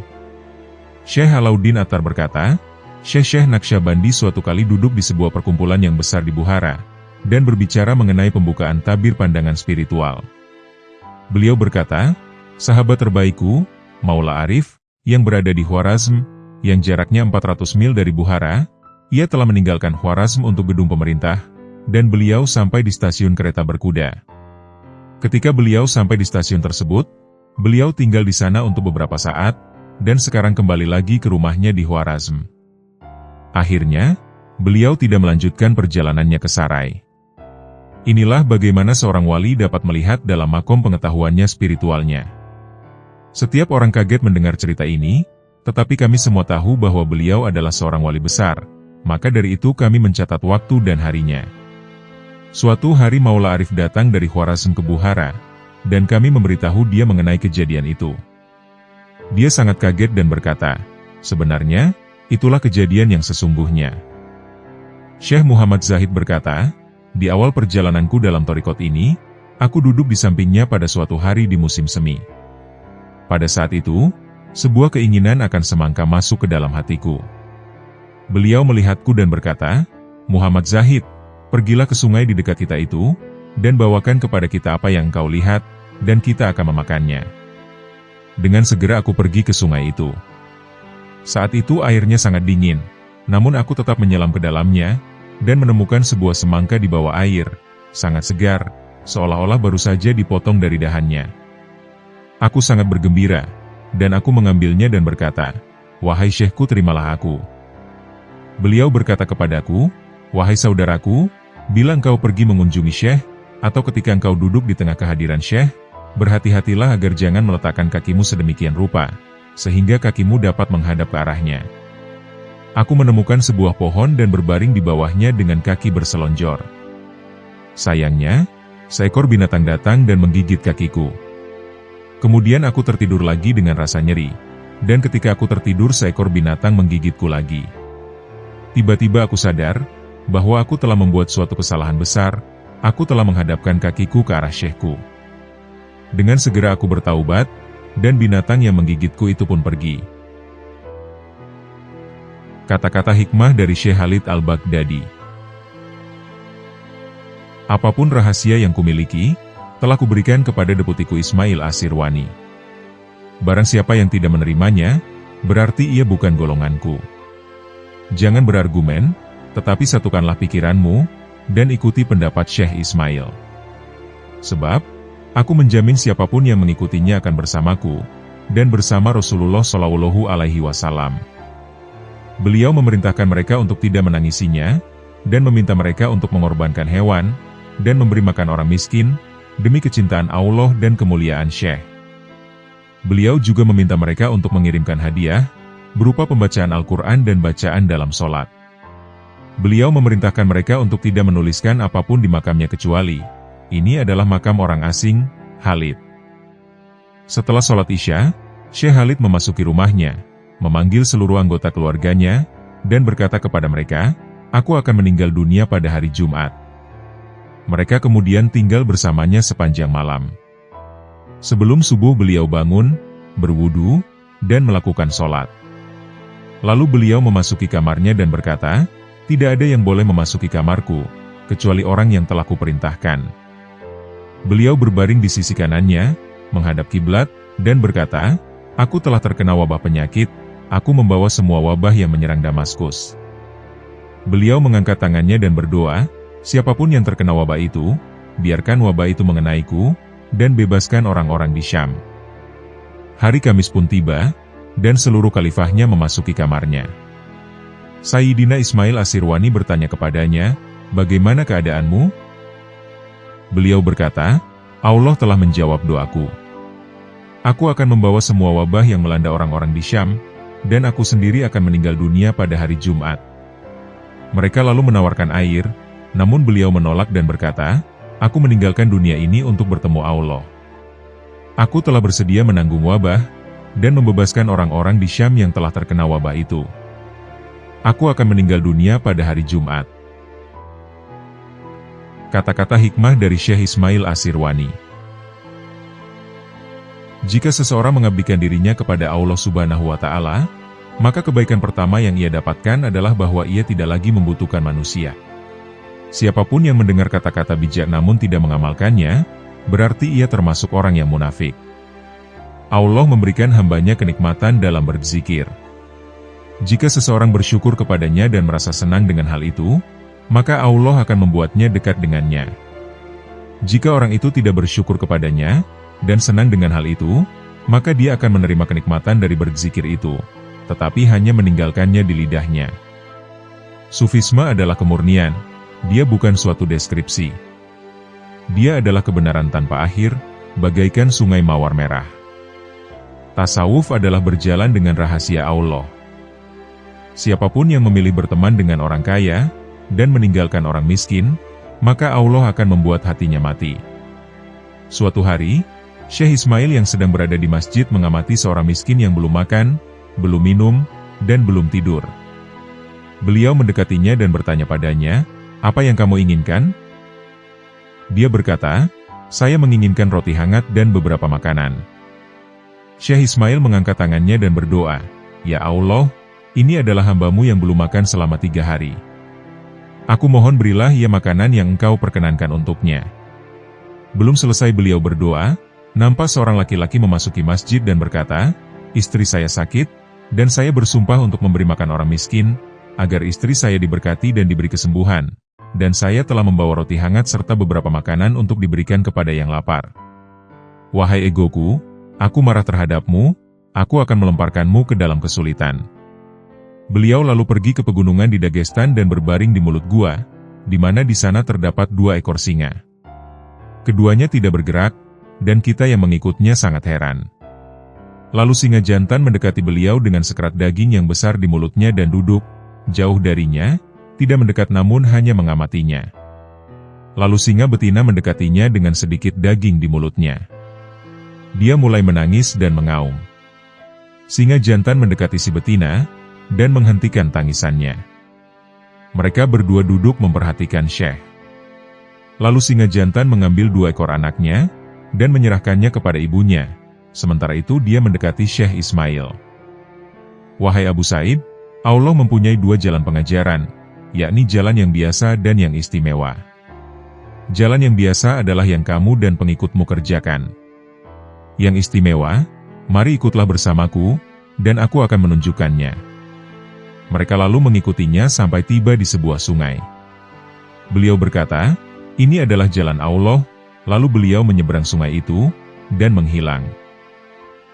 Syekh Alauddin Attar berkata, Syekh Naqsyabandi suatu kali duduk di sebuah perkumpulan yang besar di Bukhara, dan berbicara mengenai pembukaan tabir pandangan spiritual. Beliau berkata, "Sahabat terbaikku, Maula Arif, yang berada di Khwarazm, yang jaraknya 400 mil dari Bukhara, ia telah meninggalkan Khwarazm untuk gedung pemerintah, dan beliau sampai di stasiun kereta berkuda. Ketika beliau sampai di stasiun tersebut, beliau tinggal di sana untuk beberapa saat, dan sekarang kembali lagi ke rumahnya di Khwarazm. Akhirnya, beliau tidak melanjutkan perjalanannya ke Sarai." Inilah bagaimana seorang wali dapat melihat dalam makom pengetahuannya spiritualnya. Setiap orang kaget mendengar cerita ini, tetapi kami semua tahu bahwa beliau adalah seorang wali besar, maka dari itu kami mencatat waktu dan harinya. Suatu hari Maula Arif datang dari Khwarazm ke Bukhara, dan kami memberitahu dia mengenai kejadian itu. Dia sangat kaget dan berkata, "Sebenarnya, itulah kejadian yang sesungguhnya." Syekh Muhammad Zahid berkata, "Di awal perjalananku dalam thariqat ini, aku duduk di sampingnya pada suatu hari di musim semi. Pada saat itu, sebuah keinginan akan semangka masuk ke dalam hatiku. Beliau melihatku dan berkata, 'Muhammad Zahid, pergilah ke sungai di dekat kita itu, dan bawakan kepada kita apa yang kau lihat, dan kita akan memakannya.' Dengan segera aku pergi ke sungai itu. Saat itu airnya sangat dingin, namun aku tetap menyelam ke dalamnya, dan menemukan sebuah semangka di bawah air, sangat segar, seolah-olah baru saja dipotong dari dahannya. Aku sangat bergembira, dan aku mengambilnya dan berkata, 'Wahai syekhku, terimalah aku.' Beliau berkata kepadaku, 'Wahai saudaraku, bila engkau pergi mengunjungi syekh, atau ketika engkau duduk di tengah kehadiran syekh, berhati-hatilah agar jangan meletakkan kakimu sedemikian rupa, sehingga kakimu dapat menghadap ke arahnya. Aku menemukan sebuah pohon dan berbaring di bawahnya dengan kaki berselonjor. Sayangnya, seekor binatang datang dan menggigit kakiku. Kemudian aku tertidur lagi dengan rasa nyeri, dan ketika aku tertidur seekor binatang menggigitku lagi. Tiba-tiba aku sadar bahwa aku telah membuat suatu kesalahan besar. Aku telah menghadapkan kakiku ke arah syekhku. Dengan segera aku bertaubat, dan binatang yang menggigitku itu pun pergi. Kata-kata hikmah dari Syekh Khalid Al-Baghdadi. Apapun rahasia yang kumiliki, telah kuberikan kepada deputiku Ismail As-Sirwani. Barang siapa yang tidak menerimanya, berarti ia bukan golonganku. Jangan berargumen, tetapi satukanlah pikiranmu, dan ikuti pendapat Syekh Ismail. Sebab, aku menjamin siapapun yang mengikutinya akan bersamaku, dan bersama Rasulullah Shallallahu Alaihi Wasallam. Beliau memerintahkan mereka untuk tidak menangisinya, dan meminta mereka untuk mengorbankan hewan, dan memberi makan orang miskin, demi kecintaan Allah dan kemuliaan Syekh. Beliau juga meminta mereka untuk mengirimkan hadiah, berupa pembacaan Al-Quran dan bacaan dalam sholat. Beliau memerintahkan mereka untuk tidak menuliskan apapun di makamnya kecuali, ini adalah makam orang asing, Khalid. Setelah sholat Isya, Syekh Khalid memasuki rumahnya, memanggil seluruh anggota keluarganya, dan berkata kepada mereka, "Aku akan meninggal dunia pada hari Jumat." Mereka kemudian tinggal bersamanya sepanjang malam. Sebelum subuh beliau bangun, berwudu, dan melakukan sholat. Lalu beliau memasuki kamarnya dan berkata, "Tidak ada yang boleh memasuki kamarku, kecuali orang yang telah kuperintahkan." Beliau berbaring di sisi kanannya, menghadap kiblat, dan berkata, "Aku telah terkena wabah penyakit, aku membawa semua wabah yang menyerang Damaskus." Beliau mengangkat tangannya dan berdoa, "Siapapun yang terkena wabah itu, biarkan wabah itu mengenaiku, dan bebaskan orang-orang di Syam." Hari Kamis pun tiba, dan seluruh khalifahnya memasuki kamarnya. Sayyidina Ismail As-Sirwani bertanya kepadanya, "Bagaimana keadaanmu?" Beliau berkata, "Allah telah menjawab doaku. Aku akan membawa semua wabah yang melanda orang-orang di Syam, dan aku sendiri akan meninggal dunia pada hari Jumat." Mereka lalu menawarkan air, namun beliau menolak dan berkata, "Aku meninggalkan dunia ini untuk bertemu Allah. Aku telah bersedia menanggung wabah, dan membebaskan orang-orang di Syam yang telah terkena wabah itu. Aku akan meninggal dunia pada hari Jumat." Kata-kata hikmah dari Syekh Ismail As-Sirwani. Jika seseorang mengabdikan dirinya kepada Allah Subhanahu wa Ta'ala, maka kebaikan pertama yang ia dapatkan adalah bahwa ia tidak lagi membutuhkan manusia. Siapapun yang mendengar kata-kata bijak namun tidak mengamalkannya, berarti ia termasuk orang yang munafik. Allah memberikan hambanya kenikmatan dalam berzikir. Jika seseorang bersyukur kepadanya dan merasa senang dengan hal itu, maka Allah akan membuatnya dekat dengannya. Jika orang itu tidak bersyukur kepadanya, dan senang dengan hal itu, maka dia akan menerima kenikmatan dari berzikir itu, tetapi hanya meninggalkannya di lidahnya. Sufisme adalah kemurnian, dia bukan suatu deskripsi. Dia adalah kebenaran tanpa akhir, bagaikan sungai mawar merah. Tasawuf adalah berjalan dengan rahasia Allah. Siapapun yang memilih berteman dengan orang kaya, dan meninggalkan orang miskin, maka Allah akan membuat hatinya mati. Suatu hari, Syekh Ismail yang sedang berada di masjid mengamati seorang miskin yang belum makan, belum minum, dan belum tidur. Beliau mendekatinya dan bertanya padanya, "Apa yang kamu inginkan?" Dia berkata, "Saya menginginkan roti hangat dan beberapa makanan." Syekh Ismail mengangkat tangannya dan berdoa, "Ya Allah, ini adalah hamba-Mu yang belum makan selama 3 hari. Aku mohon berilah ia makanan yang Engkau perkenankan untuknya." Belum selesai beliau berdoa, nampak seorang laki-laki memasuki masjid dan berkata, "Istri saya sakit, dan saya bersumpah untuk memberi makan orang miskin, agar istri saya diberkati dan diberi kesembuhan, dan saya telah membawa roti hangat serta beberapa makanan untuk diberikan kepada yang lapar. Wahai egoku, aku marah terhadapmu, aku akan melemparkanmu ke dalam kesulitan." Beliau lalu pergi ke pegunungan di Dagestan dan berbaring di mulut gua, di mana di sana terdapat 2 ekor singa. Keduanya tidak bergerak, dan kita yang mengikutnya sangat heran. Lalu singa jantan mendekati beliau dengan sekerat daging yang besar di mulutnya dan duduk, jauh darinya, tidak mendekat namun hanya mengamatinya. Lalu singa betina mendekatinya dengan sedikit daging di mulutnya. Dia mulai menangis dan mengaum. Singa jantan mendekati si betina, dan menghentikan tangisannya. Mereka berdua duduk memperhatikan Syekh. Lalu singa jantan mengambil 2 ekor anaknya, dan menyerahkannya kepada ibunya. Sementara itu dia mendekati Syekh Ismail. Wahai Abu Said, Allah mempunyai 2 jalan pengajaran, yakni jalan yang biasa dan yang istimewa. Jalan yang biasa adalah yang kamu dan pengikutmu kerjakan. Yang istimewa, mari ikutlah bersamaku, dan aku akan menunjukkannya. Mereka lalu mengikutinya sampai tiba di sebuah sungai. Beliau berkata, ini adalah jalan Allah, lalu beliau menyeberang sungai itu, dan menghilang.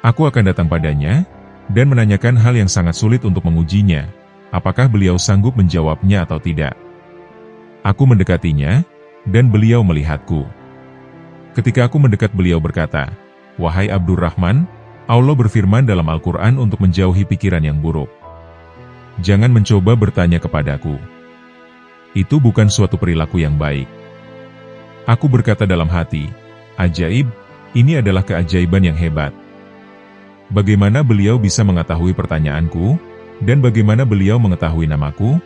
Aku akan datang padanya, dan menanyakan hal yang sangat sulit untuk mengujinya, apakah beliau sanggup menjawabnya atau tidak. Aku mendekatinya, dan beliau melihatku. Ketika aku mendekat beliau berkata, wahai Abdurrahman, Allah berfirman dalam Al-Quran untuk menjauhi pikiran yang buruk. Jangan mencoba bertanya kepadaku. Itu bukan suatu perilaku yang baik. Aku berkata dalam hati, ajaib, ini adalah keajaiban yang hebat. Bagaimana beliau bisa mengetahui pertanyaanku, dan bagaimana beliau mengetahui namaku?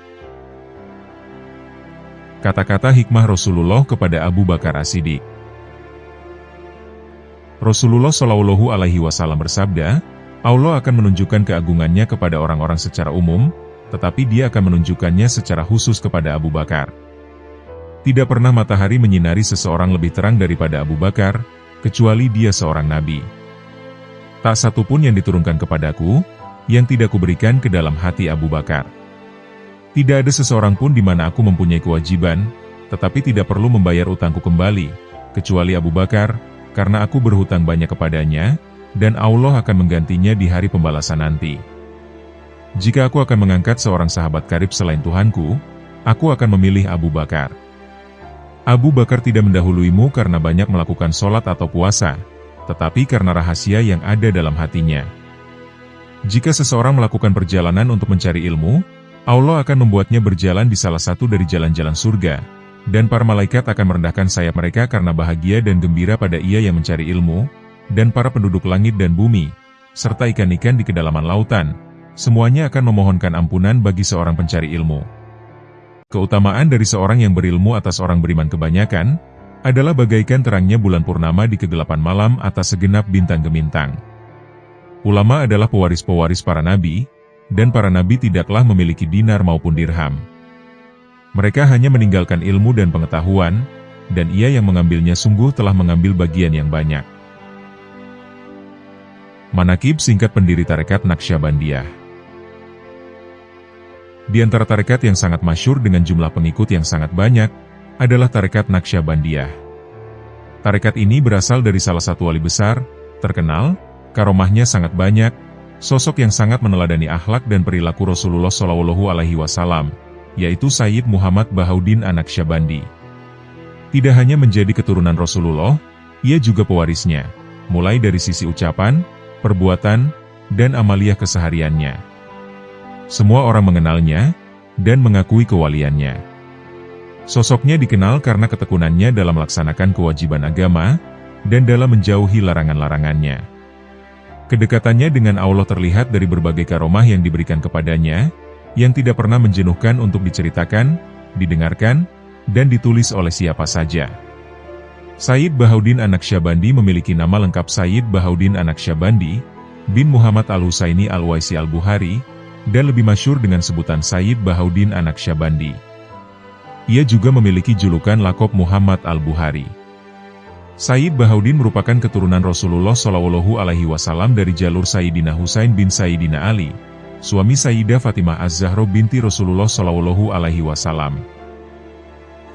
Kata-kata hikmah Rasulullah kepada Abu Bakar As-Siddiq. Rasulullah Shallallahu Alaihi Wasallam bersabda, Allah akan menunjukkan keagungannya kepada orang-orang secara umum, tetapi Dia akan menunjukkannya secara khusus kepada Abu Bakar. Tidak pernah matahari menyinari seseorang lebih terang daripada Abu Bakar, kecuali dia seorang nabi. Tak satu pun yang diturunkan kepadaku, yang tidak kuberikan ke dalam hati Abu Bakar. Tidak ada seseorang pun di mana aku mempunyai kewajiban, tetapi tidak perlu membayar utangku kembali, kecuali Abu Bakar, karena aku berhutang banyak kepadanya, dan Allah akan menggantinya di hari pembalasan nanti. Jika aku akan mengangkat seorang sahabat karib selain Tuhanku, aku akan memilih Abu Bakar. Abu Bakar tidak mendahuluimu karena banyak melakukan sholat atau puasa, tetapi karena rahasia yang ada dalam hatinya. Jika seseorang melakukan perjalanan untuk mencari ilmu, Allah akan membuatnya berjalan di salah satu dari jalan-jalan surga, dan para malaikat akan merendahkan sayap mereka karena bahagia dan gembira pada ia yang mencari ilmu, dan para penduduk langit dan bumi, serta ikan-ikan di kedalaman lautan, semuanya akan memohonkan ampunan bagi seorang pencari ilmu. Keutamaan dari seorang yang berilmu atas orang beriman kebanyakan, adalah bagaikan terangnya bulan purnama di kegelapan malam atas segenap bintang gemintang. Ulama adalah pewaris-pewaris para nabi, dan para nabi tidaklah memiliki dinar maupun dirham. Mereka hanya meninggalkan ilmu dan pengetahuan, dan ia yang mengambilnya sungguh telah mengambil bagian yang banyak. Manakib singkat pendiri tarekat Naqsyabandiyah. Di antara tarekat yang sangat masyhur dengan jumlah pengikut yang sangat banyak, adalah tarekat Naqsyabandiyah. Tarekat ini berasal dari salah satu wali besar, terkenal, karomahnya sangat banyak, sosok yang sangat meneladani akhlak dan perilaku Rasulullah Shallallahu Alaihi Wasallam, yaitu Sayyid Muhammad Bahauddin An-Naqsyabandi. Tidak hanya menjadi keturunan Rasulullah, ia juga pewarisnya, mulai dari sisi ucapan, perbuatan, dan amaliyah kesehariannya. Semua orang mengenalnya, dan mengakui kewaliannya. Sosoknya dikenal karena ketekunannya dalam melaksanakan kewajiban agama, dan dalam menjauhi larangan-larangannya. Kedekatannya dengan Allah terlihat dari berbagai karomah yang diberikan kepadanya, yang tidak pernah menjenuhkan untuk diceritakan, didengarkan, dan ditulis oleh siapa saja. Sayyid Bahauddin An-Naqsyabandi memiliki nama lengkap Sayyid Bahauddin An-Naqsyabandi bin Muhammad Al-Husaini Al-Waisi Al-Bukhari, dan lebih masyhur dengan sebutan Sayyid Bahauddin An-Naqsyabandi. Ia juga memiliki julukan lakop Muhammad Al-Bukhari. Sayyid Bahauddin merupakan keturunan Rasulullah Shallallahu Alaihi Wasallam dari jalur Sayyidina Husain bin Sayyidina Ali, suami Sayyidah Fatimah Az-Zahra binti Rasulullah Shallallahu Alaihi Wasallam.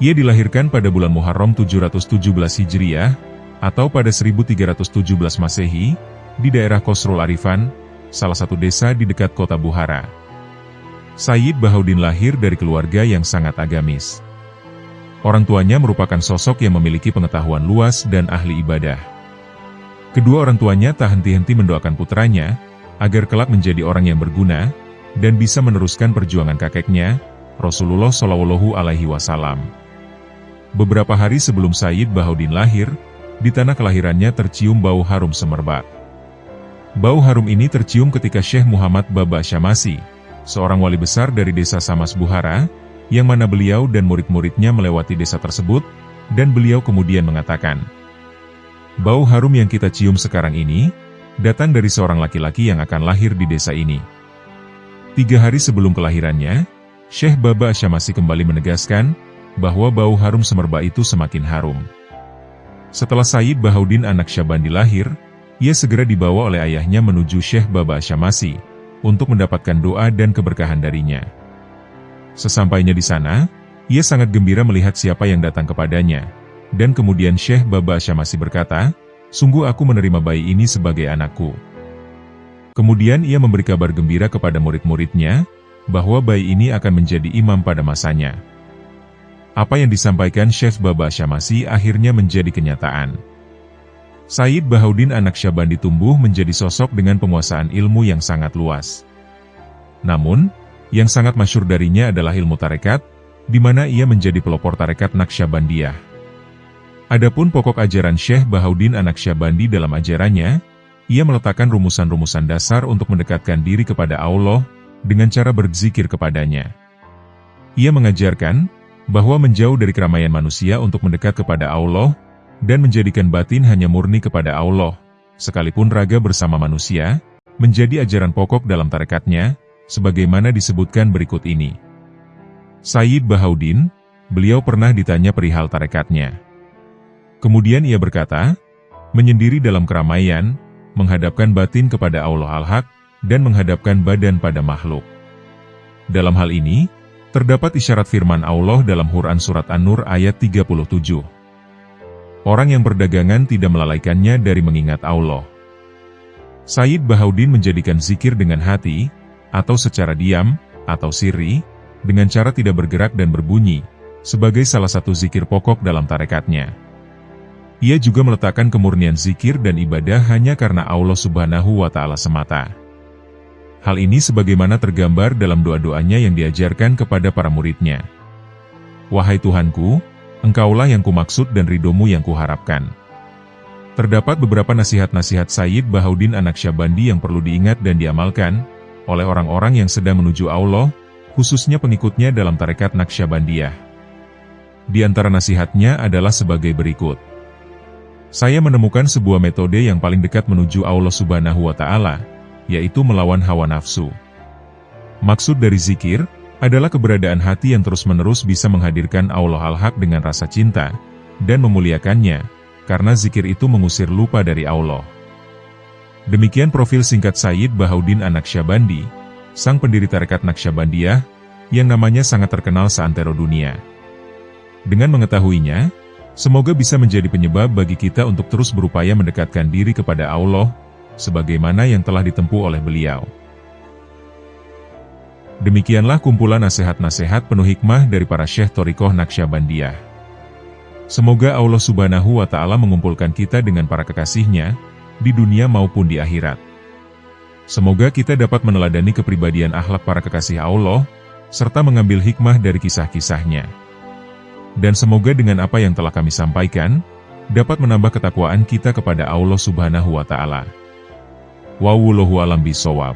Ia dilahirkan pada bulan Muharram 717 Hijriah, atau pada 1317 Masehi, di daerah Qasrul Arifan, salah satu desa di dekat kota Bukhara. Sayyid Bahauddin lahir dari keluarga yang sangat agamis. Orang tuanya merupakan sosok yang memiliki pengetahuan luas dan ahli ibadah. Kedua orang tuanya tak henti-henti mendoakan putranya, agar kelak menjadi orang yang berguna, dan bisa meneruskan perjuangan kakeknya, Rasulullah Shallallahu Alaihi Wasallam. Beberapa hari sebelum Sayyid Bahaudin lahir, di tanah kelahirannya tercium bau harum semerbak. Bau harum ini tercium ketika Syekh Muhammad Baba Syamasi, seorang wali besar dari desa Samas Buhara, yang mana beliau dan murid-muridnya melewati desa tersebut, dan beliau kemudian mengatakan, "Bau harum yang kita cium sekarang ini, datang dari seorang laki-laki yang akan lahir di desa ini." 3 hari sebelum kelahirannya, Syekh Baba Syamasi kembali menegaskan, bahwa bau harum semerbak itu semakin harum. Setelah Sayyid Bahaudin anak Syabandi lahir, ia segera dibawa oleh ayahnya menuju Syekh Baba Syamasi, untuk mendapatkan doa dan keberkahan darinya. Sesampainya di sana, ia sangat gembira melihat siapa yang datang kepadanya, dan kemudian Syekh Baba Syamasi berkata, "Sungguh aku menerima bayi ini sebagai anakku." Kemudian ia memberi kabar gembira kepada murid-muridnya, bahwa bayi ini akan menjadi imam pada masanya. Apa yang disampaikan Syekh Baba Syamasi akhirnya menjadi kenyataan. Sayyid Bahaudin anak Syabandi tumbuh menjadi sosok dengan penguasaan ilmu yang sangat luas. Namun, yang sangat masyhur darinya adalah ilmu tarekat, di mana ia menjadi pelopor tarekat Naqsyabandiyah. Adapun pokok ajaran Syekh Bahaudin anak Syabandi dalam ajarannya, ia meletakkan rumusan-rumusan dasar untuk mendekatkan diri kepada Allah, dengan cara berzikir kepadanya. Ia mengajarkan, bahwa menjauh dari keramaian manusia untuk mendekat kepada Allah, dan menjadikan batin hanya murni kepada Allah, sekalipun raga bersama manusia, menjadi ajaran pokok dalam tarekatnya, sebagaimana disebutkan berikut ini. Sayyid Bahaudin, beliau pernah ditanya perihal tarekatnya. Kemudian ia berkata, menyendiri dalam keramaian, menghadapkan batin kepada Allah Al-Haq, dan menghadapkan badan pada makhluk. Dalam hal ini, terdapat isyarat firman Allah dalam Quran Surat An-Nur ayat 37. Orang yang berdagangan tidak melalaikannya dari mengingat Allah. Sayyid Bahaudin menjadikan zikir dengan hati, atau secara diam, atau sirri, dengan cara tidak bergerak dan berbunyi, sebagai salah satu zikir pokok dalam tarekatnya. Ia juga meletakkan kemurnian zikir dan ibadah hanya karena Allah Subhanahu wa Ta'ala semata. Hal ini sebagaimana tergambar dalam doa-doanya yang diajarkan kepada para muridnya. "Wahai Tuhanku, Engkaulah yang kumaksud dan ridhomu yang kuharapkan." Terdapat beberapa nasihat-nasihat Sayyid Bahaudin anak Syabandi yang perlu diingat dan diamalkan oleh orang-orang yang sedang menuju Allah, khususnya pengikutnya dalam tarekat Naqsyabandiyah. Di antara nasihatnya adalah sebagai berikut. Saya menemukan sebuah metode yang paling dekat menuju Allah Subhanahu wa Ta'ala, yaitu melawan hawa nafsu. Maksud dari zikir adalah keberadaan hati yang terus-menerus bisa menghadirkan Allah Al-Haq dengan rasa cinta, dan memuliakannya, karena zikir itu mengusir lupa dari Allah. Demikian profil singkat Sayyid Bahaudin anak Syabandi, sang pendiri tarekat Naqsyabandiyah, yang namanya sangat terkenal seantero dunia. Dengan mengetahuinya, semoga bisa menjadi penyebab bagi kita untuk terus berupaya mendekatkan diri kepada Allah, sebagaimana yang telah ditempuh oleh beliau. Demikianlah kumpulan nasihat-nasihat penuh hikmah dari para syekh Thariqah Naqsyabandiyah. Semoga Allah Subhanahu wa Ta'ala mengumpulkan kita dengan para kekasihnya, di dunia maupun di akhirat. Semoga kita dapat meneladani kepribadian akhlak para kekasih Allah, serta mengambil hikmah dari kisah-kisahnya. Dan semoga dengan apa yang telah kami sampaikan, dapat menambah ketakwaan kita kepada Allah Subhanahu wa Ta'ala. Wallahu a'lam bishawab.